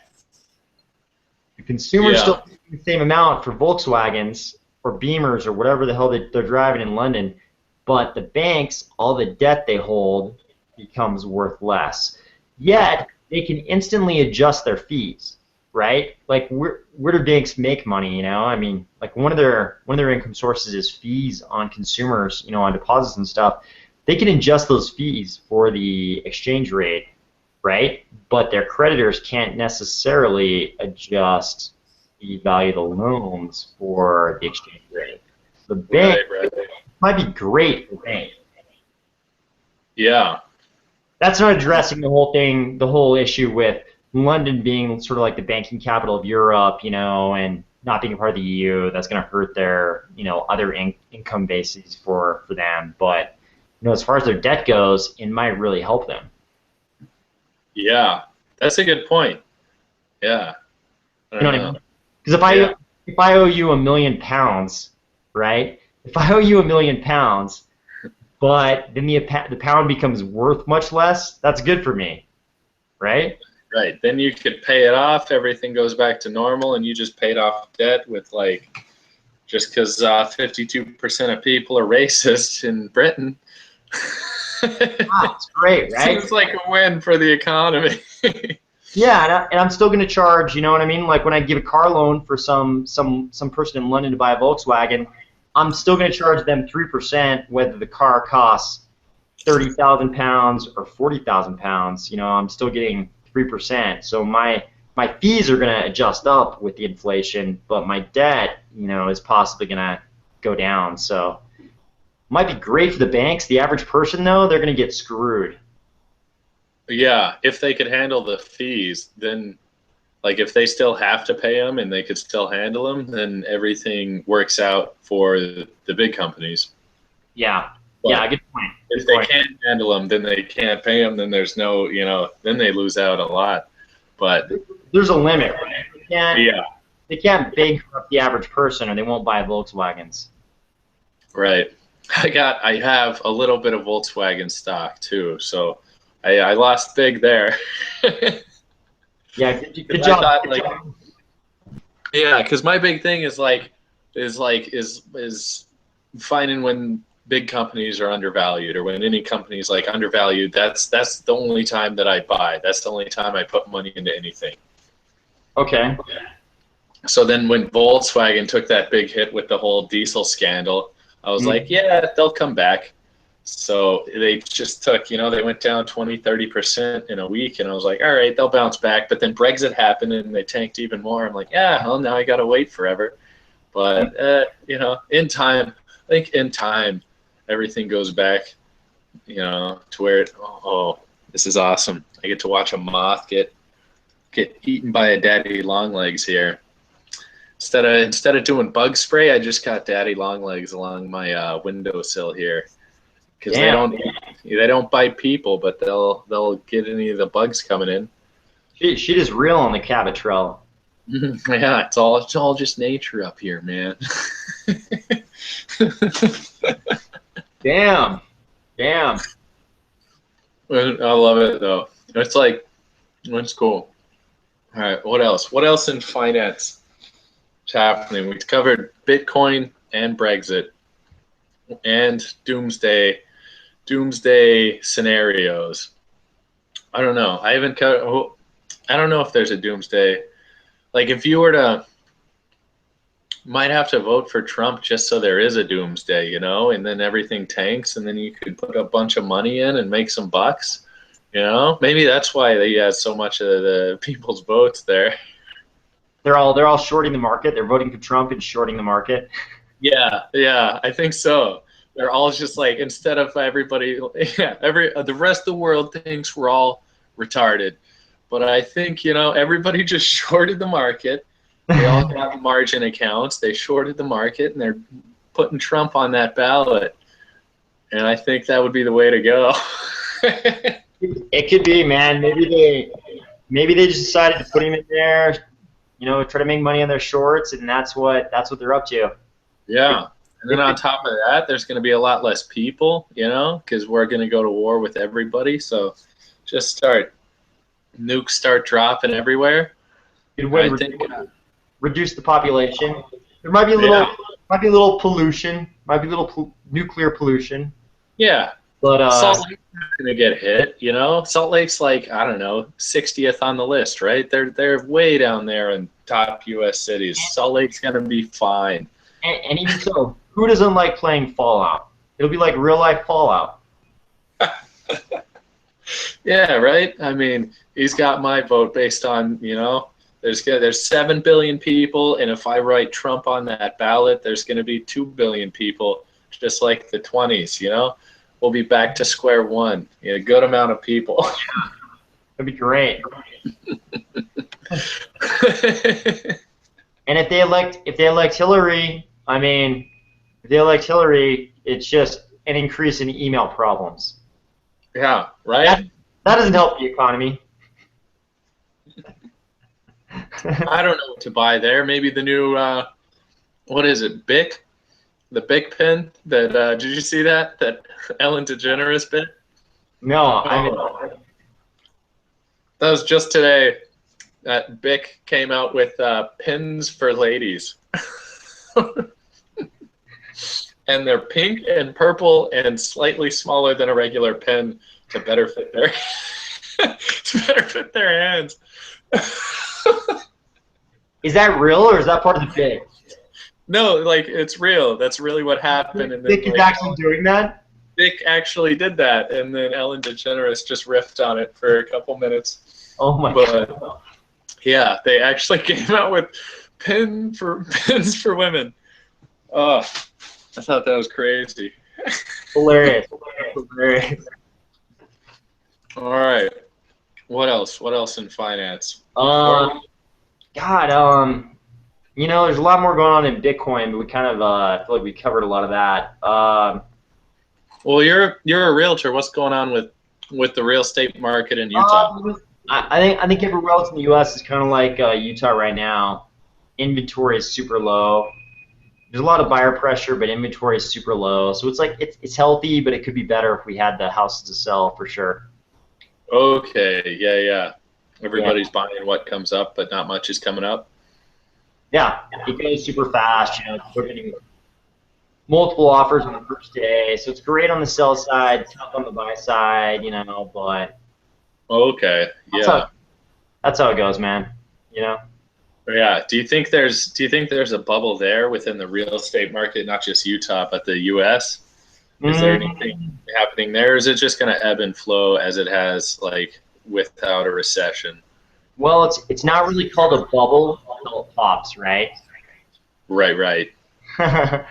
The consumer's still paying the same amount for Volkswagens or Beamers or whatever the hell they're driving in London. But the banks, all the debt they hold becomes worth less. Yet they can instantly adjust their fees, right? Like where do banks make money? You know, I mean, like one of their income sources is fees on consumers, you know, on deposits and stuff. They can adjust those fees for the exchange rate, right? But their creditors can't necessarily adjust the value of the loans for the exchange rate. The bank Right. might be great for banks. Yeah. That's not addressing the whole thing, the whole issue with London being sort of like the banking capital of Europe, and not being a part of the EU. That's going to hurt their, other income bases for them. But, as far as their debt goes, it might really help them. Yeah. That's a good point. Yeah. I You know don't what I know. mean? Because if I owe you £1,000,000, right? If I owe you £1,000,000, but then the pound becomes worth much less, that's good for me, right? Right. Then you could pay it off. Everything goes back to normal, and you just paid off debt with just because 52% of people are racist in Britain. Wow, it's great, right? Seems like a win for the economy. Yeah, and I'm still going to charge. You know what I mean? Like when I give a car loan for some person in London to buy a Volkswagen, I'm still going to charge them 3%, whether the car costs £30,000 or £40,000. I'm still getting 3%. So my fees are going to adjust up with the inflation, but my debt, is possibly going to go down. So it might be great for the banks. The average person, though, they're going to get screwed. Yeah, if they could handle the fees, then if they still have to pay them and they could still handle them, then everything works out for the big companies. Yeah. But yeah, good point. if they can't handle them, then they can't pay them. Then there's no, then they lose out a lot. But there's a limit, right? Yeah. They can't bankrupt the average person, or they won't buy Volkswagens. Right. I have a little bit of Volkswagen stock too, so I lost big there. Yeah, good job. Yeah, because my big thing is finding when big companies are undervalued, or when any company is undervalued. That's the only time that I buy. That's the only time I put money into anything. Okay. So then when Volkswagen took that big hit with the whole diesel scandal, I was like, yeah, they'll come back. So they just took, they went down 20, 30% in a week. And I was like, all right, they'll bounce back. But then Brexit happened and they tanked even more. I'm like, yeah, well, now I got to wait forever. But, in time, I think in time, everything goes back, to where this is awesome. I get to watch a moth get eaten by a daddy longlegs here. Instead of doing bug spray, I just got daddy longlegs along my windowsill here. Because they don't bite people, but they'll get any of the bugs coming in. She is real on the Cabotrell. Yeah, it's all just nature up here, man. Damn. I love it though. It's cool. All right, what else? What else in finance is happening? We covered Bitcoin and Brexit and doomsday scenarios. I don't know. I don't know if there's a doomsday. If you were to, might have to vote for Trump just so there is a doomsday, and then everything tanks, and then you could put a bunch of money in and make some bucks. Maybe that's why they had so much of the people's votes there. They're all shorting the market. They're voting for Trump and shorting the market. Yeah, I think so. They're all just instead of everybody, the rest of the world thinks we're all retarded, but I think everybody just shorted the market. They all got margin accounts. They shorted the market, and they're putting Trump on that ballot. And I think that would be the way to go. It could be, man. Maybe they just decided to put him in there, try to make money on their shorts, and that's what they're up to. Yeah. And then on top of that, there's going to be a lot less people, because we're going to go to war with everybody. So just nukes start dropping everywhere. Good way to reduce the population. There might be a little pollution, nuclear pollution. Yeah. But Salt Lake's not going to get hit, Salt Lake's I don't know, 60th on the list, right? They're way down there in top U.S. cities. Salt Lake's going to be fine. And even so, who doesn't like playing Fallout? It'll be like real life Fallout. Yeah, right? I mean, he's got my vote based on, There's 7 billion people, and if I write Trump on that ballot, there's going to be 2 billion people, just like the 20s. You know, we'll be back to square one. A good amount of people. That'd be great. And if they elect Hillary, I mean, if they elect Hillary, it's just an increase in email problems. Yeah, right. That doesn't help the economy. I don't know what to buy there. Maybe the new, what is it, Bic? The Bic pen that, did you see that Ellen DeGeneres bit? No, I mean, that was just today that Bic came out with pins for ladies. And they're pink and purple and slightly smaller than a regular pen to better fit their hands. Is that real or is that part of the bit? No, like it's real. That's really what happened. And then, Dick is actually doing that? Dick actually did that, and then Ellen DeGeneres just riffed on it for a couple minutes. Oh my god. Yeah, they actually came out with pins for women. Oh, I thought that was crazy. Hilarious. Hilarious. All right. What else? What else in finance? God, you know, there's a lot more going on in Bitcoin, but we kind of feel like we covered a lot of that. Well, you're a realtor. What's going on with the real estate market in Utah? I think everywhere else in the U.S. is kind of like Utah right now. Inventory is super low. There's a lot of buyer pressure, but inventory is super low. So it's like it's healthy, but it could be better if we had the houses to sell for sure. Okay, yeah. Everybody's buying what comes up, but not much is coming up. Yeah, it goes super fast. You know, we're getting multiple offers on the first day, so it's great on the sell side, tough on the buy side. You know, but okay, yeah, that's how it goes, man. You know. Yeah. Do you think there's a bubble there within the real estate market, not just Utah, but the U.S.? Is there anything happening there? Or is it just going to ebb and flow as it has, like, without a recession? Well, it's not really called a bubble until it pops, right? Right. I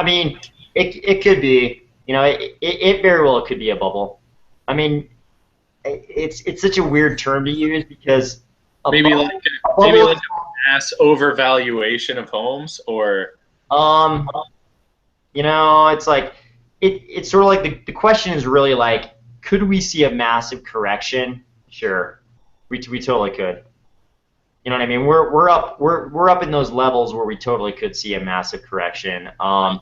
mean, it could be. You know, it very well could be a bubble. I mean, it's such a weird term to use because maybe like a mass overvaluation of homes, or you know, it's like it's sort of like the question is really like, could we see a massive correction? Sure, we totally could. You know what I mean? We're up in those levels where we totally could see a massive correction. I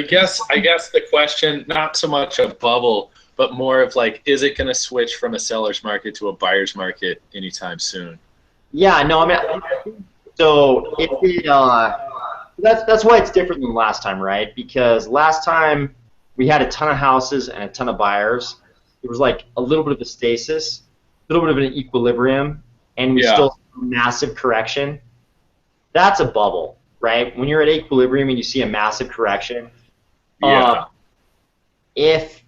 guess the question, not so much a bubble, but more of like, is it going to switch from a seller's market to a buyer's market anytime soon? Yeah, no, I mean, so that's why it's different than last time, right? Because last time we had a ton of houses and a ton of buyers. It was like a little bit of a stasis, a little bit of an equilibrium, and we still saw a massive correction. That's a bubble, right? When you're at equilibrium and you see a massive correction, if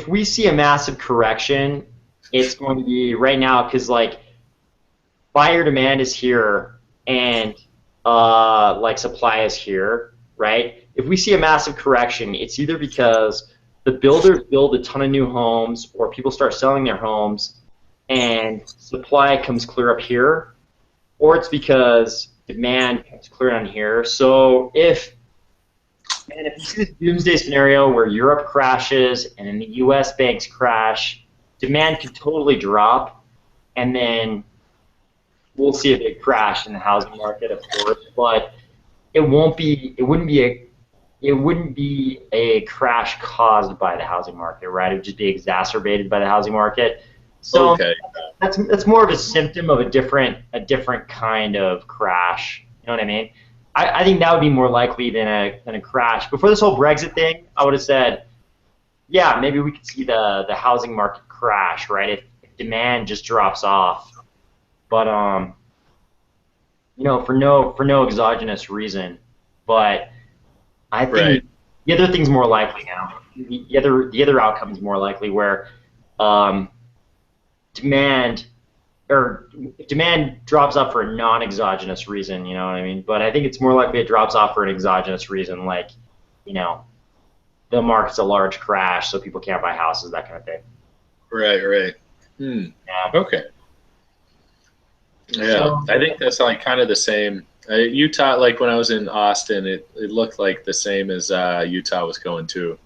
we see a massive correction, it's going to be right now because like buyer demand is here and like supply is here, right? If we see a massive correction, it's either because the builders build a ton of new homes or people start selling their homes and supply comes clear up here, or it's because demand comes clear down here. So if you see this doomsday scenario where Europe crashes and then the U.S. banks crash, demand could totally drop, and then we'll see a big crash in the housing market, of course. But it wouldn't be a crash caused by the housing market, right? It would just be exacerbated by the housing market. So that's more of a symptom of a different kind of crash. You know what I mean? I think that would be more likely than a crash. Before this whole Brexit thing, I would have said, yeah, maybe we could see the housing market crash, right? If demand just drops off. But you know, for no exogenous reason. But I think the other thing's more likely now. The other outcome is more likely where demand or if demand drops off for a non-exogenous reason, you know what I mean? But I think it's more likely it drops off for an exogenous reason, like, you know, the market's a large crash, so people can't buy houses, that kind of thing. Right. Yeah. Okay. Yeah, So, I think that's like kind of the same. Utah, like when I was in Austin, it looked like the same as Utah was going to,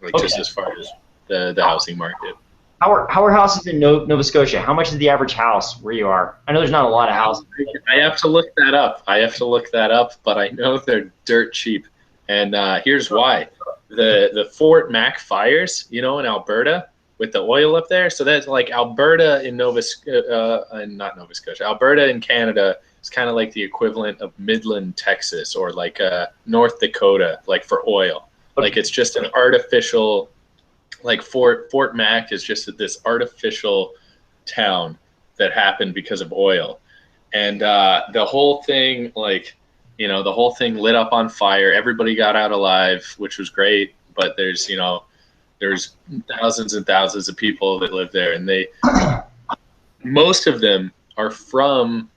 like okay. just as far as the housing market. How are houses in Nova Scotia? How much is the average house where you are? I know there's not a lot of houses. I have to look that up. But I know they're dirt cheap. And here's why: the Fort Mac fires, you know, in Alberta with the oil up there. So that's like Alberta in not Nova Scotia. Alberta in Canada is kind of like the equivalent of Midland, Texas, or like North Dakota, like for oil. Like it's just an artificial. Like Fort Mac is just this artificial town that happened because of oil, and the whole thing, like, you know, the whole thing lit up on fire. Everybody got out alive, which was great. But there's thousands and thousands of people that live there, and most of them are from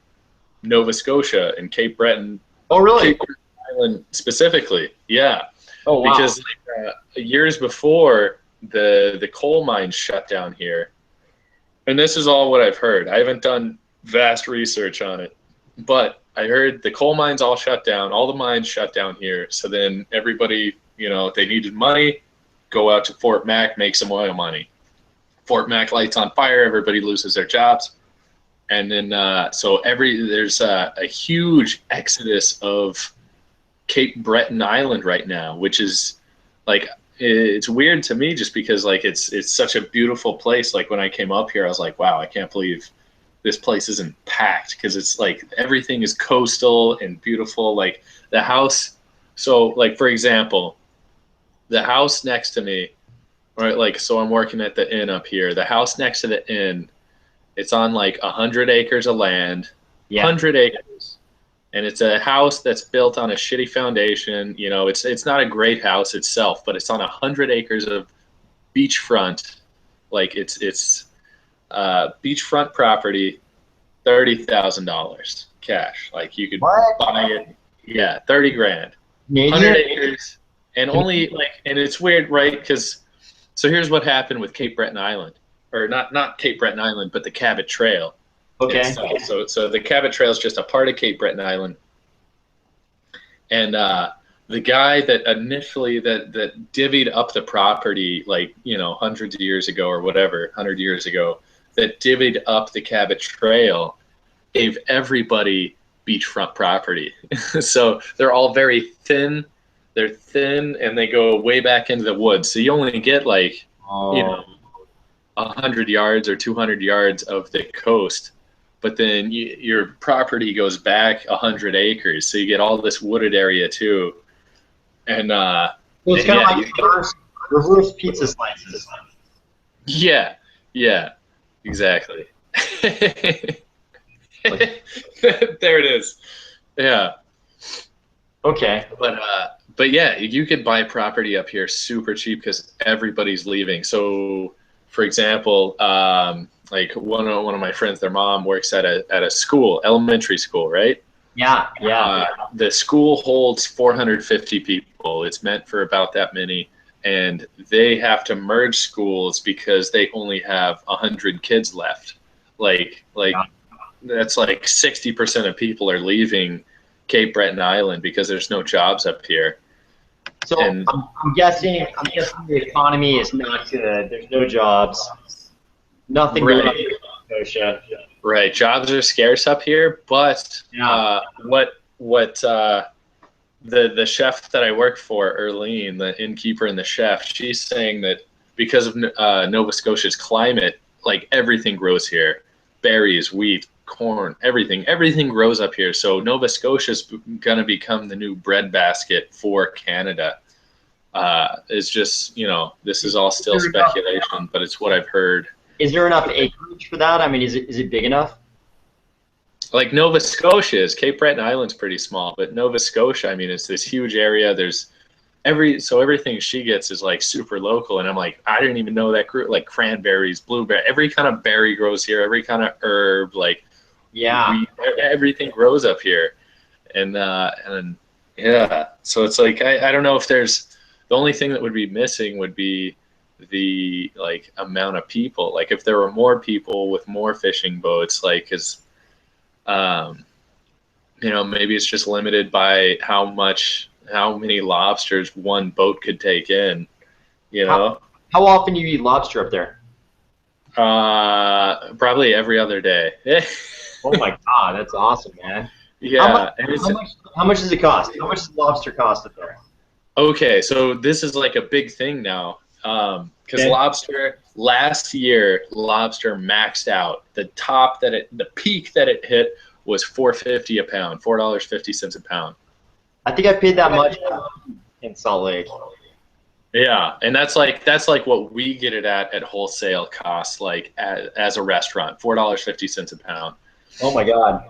Nova Scotia and Cape Breton. Oh, really? Cape Breton Island specifically, yeah. Oh, wow. Because like, years before, the coal mines shut down here, and this is all what I've heard. I haven't done vast research on it, but I heard the coal mines all shut down, all the mines shut down here. So then everybody, you know, they needed money, go out to Fort Mac, make some oil money. Fort Mac lights on fire, everybody loses their jobs, and then so there's a huge exodus of Cape Breton Island right now, which is like, it's weird to me just because like it's such a beautiful place. Like when I came up here, I was like, wow, I can't believe this place isn't packed, because it's like everything is coastal and beautiful. Like the house, so like for example, the house next to me, right? Like, so I'm working at the inn up here. The house next to the inn, it's on like 100 acres of land, Yeah. 100 acres. And it's a house that's built on a shitty foundation. You know, it's not a great house itself, but it's on 100 acres of beachfront. Like it's beachfront property, $30,000 cash. Like you could buy it. Yeah, 30 grand, 100 acres, and only like, and it's weird, right? Because so here's what happened with Cape Breton Island, or not Cape Breton Island, but the Cabot Trail. Okay. So the Cabot Trail is just a part of Cape Breton Island, and the guy that initially that divvied up the property, like, you know, hundreds of years ago or whatever, 100 years ago, that divvied up the Cabot Trail, gave everybody beachfront property. So they're all very thin. They're thin and they go way back into the woods. So you only get like, you know, 100 yards or 200 yards of the coast. But then your property goes back 100 acres, so you get all this wooded area too. And so it's kind of like reverse pizza slices. Yeah, exactly. There it is. Yeah. Okay. But yeah, you could buy property up here super cheap because everybody's leaving. So, for example, like one of my friends, their mom works at a school, elementary school, right? Yeah. The school holds 450 people. It's meant for about that many, and they have to merge schools because they only have 100 kids left. Like that's like 60% of people are leaving Cape Breton Island because there's no jobs up here. So I'm guessing the economy is not good. There's no jobs. Nothing going on in Nova Scotia. Right, jobs are scarce up here, but what the chef that I work for, Erlene, the innkeeper and the chef, she's saying that because of Nova Scotia's climate, like everything grows here, berries, wheat, corn, everything grows up here. So Nova Scotia's gonna become the new breadbasket for Canada. It's just, you know, this is all still speculation, but it's what I've heard. Is there enough acreage for that? I mean, is it big enough? Like Nova Scotia is. Cape Breton Island's pretty small, but Nova Scotia, I mean, it's this huge area. There's everything she gets is like super local, and I'm like, I didn't even know that grew, like cranberries, blueberry, every kind of berry grows here, every kind of herb, like everything grows up here, and yeah, so it's like I don't know if there's, the only thing that would be missing would be the like amount of people, like if there were more people with more fishing boats, like because um, maybe it's just limited by how many lobsters one boat could take in, you How, know? how often do you eat lobster up there? Probably every other day. Oh my God, that's awesome, man. How much? Yeah, and it's How much does it cost? How much does lobster cost up there? okay. So this is like a big thing now, because Okay. last year lobster maxed out. The peak that it hit was 4.50 a pound, $4.50 a pound. I think I paid that much in Salt Lake. Yeah, and that's like what we get it at wholesale cost, like as a restaurant, $4.50 a pound. Oh my God.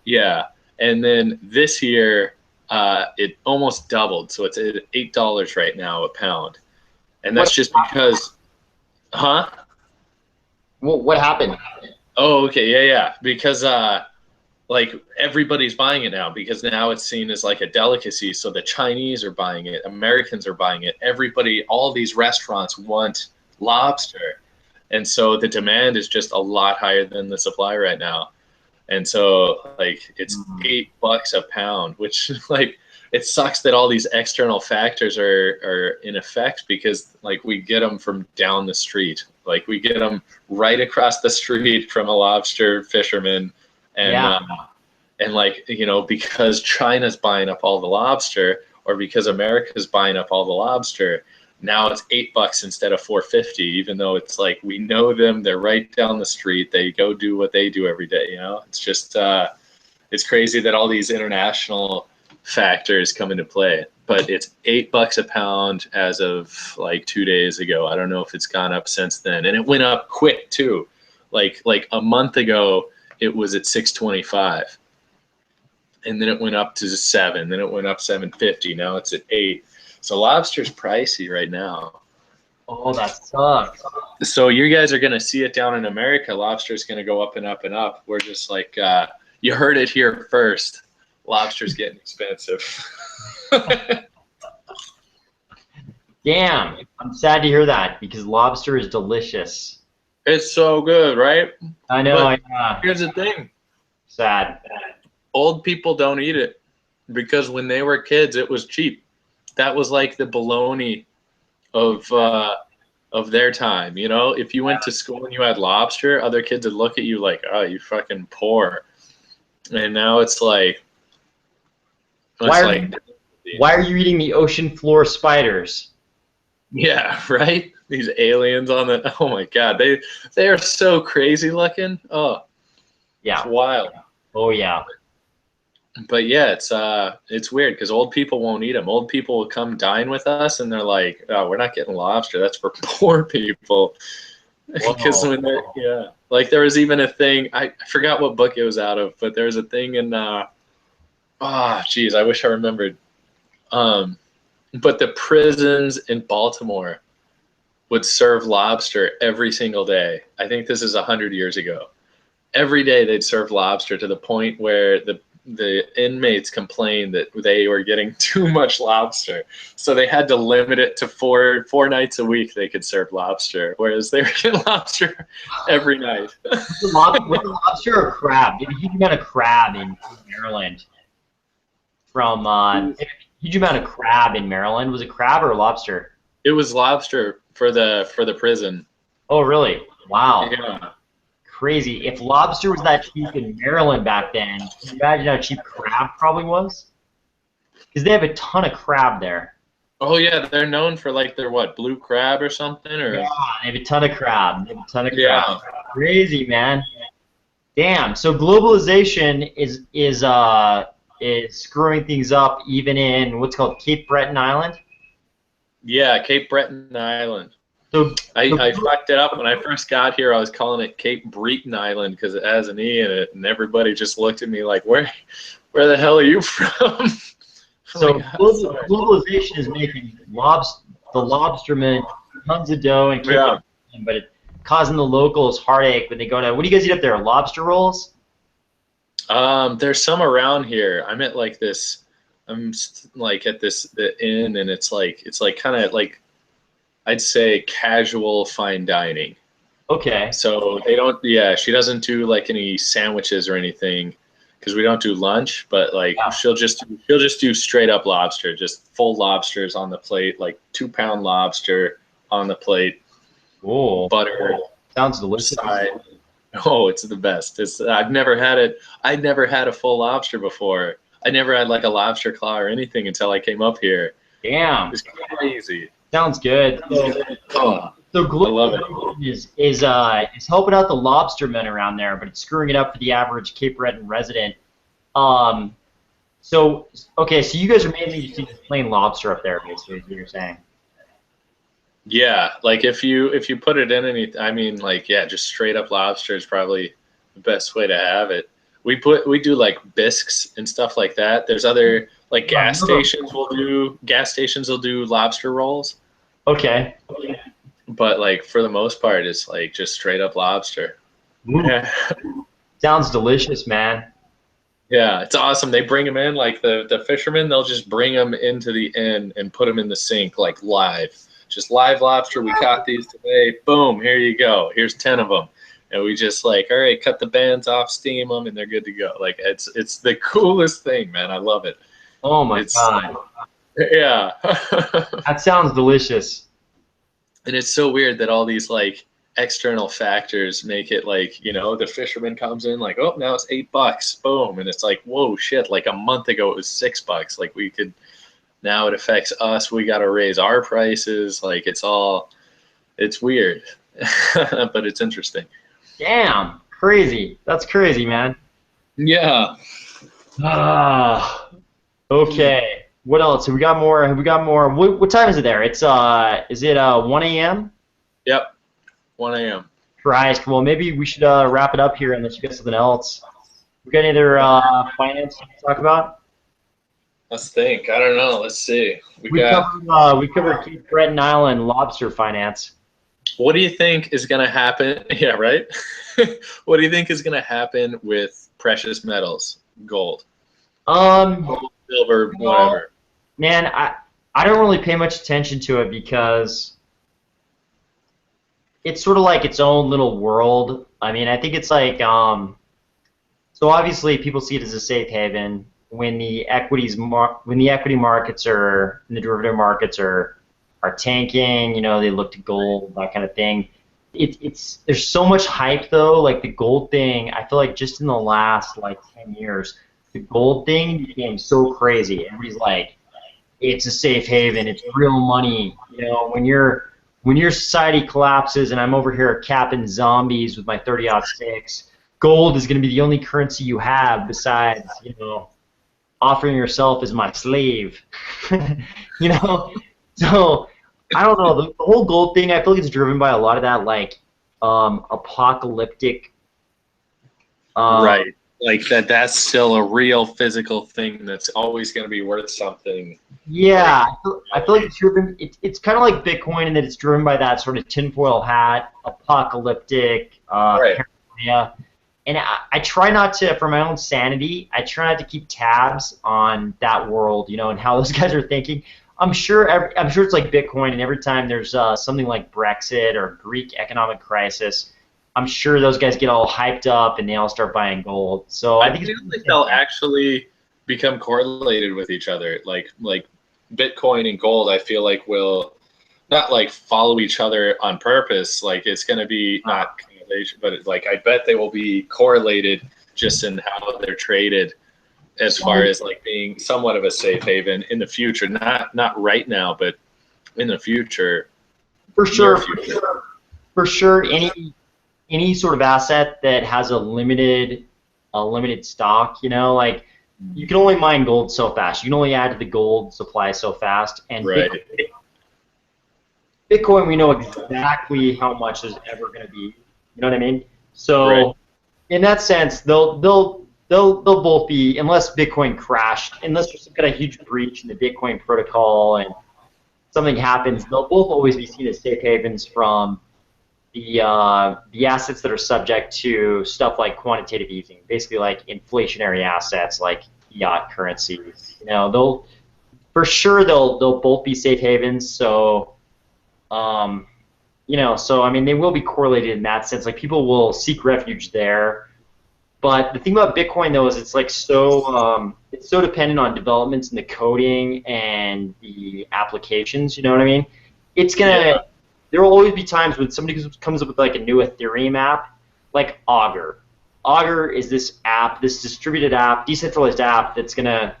Yeah, and then this year, it almost doubled, so it's at $8 right now a pound, and What? that's just because, huh? What happened? Oh, okay, yeah, because like everybody's buying it now because now it's seen as like a delicacy. So the Chinese are buying it, Americans are buying it. Everybody, all these restaurants want lobster, and so the demand is just a lot higher than the supply right now. And so like it's $8 a pound, which like it sucks that all these external factors are in effect because like we get them from down the street, like we get them right across the street from a lobster fisherman, and Yeah. and like because China's buying up all the lobster or because America's buying up all the lobster, now it's $8 instead of 4.50, even though it's like we know them, they're right down the street, they go do what they do every day. It's just it's crazy that all these international factors come into play. But it's $8 a pound as of like 2 days ago. I don't know if it's gone up since then, and it went up quick too. Like a month ago, it was at 6.25, and then it went up to 7. Then it went up 7.50. Now it's at 8. So lobster's pricey right now. Oh, that sucks. So you guys are gonna see it down in America. Lobster's gonna go up and up and up. We're just like you heard it here first. Lobster's getting expensive. Damn. I'm sad to hear that because lobster is delicious. It's so good, right? I know. But Yeah. here's the thing. Sad. Old people don't eat it because when they were kids, it was cheap. That was like the bologna of their time. If you went to school and you had lobster, other kids would look at you like, "Oh, you fucking poor." And now it's like, Why are you eating the ocean floor spiders? yeah, right. These aliens on the, oh my God, they are so crazy looking. Oh, it's Yeah. wild. Oh yeah. But yeah, it's weird because old people won't eat them. Old people will come dine with us, and they're like, "Oh, we're not getting lobster. That's for poor people." Because Whoa. when they're, yeah, like there was even a thing. I forgot what book it was out of, but there was a thing in geez, I wish I remembered. But the prisons in Baltimore would serve lobster every single day. I think this is 100 years ago. Every day they'd serve lobster to the point where the inmates complained that they were getting too much lobster, so they had to limit it to four nights a week they could serve lobster, whereas they were getting lobster every night. Was it lobster or crab? Did a huge amount of crab in Maryland. From a huge amount of crab in Maryland. Was it crab or lobster? It was lobster for the prison. Oh really? Wow. Yeah. Crazy. If lobster was that cheap in Maryland back then, can you imagine how cheap crab probably was? Because they have a ton of crab there. Oh yeah, they're known for like their what, blue crab or something, or Yeah, they have a ton of crab. They have a ton of crab. yeah. Crazy, man. Damn. So globalization is screwing things up even in what's called Cape Breton Island. Yeah, Cape Breton Island. So, I fucked it up when I first got here. I was calling it Cape Breton Island because it has an E in it, and everybody just looked at me like, where the hell are you from? So my God, sorry. globalization is making the lobstermen tons of dough and keeping Yeah. them, but it's causing the locals heartache when they go to. What do you guys eat up there? Lobster rolls? There's some around here. I'm at like this. Like at the inn, and it's like kind of like I'd say casual fine dining. Okay. So they don't. Yeah, she doesn't do like any sandwiches or anything because we don't do lunch. But like Yeah. she'll just do straight up lobster, just full lobsters on the plate, like 2 pound lobster on the plate, Oh, butter sounds delicious. side. Oh, it's the best. I've never had it. I'd never had a full lobster before. I never had like a lobster claw or anything until I came up here. Damn. It's crazy. Sounds good. Oh, So I love it. globalization is helping out the lobstermen around there, but it's screwing it up for the average Cape Breton resident. Um, so okay, so you guys are mainly just eating plain lobster up there, basically, is what you're saying. Yeah, like if you put it in any, I mean, like yeah, just straight up lobster is probably the best way to have it. We do like bisques and stuff like that. There's other like gas stations will do lobster rolls, Okay. but like for the most part, it's like just straight up lobster. Ooh, Yeah, sounds delicious, man. yeah, it's awesome. They bring them in like the fishermen. They'll just bring them into the inn and put them in the sink like live, just live lobster. We caught these today. Boom, here you go. Here's 10 of them, and we just like, all right, cut the bands off, steam them, and they're good to go. Like it's the coolest thing, man. I love it. Oh my It's God. yeah. That sounds delicious. And it's so weird that all these like external factors make it like, the fisherman comes in like, oh, now it's $8, boom, and it's like, whoa, shit, like a month ago it was $6, like now it affects us, we got to raise our prices, like it's weird. But it's interesting. Damn, crazy. That's crazy, man. Yeah. Ah, okay. What else? Have we got more? Have we got more? What time is it there? Is it 1 a.m.? Yep. 1 a.m. Christ. Well, maybe we should wrap it up here unless you got something else. We got any other finance to talk about? Let's think. I don't know. Let's see. We covered Cape Breton Island lobster finance. What do you think is going to happen? Yeah, right? What do you think is going to happen with precious metals, gold, Gold, silver, whatever? Man, I don't really pay much attention to it because it's sort of like its own little world. I mean, I think it's like so obviously people see it as a safe haven when the equity markets and the derivative markets are tanking. They look to gold, that kind of thing. There's so much hype though. Like the gold thing, I feel like just in the last like 10 years, the gold thing became so crazy. Everybody's like, it's a safe haven. It's real money. When your society collapses and I'm over here capping zombies with my 30-06, gold is going to be the only currency you have besides, offering yourself as my slave. So I don't know. The whole gold thing, I feel like it's driven by a lot of that like apocalyptic. Right. Like that's still a real physical thing that's always going to be worth something. Yeah, I feel like it's driven. It's kind of like Bitcoin in that it's driven by that sort of tinfoil hat, apocalyptic Right. paranoia. And I try not to, for my own sanity, I try not to keep tabs on that world, and how those guys are thinking. I'm sure it's like Bitcoin, and every time there's something like Brexit or Greek economic crisis, I'm sure those guys get all hyped up and they all start buying gold. So I think they'll actually become correlated with each other. Like Bitcoin and gold, I feel like will not like follow each other on purpose. Like it's going to be not correlation, but it's like I bet they will be correlated just in how they're traded, as far as like being somewhat of a safe haven in the future. Not right now, but in the future. for sure, Near future. for sure, any sort of asset that has a limited stock, like you can only mine gold so fast. You can only add to the gold supply so fast. And Right. Bitcoin, we know exactly how much is ever going to be. You know what I mean? So Right. in that sense, they'll they'll both be, unless Bitcoin crashed, unless there's some kind of huge breach in the Bitcoin protocol and something happens, they'll both always be seen as safe havens from the assets that are subject to stuff like quantitative easing, basically like inflationary assets like fiat currencies. You know, they'll for sure they'll both be safe havens. So, you know, so I mean they will be correlated in that sense. Like people will seek refuge there. But the thing about Bitcoin though is it's like it's so dependent on developments in the coding and the applications. You know what I mean? It's gonna There will always be times when somebody comes up with like a new Ethereum app, like Augur. Augur is this app, this distributed app, decentralized app that's gonna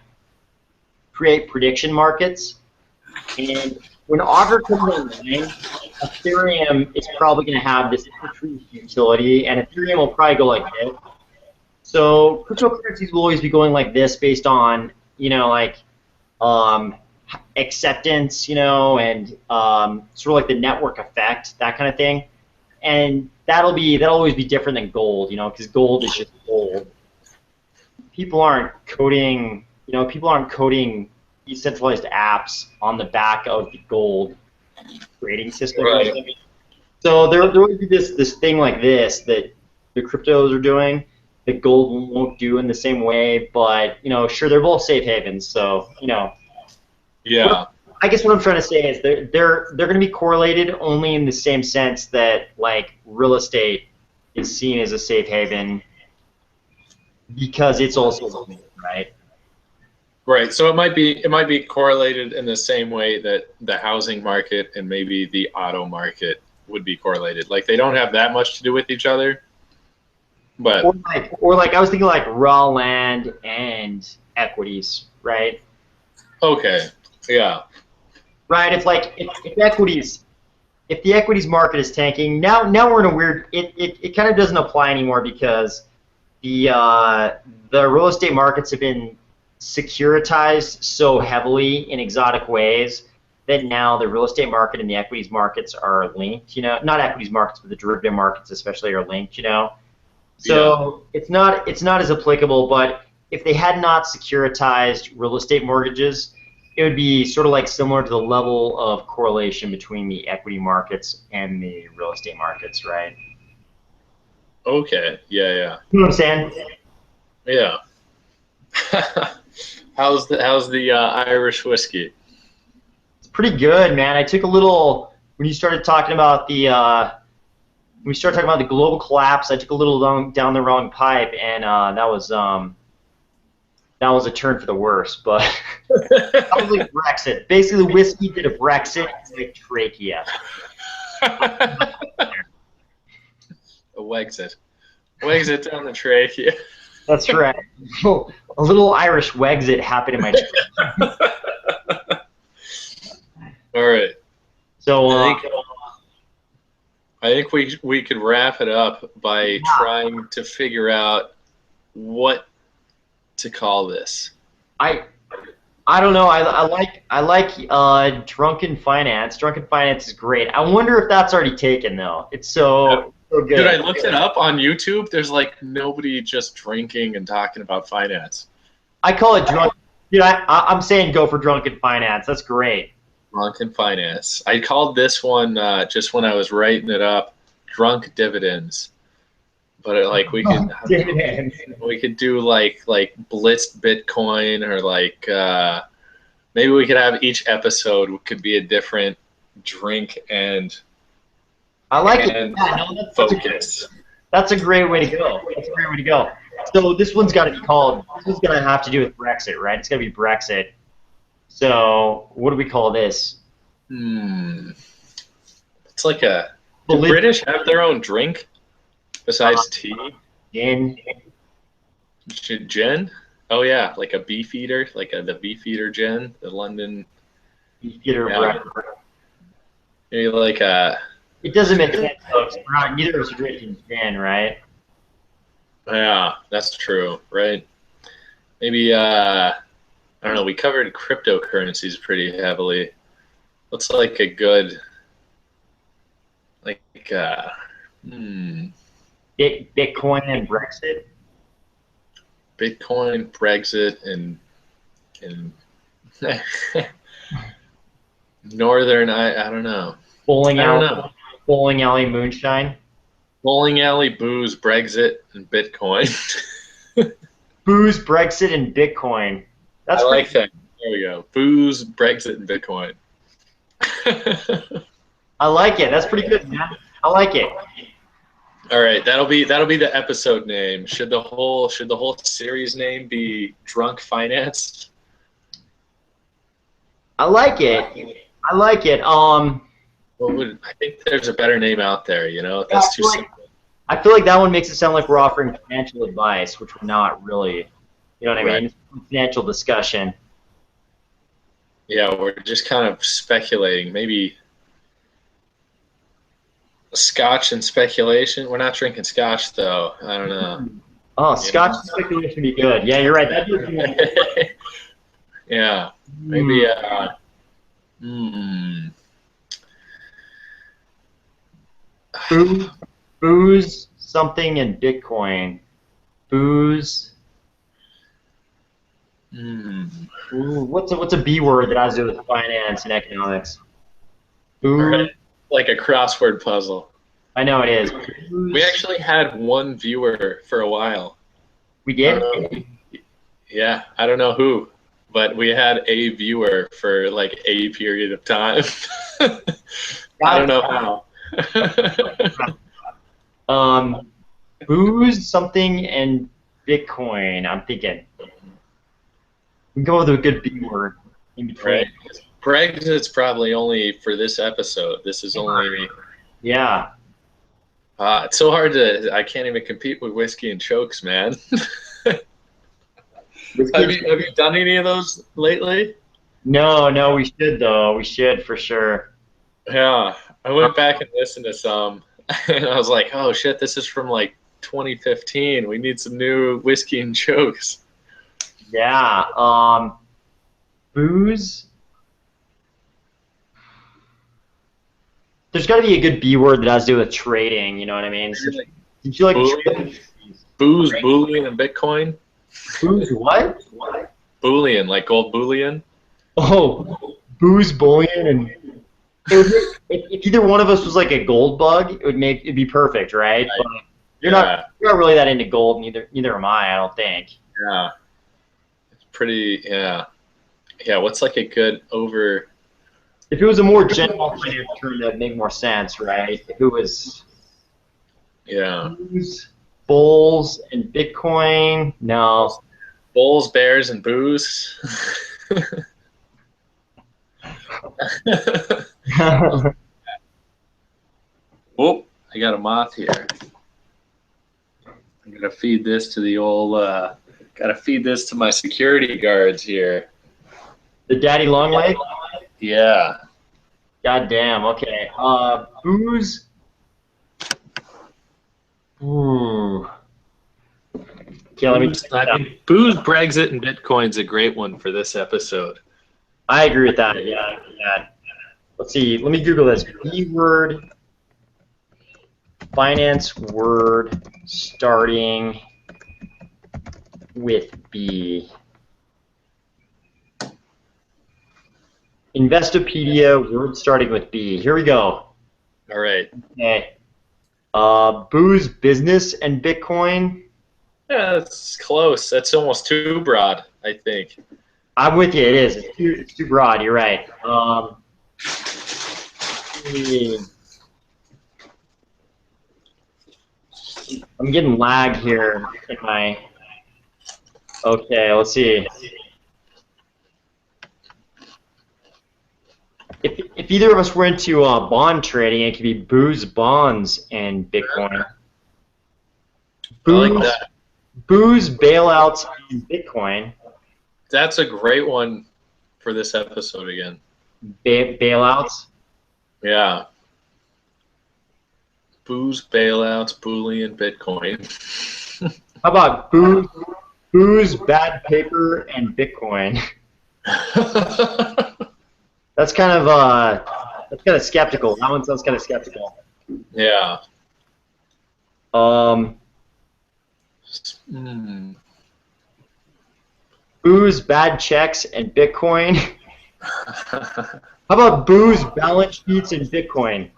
create prediction markets. And when Augur comes online, Ethereum is probably gonna have this increased utility, and Ethereum will probably go like this. So cryptocurrencies will always be going like this based on, you know, like acceptance, you know, and sort of like the network effect, that kind of thing. And that'll always be different than gold, you know, because gold is just gold. People aren't coding, you know, decentralized apps on the back of the gold trading system. Right. So there will always be this thing like this that the cryptos are doing that gold won't do in the same way, but you know, sure, they're both safe havens. So you know, Yeah. I guess what I'm trying to say is they're going to be correlated only in the same sense that like real estate is seen as a safe haven because it's also right. Right. So it might be correlated in the same way that the housing market and maybe the auto market would be correlated. Like they don't have that much to do with each other. But Or like I was thinking like raw land and equities, right? okay. Yeah. Right. It's like if the equities market is tanking, now we're in a weird. It kind of doesn't apply anymore because the real estate markets have been securitized so heavily in exotic ways that now the real estate market and the equities markets are linked. You know, not equities markets, but the derivative markets especially are linked. You know. So it's not as applicable, but if they had not securitized real estate mortgages, it would be sort of like similar to the level of correlation between the equity markets and the real estate markets, right? Okay. Yeah. You know what I'm saying? Yeah. How's the Irish whiskey? It's pretty good, man. I took a little when you started talking about the global collapse. I took a little down the wrong pipe, and that was a turn for the worse. But that was like Brexit. Basically, whiskey did a Brexit with trachea. A Wexit. Wexit down the trachea. That's right. A little Irish Wexit happened in my trachea. All right. So I think we could wrap it up by trying to figure out what to call this. I don't know. I like drunken finance. Drunken finance is great. I wonder if that's already taken though. It's so good. Dude, I looked it up on YouTube. There's like nobody just drinking and talking about finance. I call it drunk. Dude, I'm saying go for drunken finance. That's great. Drunken finance. I called this one just when I was writing it up, drunk dividends. But like we could do like blitzed Bitcoin or like maybe we could have each episode could be a different drink and I like it. Yeah, no, focus. That's a great way to go. So this one's got to be called. This is gonna have to do with Brexit, right? It's gonna be Brexit. So what do we call this? It's like a. Do British have their own drink besides tea? Gin. Gin? Oh yeah, like a Beefeater, like the Beefeater gin, the London. Beefeater. Yeah. Maybe like a. It doesn't make sense, folks. Neither of us are drinking gin, right? Yeah, that's true, right? Maybe I don't know. We covered cryptocurrencies pretty heavily. What's like a good, like, Bitcoin and Brexit. Bitcoin, Brexit, and Northern. I don't know. Bowling I don't alley, know. bowling alley, moonshine. Bowling alley, booze, Brexit, and Bitcoin. Booze, Brexit, and Bitcoin. That's I pretty. like that. There we go. Booze, Brexit, and Bitcoin. I like it. That's pretty good, man. I like it. All right, that'll be the episode name. Should the whole series name be Drunk Finance? I like it. I like it. I think there's a better name out there. That's too simple. I feel like that one makes it sound like we're offering financial advice, which we're not really. You know what I Right. mean? Financial discussion. Yeah, we're just kind of speculating. Maybe scotch and speculation. We're not drinking scotch though. I don't know. Oh, scotch speculation would be good. Yeah, you're right. That'd be Yeah, maybe. Booze, something, and Bitcoin. Booze. Ooh, what's a B word that has to do with finance and economics? Booze. Right. Like a crossword puzzle. I know it is. We Booze. actually had one viewer for a while. We did? Yeah, I don't know who, but we had a viewer for like a period of time. I don't know how. Booze, something, and Bitcoin. I'm thinking. We can go with a good B word in between. Right. Brexit's probably only for this episode. This is only. Yeah. It's so hard I can't even compete with whiskey and chokes, man. Have you done any of those lately? No, we should though. We should for sure. Yeah, I went back and listened to some, and I was like, oh shit, this is from like 2015. We need some new whiskey and chokes. Yeah. Booze. There's got to be a good B word that has to do with trading. You know what I mean? Did you like booze, bullion, and Bitcoin? Booze what? Bullion, like gold bullion. Oh, booze, bullion, and if either one of us was like a gold bug, it'd be perfect, right? But you're not really that into gold. Neither am I don't think. Yeah, it's pretty. Yeah. What's like a good over? If it was a more general kind of term, that'd make more sense, right? If it was booze, bulls, and Bitcoin, no. Bulls, bears, and booze. Oh, I got a moth here. I'm gonna feed this to the old. Gotta feed this to my security guards here. The daddy long leg? Yeah. God damn. Okay. Booze. Ooh. Okay, let me. Booze, Brexit, and Bitcoin's a great one for this episode. I agree with that. Yeah. Let's see. Let me Google this. B word. Finance word starting with B. Investopedia word starting with B. Here we go. All right. Okay. Booze, business, and Bitcoin. Yeah, that's close. That's almost too broad, I think. I'm with you. It is. It's too broad. You're right. I'm getting lag here in my. Okay, let's see. If either of us were into bond trading, it could be booze, bonds, and Bitcoin. Booze, I like that. Booze, bailouts, and Bitcoin. That's a great one for this episode again. Bailouts? Yeah. Booze, bailouts, bullion, Bitcoin. How about booze, bad paper, and Bitcoin? That's kind of skeptical. That one sounds kind of skeptical. Yeah. booze, bad checks, and Bitcoin? How about booze, balance sheets, and Bitcoin?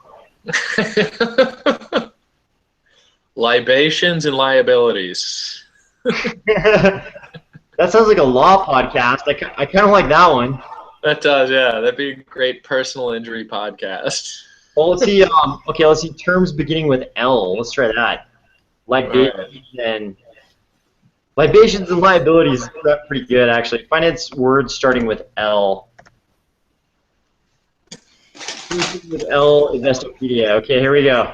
Libations and liabilities. That sounds like a law podcast. I kind of like that one. That does, yeah. That'd be a great personal injury podcast. Well, let's see. Okay, let's see terms beginning with L. Let's try that. Libations and liabilities. That's pretty good, actually. Finance words starting with L. With L, Investopedia. Okay, here we go.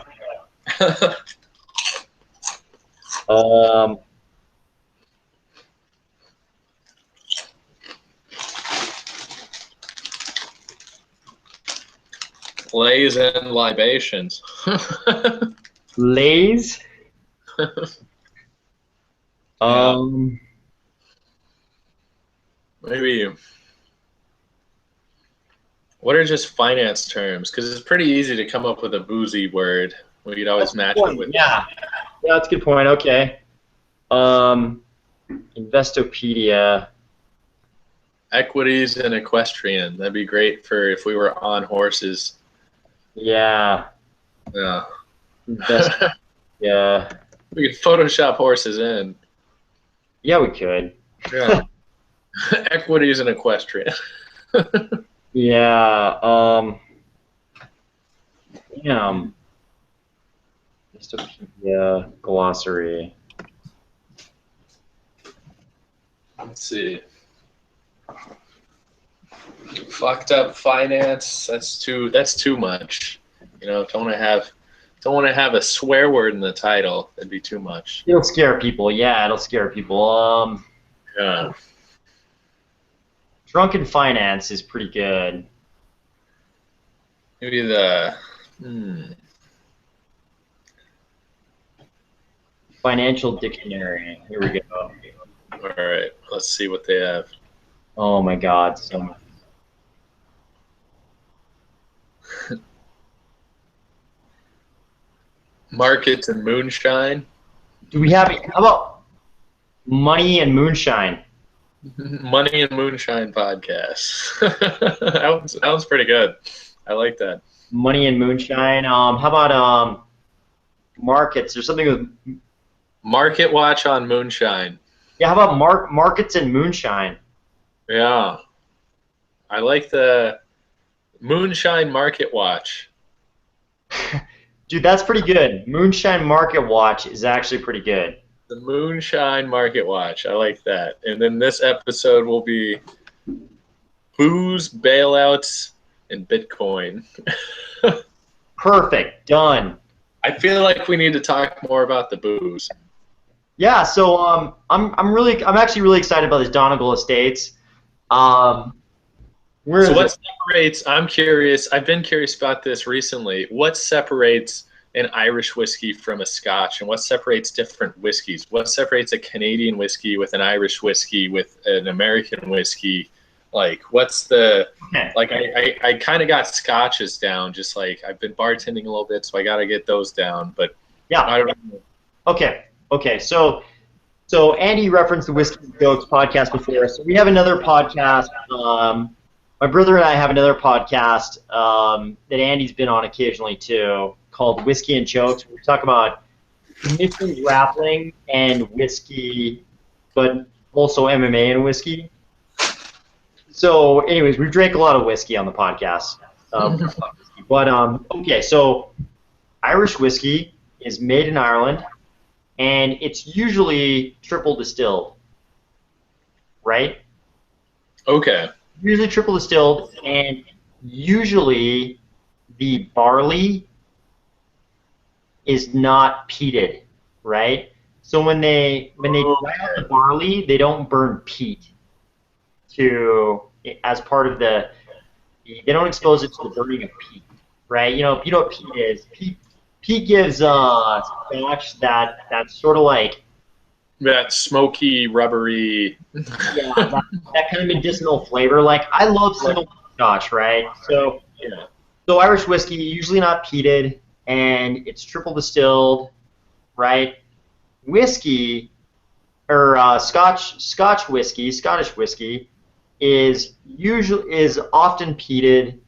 Lays and libations. Lays. Maybe. What are just finance terms? Because it's pretty easy to come up with a boozy word. We could always match it with. Yeah, that's a good point. Okay. Investopedia. Equities and equestrian. That'd be great for if we were on horses. Yeah. Yeah. Yeah. We could Photoshop horses in. Yeah, we could. Yeah. Equities and equestrian. Yeah. Damn. Investopedia glossary. Let's see. Fucked up finance. That's too much. You know, don't want to have a swear word in the title. That'd be too much. It'll scare people. Yeah, it'll scare people. Yeah. Drunken finance is pretty good. Maybe the Financial dictionary. Here we go. All right. Let's see what they have. Oh my God, so much. Markets and moonshine. Do we have? How about money and moonshine? Money and moonshine podcast. that one's pretty good. I like that. Money and moonshine. How about markets? There's something with Marketwatch on moonshine. Yeah. How about markets and moonshine? Yeah, I like the Moonshine Marketwatch. Dude, that's pretty good. Moonshine Marketwatch is actually pretty good. The Moonshine Marketwatch. I like that. And then this episode will be booze, bailouts, and Bitcoin. Perfect. Done. I feel like we need to talk more about the booze. Yeah. So I'm actually really excited about this Donegal Estates. So what separates? I'm curious. I've been curious about this recently. What separates an Irish whiskey from a Scotch, and what separates different whiskeys? What separates a Canadian whiskey with an Irish whiskey with an American whiskey? Like, what's the like? I kind of got Scotches down. Just like I've been bartending a little bit, so I got to get those down. But yeah, I don't know. Okay. So Andy referenced the Whiskey and Jokes podcast before. So we have another podcast. My brother and I have another podcast that Andy's been on occasionally too, called Whiskey and Jokes. We talk about commission grappling and whiskey, but also MMA and whiskey. So, anyways, we've drank a lot of whiskey on the podcast. Okay, so Irish whiskey is made in Ireland, and it's usually triple distilled, right? Okay. Usually triple distilled, and usually the barley is not peated, right? So when they dry out the barley, they don't burn peat as part of they don't expose it to the burning of peat, right? You know what peat is. Peat gives scotch that's sort of like that smoky, rubbery. Yeah, that kind of medicinal flavor. Like, I love single Scotch, right? So Irish whiskey, usually not peated, and it's triple distilled, right? Whiskey or Scotch whiskey, Scottish whiskey, is often peated.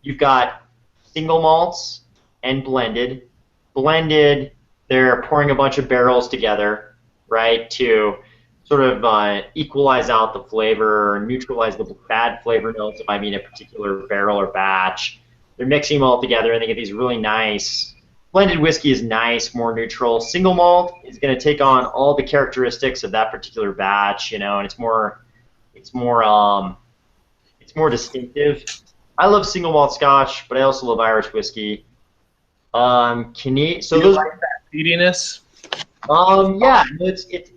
You've got single malts and blended. Blended, they're pouring a bunch of barrels together, right, to sort of equalize out the flavor, neutralize the bad flavor notes that might be in a particular barrel or batch. They're mixing them all together, and they get these really nice. Blended whiskey is nice, more neutral. Single malt is going to take on all the characteristics of that particular batch, and it's more distinctive. I love single malt Scotch, but I also love Irish whiskey. So Do you those, like that peatiness? yeah,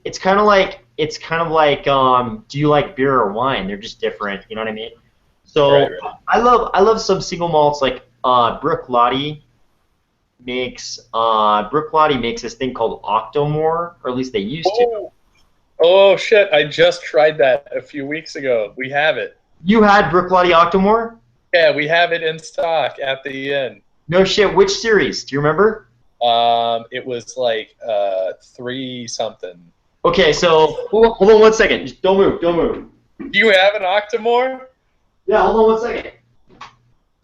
it's kind of like do you like beer or wine? They're just different. You know what I mean? So Right. I love some single malts like Bruichladdich makes this thing called Octomore, or at least they used to. Oh shit! I just tried that a few weeks ago. We have it. You had Bruichladdich Octomore? Yeah, we have it in stock at the inn. No shit. Which series? Do you remember? It was like 3 something. Okay, so hold on one second. Just don't move. Do you have an Octomore? Yeah, hold on one second.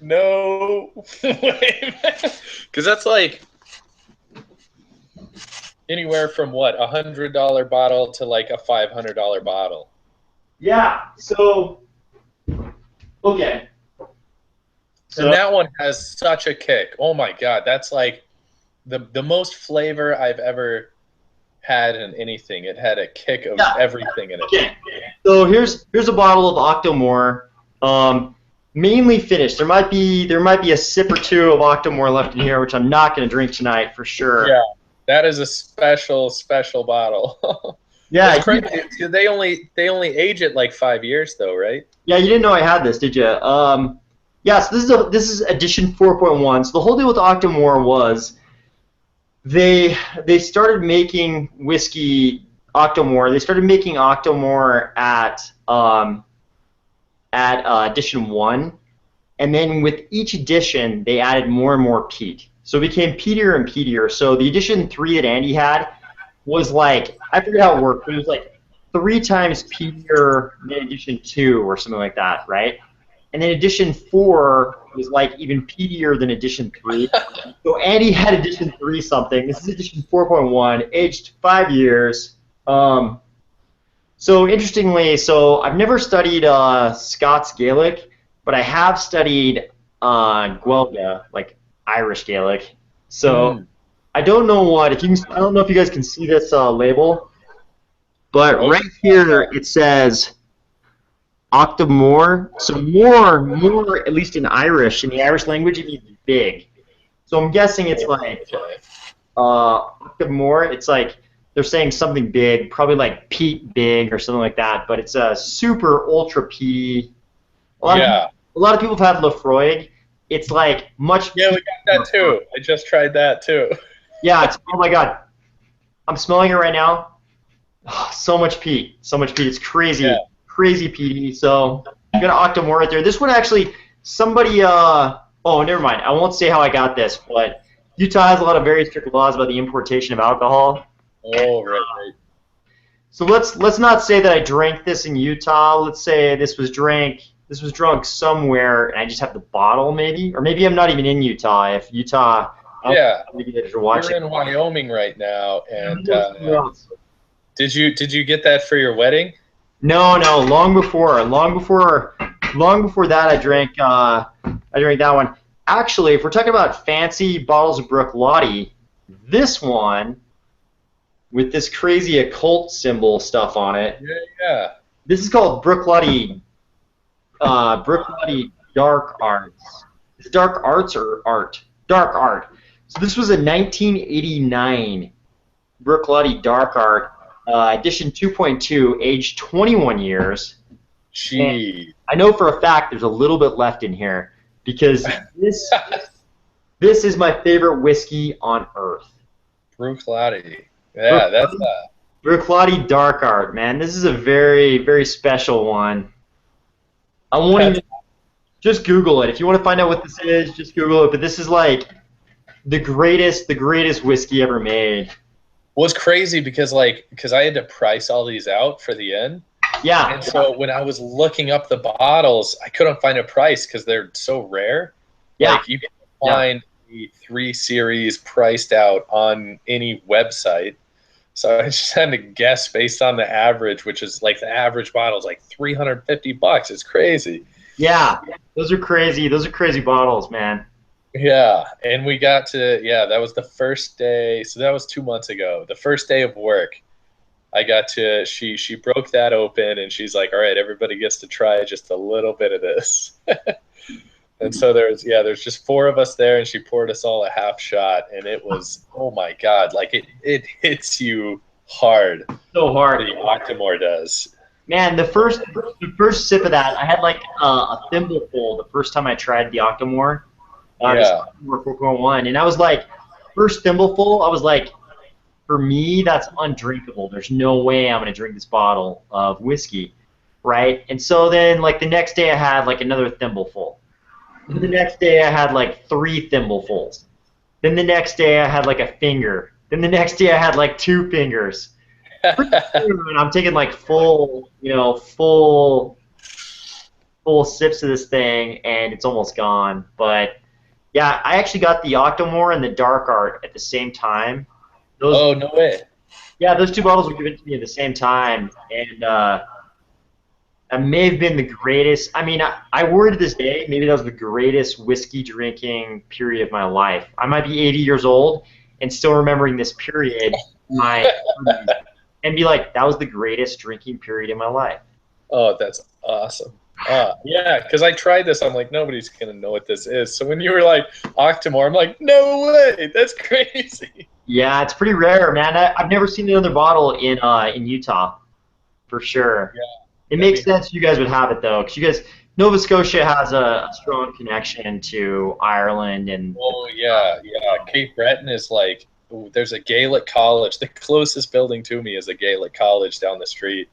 No. Because that's like anywhere from what, $100 bottle to like a $500 bottle. Yeah. So okay. And that one has such a kick. Oh my god, that's like the most flavor I've ever had in anything. It had a kick of everything in it. Okay. So here's a bottle of Octomore, mainly finished. There might be a sip or two of Octomore left in here, which I'm not going to drink tonight for sure. Yeah, that is a special bottle. Yeah. It's crazy. They only age it like 5 years though, right? Yeah, you didn't know I had this, did you? Yeah. So this is edition 4.1. So the whole deal with Octomore was they started making whiskey Octomore. They started making Octomore at edition 1, and then with each edition they added more and more peat. So it became peatier and peatier. So the edition 3 that Andy had was like, I forget how it worked, but it was like 3 times peatier than edition 2 or something like that, right? And then edition 4 was like even peatier than edition 3. So Andy had edition 3 something. This is edition 4.1, aged 5 years. So interestingly, I've never studied Scots Gaelic, but I have studied Guelga, like Irish Gaelic. So I don't know I don't know if you guys can see this label, but right here it says Octomore. So more, at least in Irish, in the Irish language, it means big. So I'm guessing it's like Octomore. It's like they're saying something big, probably like peat big or something like that. But it's a super ultra peaty. A lot of people have had Lefroy. It's like much. Yeah, we got that too. I just tried that too. Yeah. Oh my god, I'm smelling it right now. Oh, so much peat. It's crazy. Yeah. Crazy peaty. So I'm gonna Octomore right there. This one actually, somebody. Oh, never mind. I won't say how I got this, but Utah has a lot of very strict laws about the importation of alcohol. Oh, right. So let's not say that I drank this in Utah. Let's say this was drunk somewhere, and I just have the bottle, maybe, or maybe I'm not even in Utah. If Utah, maybe they just watch You're in Wyoming right now, and did you get that for your wedding? No, long before that, I drank that one. Actually, if we're talking about fancy bottles of Bruichladdich, this one with this crazy occult symbol stuff on it. Yeah. This is called Bruichladdich Dark Arts. Is it Dark Arts or Art? Dark Art. So this was a 1989 Bruichladdich Dark Art, edition 2.2, aged 21 years. Gee. And I know for a fact there's a little bit left in here because this is my favorite whiskey on earth. Bruichladdich. Yeah, that's Bruichladdich Dark Art, man. This is a very, very special one. I won't even just Google it. If you want to find out what this is, just Google it. But this is like the greatest whiskey ever made. was crazy because I had to price all these out for the end. Yeah. And so when I was looking up the bottles, I couldn't find a price because they're so rare. Yeah. Like you can find the 3 series priced out on any website. So I just had to guess based on the average, which is like the average bottle is like $350. It's crazy. Yeah. Those are crazy. Those are crazy bottles, man. Yeah, and we got to that was the first day. So that was 2 months ago. The first day of work, I got to she broke that open and she's like, "All right, everybody gets to try just a little bit of this." And so there's just 4 of us there, and she poured us all a half shot, and it was, oh my God, like it hits you hard. So hard. The Octomore does. Man, the first sip of that, I had like a thimbleful the first time I tried the Octomore. This Octomore 4.1, and I was like, first thimbleful, I was like, for me, that's undrinkable. There's no way I'm gonna drink this bottle of whiskey, right? And so then, like the next day, I had like another thimbleful. Then the next day, I had like 3 thimblefuls. Then the next day, I had like a finger. Then the next day, I had like 2 fingers. Pretty soon, I'm taking like full sips of this thing, and it's almost gone. But yeah, I actually got the Octomore and the Dark Art at the same time. Oh, no way. Yeah, those 2 bottles were given to me at the same time, and it may have been the greatest. I mean, I worry to this day, maybe that was the greatest whiskey drinking period of my life. I might be 80 years old and still remembering this period and be like, that was the greatest drinking period in my life. Oh, that's awesome. Yeah, because I tried this. I'm like, nobody's going to know what this is. So when you were like, Octomore, I'm like, no way. That's crazy. Yeah, it's pretty rare, man. I've never seen another bottle in Utah, for sure. Yeah. It makes sense you guys would have it, though, because Nova Scotia has a strong connection to Ireland. Oh, yeah. Cape Breton is like, there's a Gaelic college. The closest building to me is a Gaelic college down the street.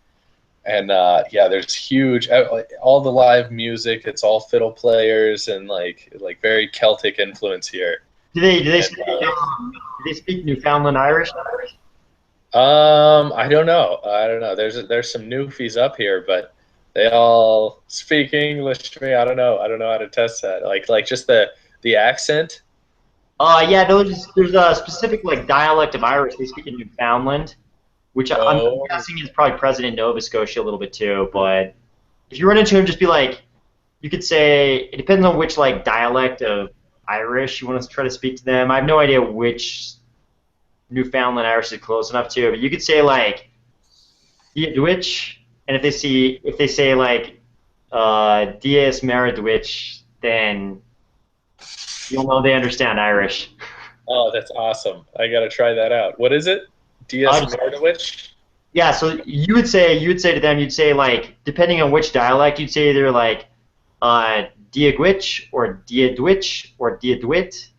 And there's huge, all the live music. It's all fiddle players and like very Celtic influence here. Do they speak Newfoundland Irish? I don't know. There's some Newfies up here, but they all speak English to me. I don't know how to test that. Like just the accent. Yeah, no, there's a specific like dialect of Irish they speak in Newfoundland, which I'm guessing is probably present in Nova Scotia a little bit too. But if you run into him, just be like, you could say it depends on which like dialect of Irish you want to try to speak to them. I have no idea which Newfoundland Irish is close enough to, but you could say like Diadwich, and if they say like Dias Meredwich, then you'll know they understand Irish. Oh, that's awesome! I gotta try that out. What is it? Dias Meredwich? Yeah, so you would say to them, you'd say like, depending on which dialect, you'd say either like Diagwich or Diadwich or Diadwit.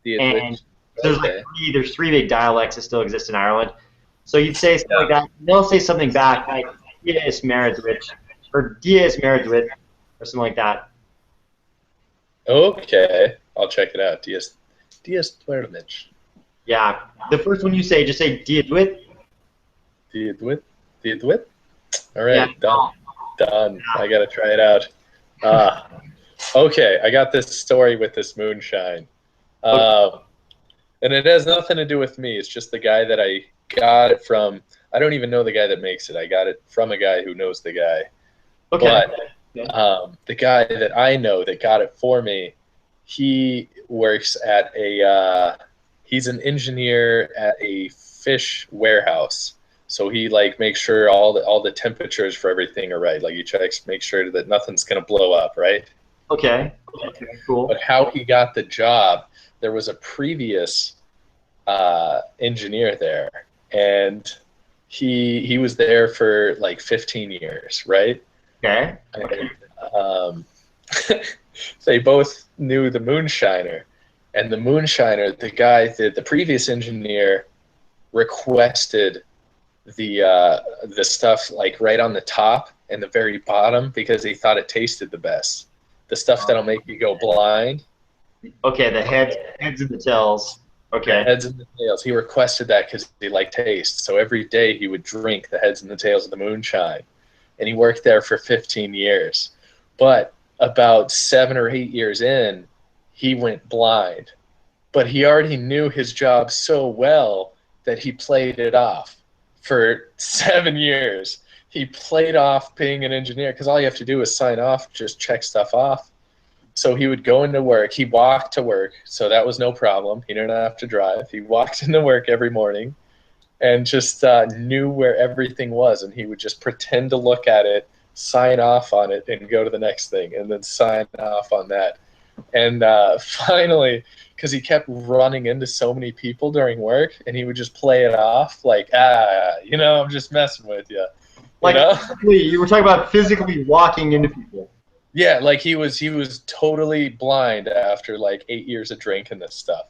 And there's 3 big dialects that still exist in Ireland. So you'd say something like that. They'll say something back like Dias Meredwich or Dias Meredwit or something like that. Okay, I'll check it out. Dias Meredwich. Yeah, the first one you say, just say Diadwit. Diadwit. All right, yeah, done. I gotta try it out. Okay, I got this story with this moonshine. And it has nothing to do with me. It's just the guy that I got it from. I don't even know the guy that makes it. I got it from a guy who knows the guy. Okay. But the guy that I know that got it for me, he works at he's an engineer at a fish warehouse. So he like makes sure all the temperatures for everything are right. Like he checks, make sure that nothing's gonna blow up, right? Okay, cool. But how he got the job, there was a previous engineer there, and he was there for like 15 years, right? Okay. And, they both knew the moonshiner, and the moonshiner, the previous engineer requested the stuff like right on the top and the very bottom because he thought it tasted the best. The stuff that'll make you go blind. Okay, the heads and the tails. Okay. The heads and the tails. He requested that because he liked taste. So every day he would drink the heads and the tails of the moonshine. And he worked there for 15 years. But about 7 or 8 years in, he went blind. But he already knew his job so well that he played it off for 7 years. He played off being an engineer because all you have to do is sign off, just check stuff off. So he would go into work. He walked to work, so that was no problem. He didn't have to drive. He walked into work every morning and just knew where everything was, and he would just pretend to look at it, sign off on it, and go to the next thing, and then sign off on that. And finally, because he kept running into so many people during work, and he would just play it off like, I'm just messing with you. Like, you were talking about physically walking into people. Yeah, like he was totally blind after like 8 years of drinking this stuff.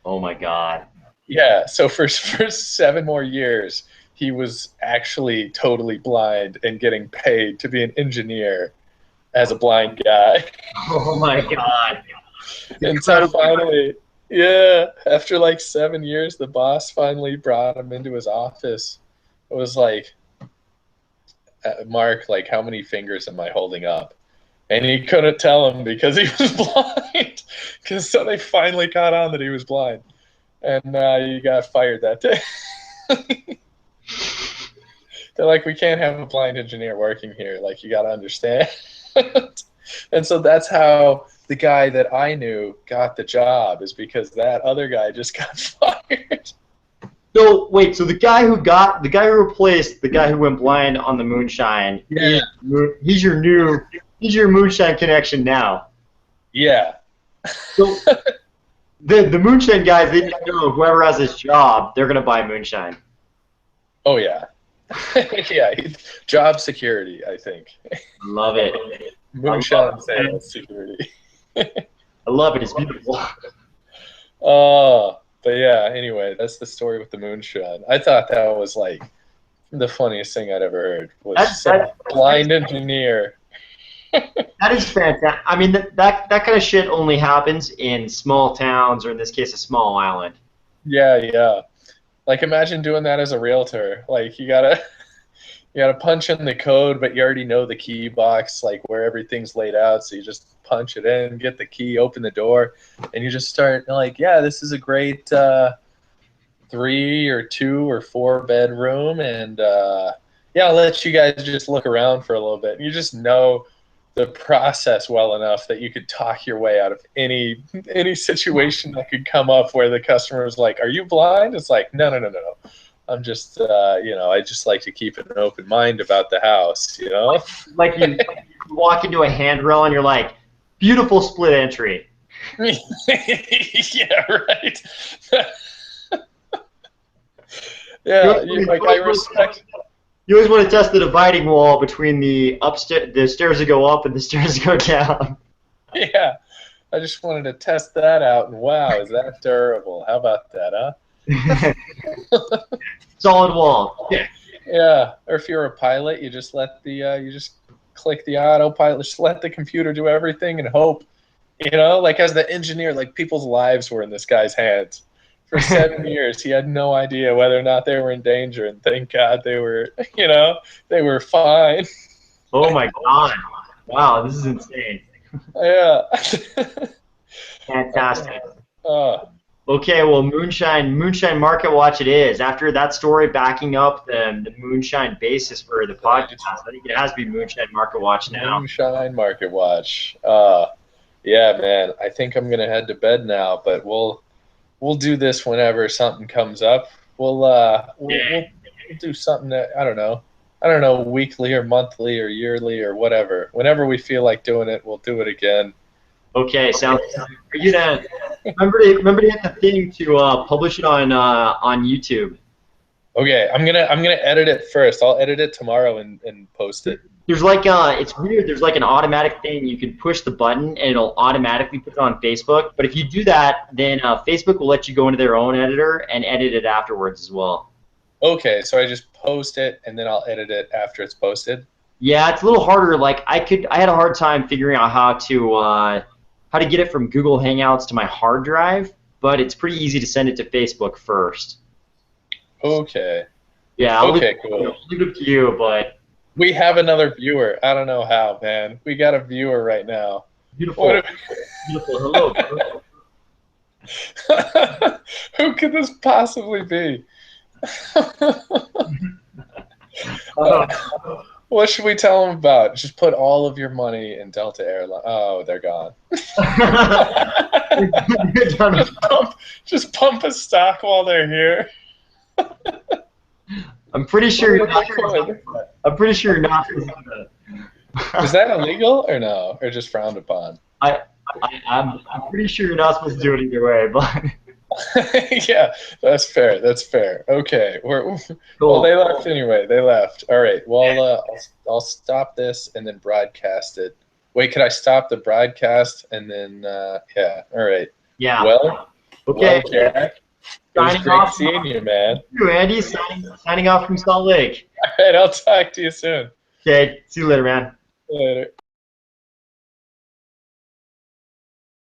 Oh my God. Yeah, so for 7 more years, he was actually totally blind and getting paid to be an engineer as a blind guy. Oh my God. And so finally, yeah, after like 7 years, the boss finally brought him into his office. It was like, Mark, like, how many fingers am I holding up? And he couldn't tell him because he was blind. So they finally caught on that he was blind. And he got fired that day. They're like, we can't have a blind engineer working here. Like, you got to understand. And so that's how the guy that I knew got the job, is because that other guy just got fired. So wait, so the guy who replaced the guy who went blind on the moonshine, Yeah. he's your moonshine connection now. Yeah. So the moonshine guys, they just know whoever has this job, they're gonna buy moonshine. Oh yeah. Yeah. Job security, I think. Love it. Moonshine sales security. I love it. It's beautiful. Oh, but yeah. Anyway, that's the story with the moonshine. I thought that was like the funniest thing I'd ever heard. Was some blind engineer. That is fantastic. I mean, that kind of shit only happens in small towns, or in this case, a small island. Yeah, yeah. Like, imagine doing that as a realtor. Like, you gotta punch in the code, but you already know the key box, like where everything's laid out. So you just punch it in, get the key, open the door, and you just start like, yeah, this is a great 3 or 2 or 4 bedroom, and yeah, I'll let you guys just look around for a little bit. And you just know the process well enough that you could talk your way out of any situation that could come up where the customer is like, are you blind? It's like, no. I'm just, I just like to keep an open mind about the house, Like you walk into a handrail and you're like, beautiful split entry. Yeah, right. Yeah, I respect. You always want to test the dividing wall between the stairs that go up and the stairs that go down. Yeah, I just wanted to test that out, and wow, is that durable? How about that, huh? Solid wall. Yeah. Yeah, or if you're a pilot, you just let you just click the autopilot, just let the computer do everything and hope. Like as the engineer, like people's lives were in this guy's hands. For 7 years, he had no idea whether or not they were in danger, and thank God they were, they were fine. Oh my God! Wow, this is insane. Yeah. Fantastic. Okay, well, Moonshine Marketwatch it is. After that story backing up the Moonshine basis for the podcast, I think it has to be Moonshine Marketwatch now. Moonshine Marketwatch. Yeah, man. I think I'm gonna head to bed now, but we'll do this whenever something comes up. We'll do something that I don't know, weekly or monthly or yearly or whatever. Whenever we feel like doing it, we'll do it again. Okay, sounds good. Are you to remember to hit the thing to publish it on YouTube. Okay, I'm gonna edit it first. I'll edit it tomorrow and post it. There's like it's weird. There's like an automatic thing. You can push the button and it'll automatically put it on Facebook. But if you do that, then Facebook will let you go into their own editor and edit it afterwards as well. Okay, so I just post it and then I'll edit it after it's posted. Yeah, it's a little harder. Like I had a hard time figuring out how to get it from Google Hangouts to my hard drive. but it's pretty easy to send it to Facebook first. Okay. Yeah. Okay, cool. I'll leave it up to you, but. We have another viewer. I don't know how, man. We got a viewer right now. Beautiful. Beautiful. Hello. Who could this possibly be? What should we tell them about? Just put all of your money in Delta Airlines. Oh, they're gone. just pump a stock while they're here. I'm pretty sure you're not. I'm pretty sure you're not. Is that illegal or no, or just frowned upon? I'm pretty sure you're not supposed to do it either way, but. Yeah, that's fair. That's fair. Okay, Cool. Well, they left anyway. They left. All right. Well, I'll stop this and then broadcast it. Wait, could I stop the broadcast and then? Yeah. All right. Yeah. Well. Okay. Well, Jack, it was great seeing you, man. You, Andy, signing off from Salt Lake. All right. I'll talk to you soon. Okay. See you later, man. Later.